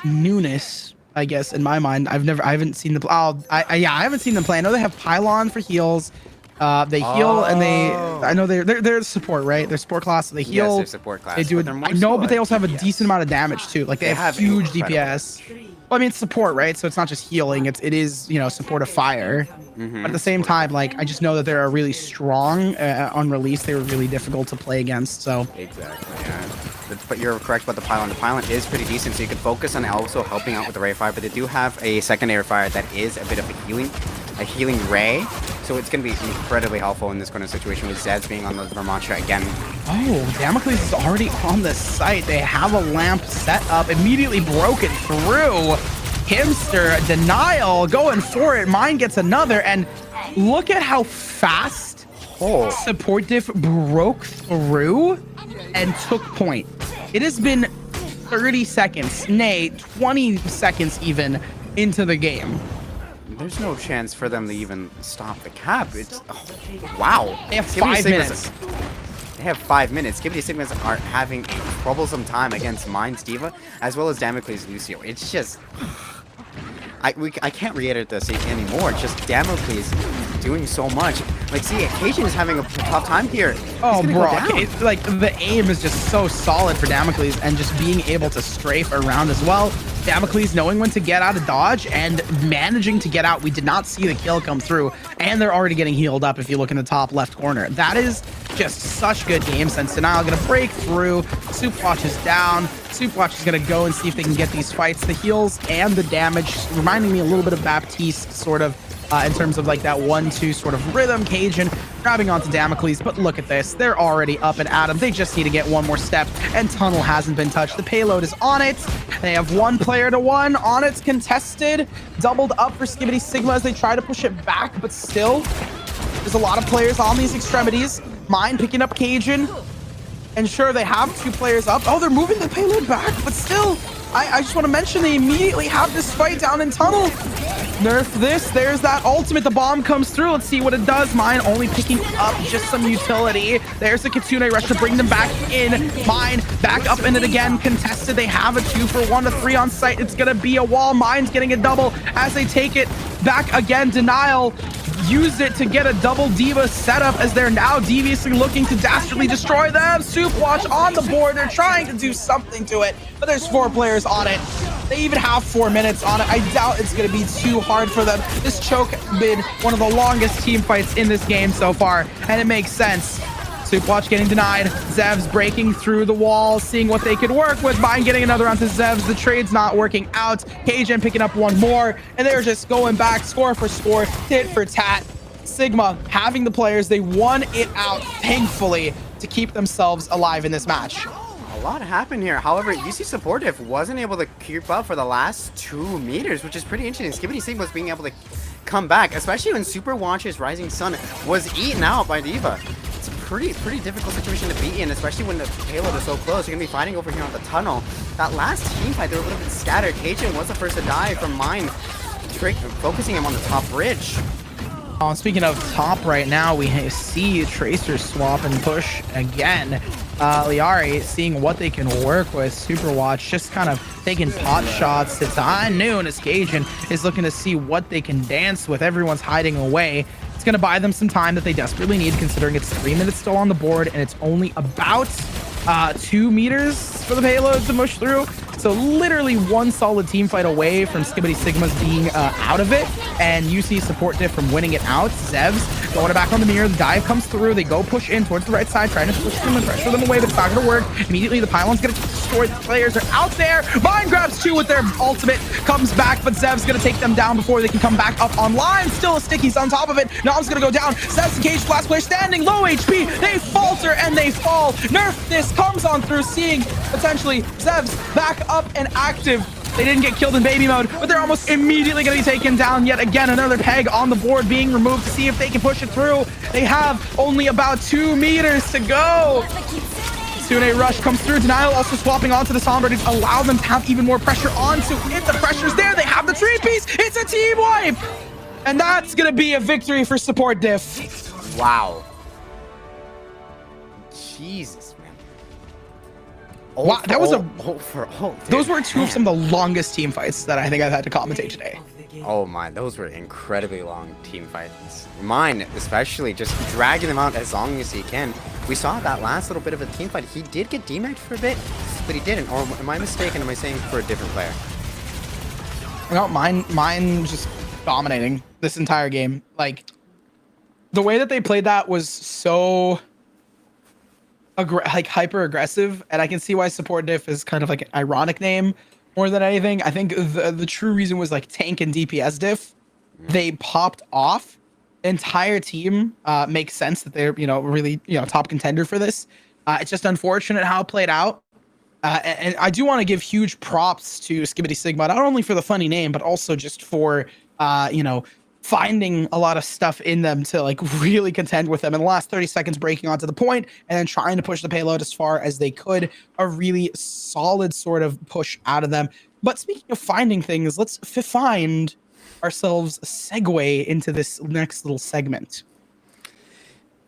newness, I guess in my mind. I haven't seen the. Yeah, I haven't seen them play. I know they have pylon for heals. They heal and they. I know they're support, right? They're support class. So they heal. Yes, they're support class. They do it. I know, but they also have a decent amount of damage too. Like they have huge DPS. Well, I mean, it's support, right? So it's not just healing. It is, you know, support of fire. But at the same time, like, I just know that they're really strong. On release, they were really difficult to play against. So exactly, yeah. But you're correct about the pylon. The pylon is pretty decent, so you can focus on also helping out with the ray fire. But they do have a secondary fire that is a bit of a healing ray. So it's going to be incredibly helpful in this kind of situation with Zeds being on the Vermontra again. Oh, Damocles is already on the site. They have a lamp set up, immediately broken through. Himster, denial, going for it. Mine gets another, and look at how fast support diff broke through and took point. It has been 30 seconds, nay, 20 seconds even into the game. There's no chance for them to even stop the cap. It's wow. They have 5 minutes. They have 5 minutes. Skibidi Sigmas are having a troublesome time against Mine's Diva as well as Damocles Lucio. It's just I can't reiterate this anymore. It's just Damocles doing so much. Like, see, Cajun is having a tough time here. Oh, bro, it's like the aim is just so solid for Damocles, and just being able to strafe around as well. Damocles knowing when to get out of dodge and managing to get out. We did not see the kill come through, and they're already getting healed up if you look in the top left corner. That is just such good game sense. Denial gonna break through. Soupwatch is down. Soupwatch is gonna go and see if they can get these fights. The heals and the damage, reminding me a little bit of Baptiste, sort of, in terms of like that 1-2 sort of rhythm. Cajun grabbing onto Damocles, but look at this. They're already up and at him. They just need to get one more step, and Tunnel hasn't been touched. The payload is on it. They have 1 player to 1 on it, contested. Doubled up for Skibidi Sigma as they try to push it back, but still, there's a lot of players on these extremities. Mine picking up Cajun. And sure, they have 2 players up. Oh, they're moving the payload back, but still, I just want to mention they immediately have this fight down in Tunnel. Nerf this. There's that ultimate. The bomb comes through. Let's see what it does. Mine only picking up just some utility. There's the Kitsune rush to bring them back in. Mine back up in it again. Contested. They have a 2 for 1 to 3 on site. It's going to be a wall. Mine's getting a double as they take it back again. Denial used it to get a double diva setup as they're now deviously looking to dastardly destroy them. Soupwatch on the board. They're trying to do something to it, but there's 4 players on it. They even have 4 minutes on it. I doubt it's going to be too hard for them. This choke been one of the longest team fights in this game so far, and it makes sense. Soupwatch getting denied. Zevs breaking through the wall, seeing what they could work with. Mine getting another onto Zevs. The trade's not working out. Cajun picking up 1 more, and they're just going back, score for score, tit for tat. Sigma having the players. They won it out, thankfully, to keep themselves alive in this match. A lot happened here. However, UC Supportive wasn't able to keep up for the last 2 meters, which is pretty interesting. Skibidi Sigma was being able to come back, especially when Superwatch's Rising Sun was eaten out by Diva. It's a pretty difficult situation to be in, especially when the payload is so close. You're going to be fighting over here on the tunnel. That last team fight, they were a little bit scattered. Cajun was the first to die from Mine, focusing him on the top bridge. Speaking of top right now, we see Tracer swap and push again. Liari seeing what they can work with. Superwatch just kind of taking pot shots. It's high noon as Cajun is looking to see what they can dance with. Everyone's hiding away. It's going to buy them some time that they desperately need, considering it's 3 minutes still on the board and it's only about 2 meters for the payload to push through. So literally 1 solid team fight away from Skibidi Sigmas being out of it, and UC support diff from winning it out. Zevs going back on the mirror. The dive comes through. They go push in towards the right side, trying to push them and pressure them away, but it's not going to work. Immediately the pylon's going to destroy. The players are out there. Mine grabs 2 with their ultimate, comes back, but Zev's going to take them down before they can come back up online. Still a Sticky's on top of it. Nom's going to go down. Zev's the cage, last player standing, low HP. They falter and they fall. Nerf this comes on through, seeing potentially Zev's back up and active. They didn't get killed in baby mode, but they're almost immediately going to be taken down. Yet again, another peg on the board being removed to see if they can push it through. They have only about 2 meters to go. Kitsune rush comes through. Denial also swapping onto the Sombra to allow them to have even more pressure onto it. The pressure's there. They have the 3-piece. It's a team wipe. And that's going to be a victory for support diff. Wow. Jesus, man. Wow, that was a. for all. Those were two of some of the longest team fights that I think I've had to commentate today. Oh my, those were incredibly long team fights. Mine, especially, just dragging them out as long as he can. We saw that last little bit of a team fight. He did get demagged for a bit, but he didn't. Or am I mistaken? Am I saying for a different player? No, mine just dominating this entire game. Like, the way that they played that was so like hyper aggressive, and I can see why support diff is kind of like an ironic name more than anything. I think the true reason was like tank and DPS diff. They popped off. Entire team makes sense that they're really top contender for this. It's just unfortunate how it played out. And I do want to give huge props to Skibbity Sigma, not only for the funny name, but also just for finding a lot of stuff in them to like really contend with them in the last 30 seconds, breaking onto the point and then trying to push the payload as far as they could. A really solid sort of push out of them. But speaking of finding things, let's find ourselves a segue into this next little segment.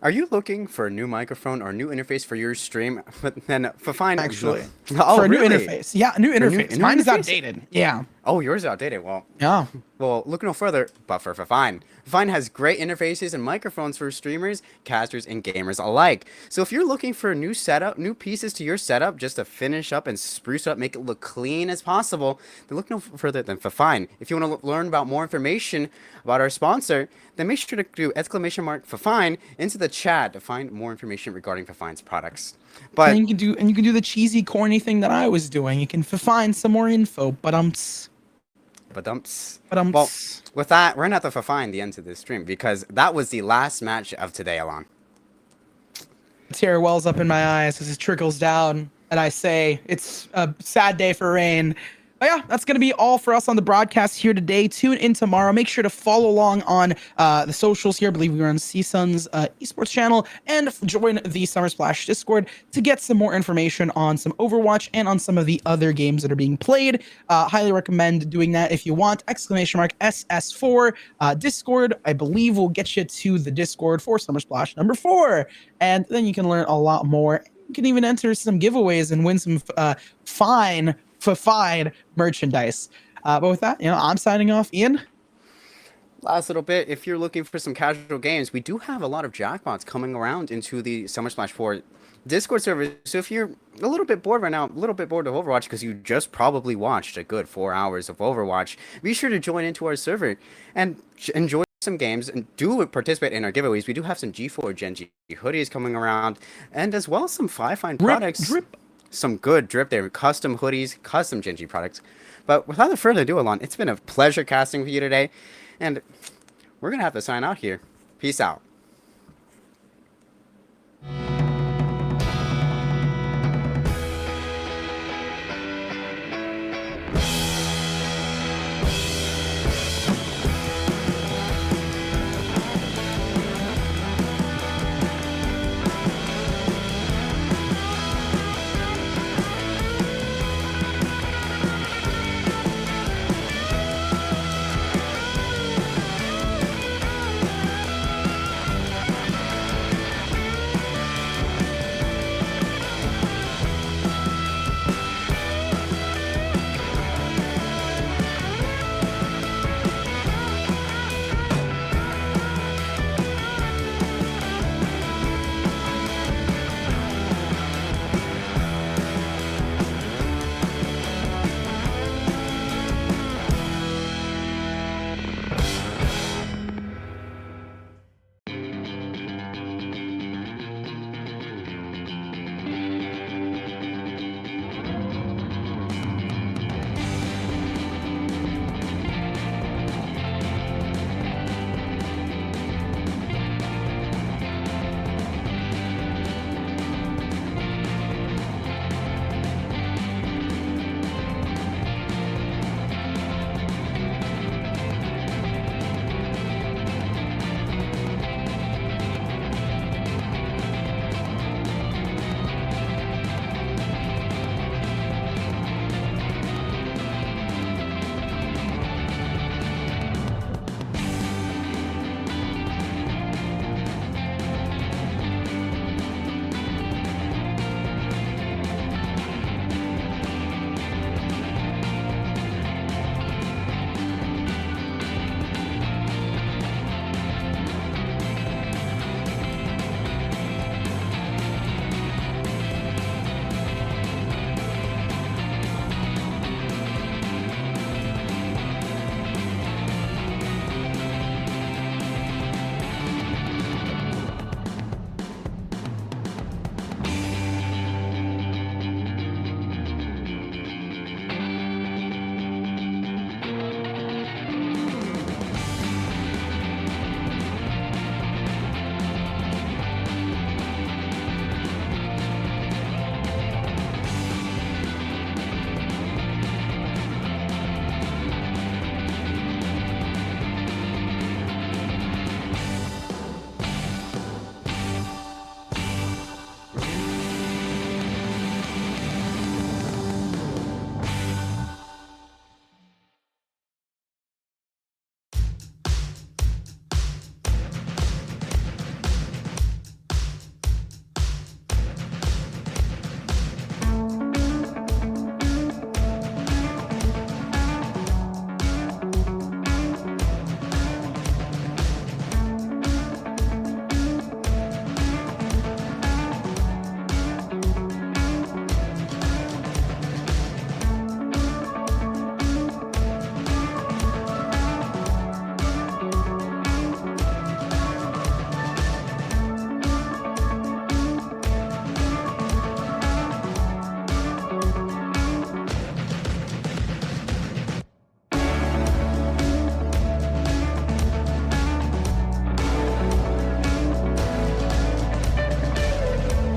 Are you looking for a new microphone or a new interface for your stream? But then Fifine Actually, oh, for a really? new interface. Yeah, a new interface. Mine is interface? outdated. Yeah. Oh, yours is outdated. Yeah. Well, look no further, but for Fifine. Fifine has great interfaces and microphones for streamers, casters, and gamers alike. So if you're looking for a new setup, new pieces to your setup, just to finish up and spruce up, make it look clean as possible, then look no further than Fifine. If you want to learn about more information about our sponsor, then make sure to do !Fifine into the chat to find more information regarding Fifine's products. But And you can do the cheesy, corny thing that I was doing. You can find some more info, well, with that, we're gonna have to find the end of this stream because that was the last match of today, Ilan. A tear wells up in my eyes as it trickles down, and I say it's a sad day for Rain. But yeah, that's going to be all for us on the broadcast here today. Tune in tomorrow. Make sure to follow along on the socials here. I believe we're on CSUN's esports channel, and join the Summer Splash Discord to get some more information on some Overwatch and on some of the other games that are being played. Highly recommend doing that if you want. !SS4 Discord, I believe, will get you to the Discord for Summer Splash number 4. And then you can learn a lot more. You can even enter some giveaways and win some fine merchandise. But with that, I'm signing off. Ian? Last little bit, if you're looking for some casual games, we do have a lot of jackpots coming around into the Summer Splash 4 Discord server. So if you're a little bit bored right now, a little bit bored of Overwatch because you just probably watched a good 4 hours of Overwatch, be sure to join into our server and enjoy some games and do participate in our giveaways. We do have some G4 Gen G hoodies coming around, and as well as some Fifine products. Drip. Some good drip there, custom hoodies, custom Gen G products. But without further ado, Ilan, it's been a pleasure casting for you today, and we're gonna have to sign out here. Peace out.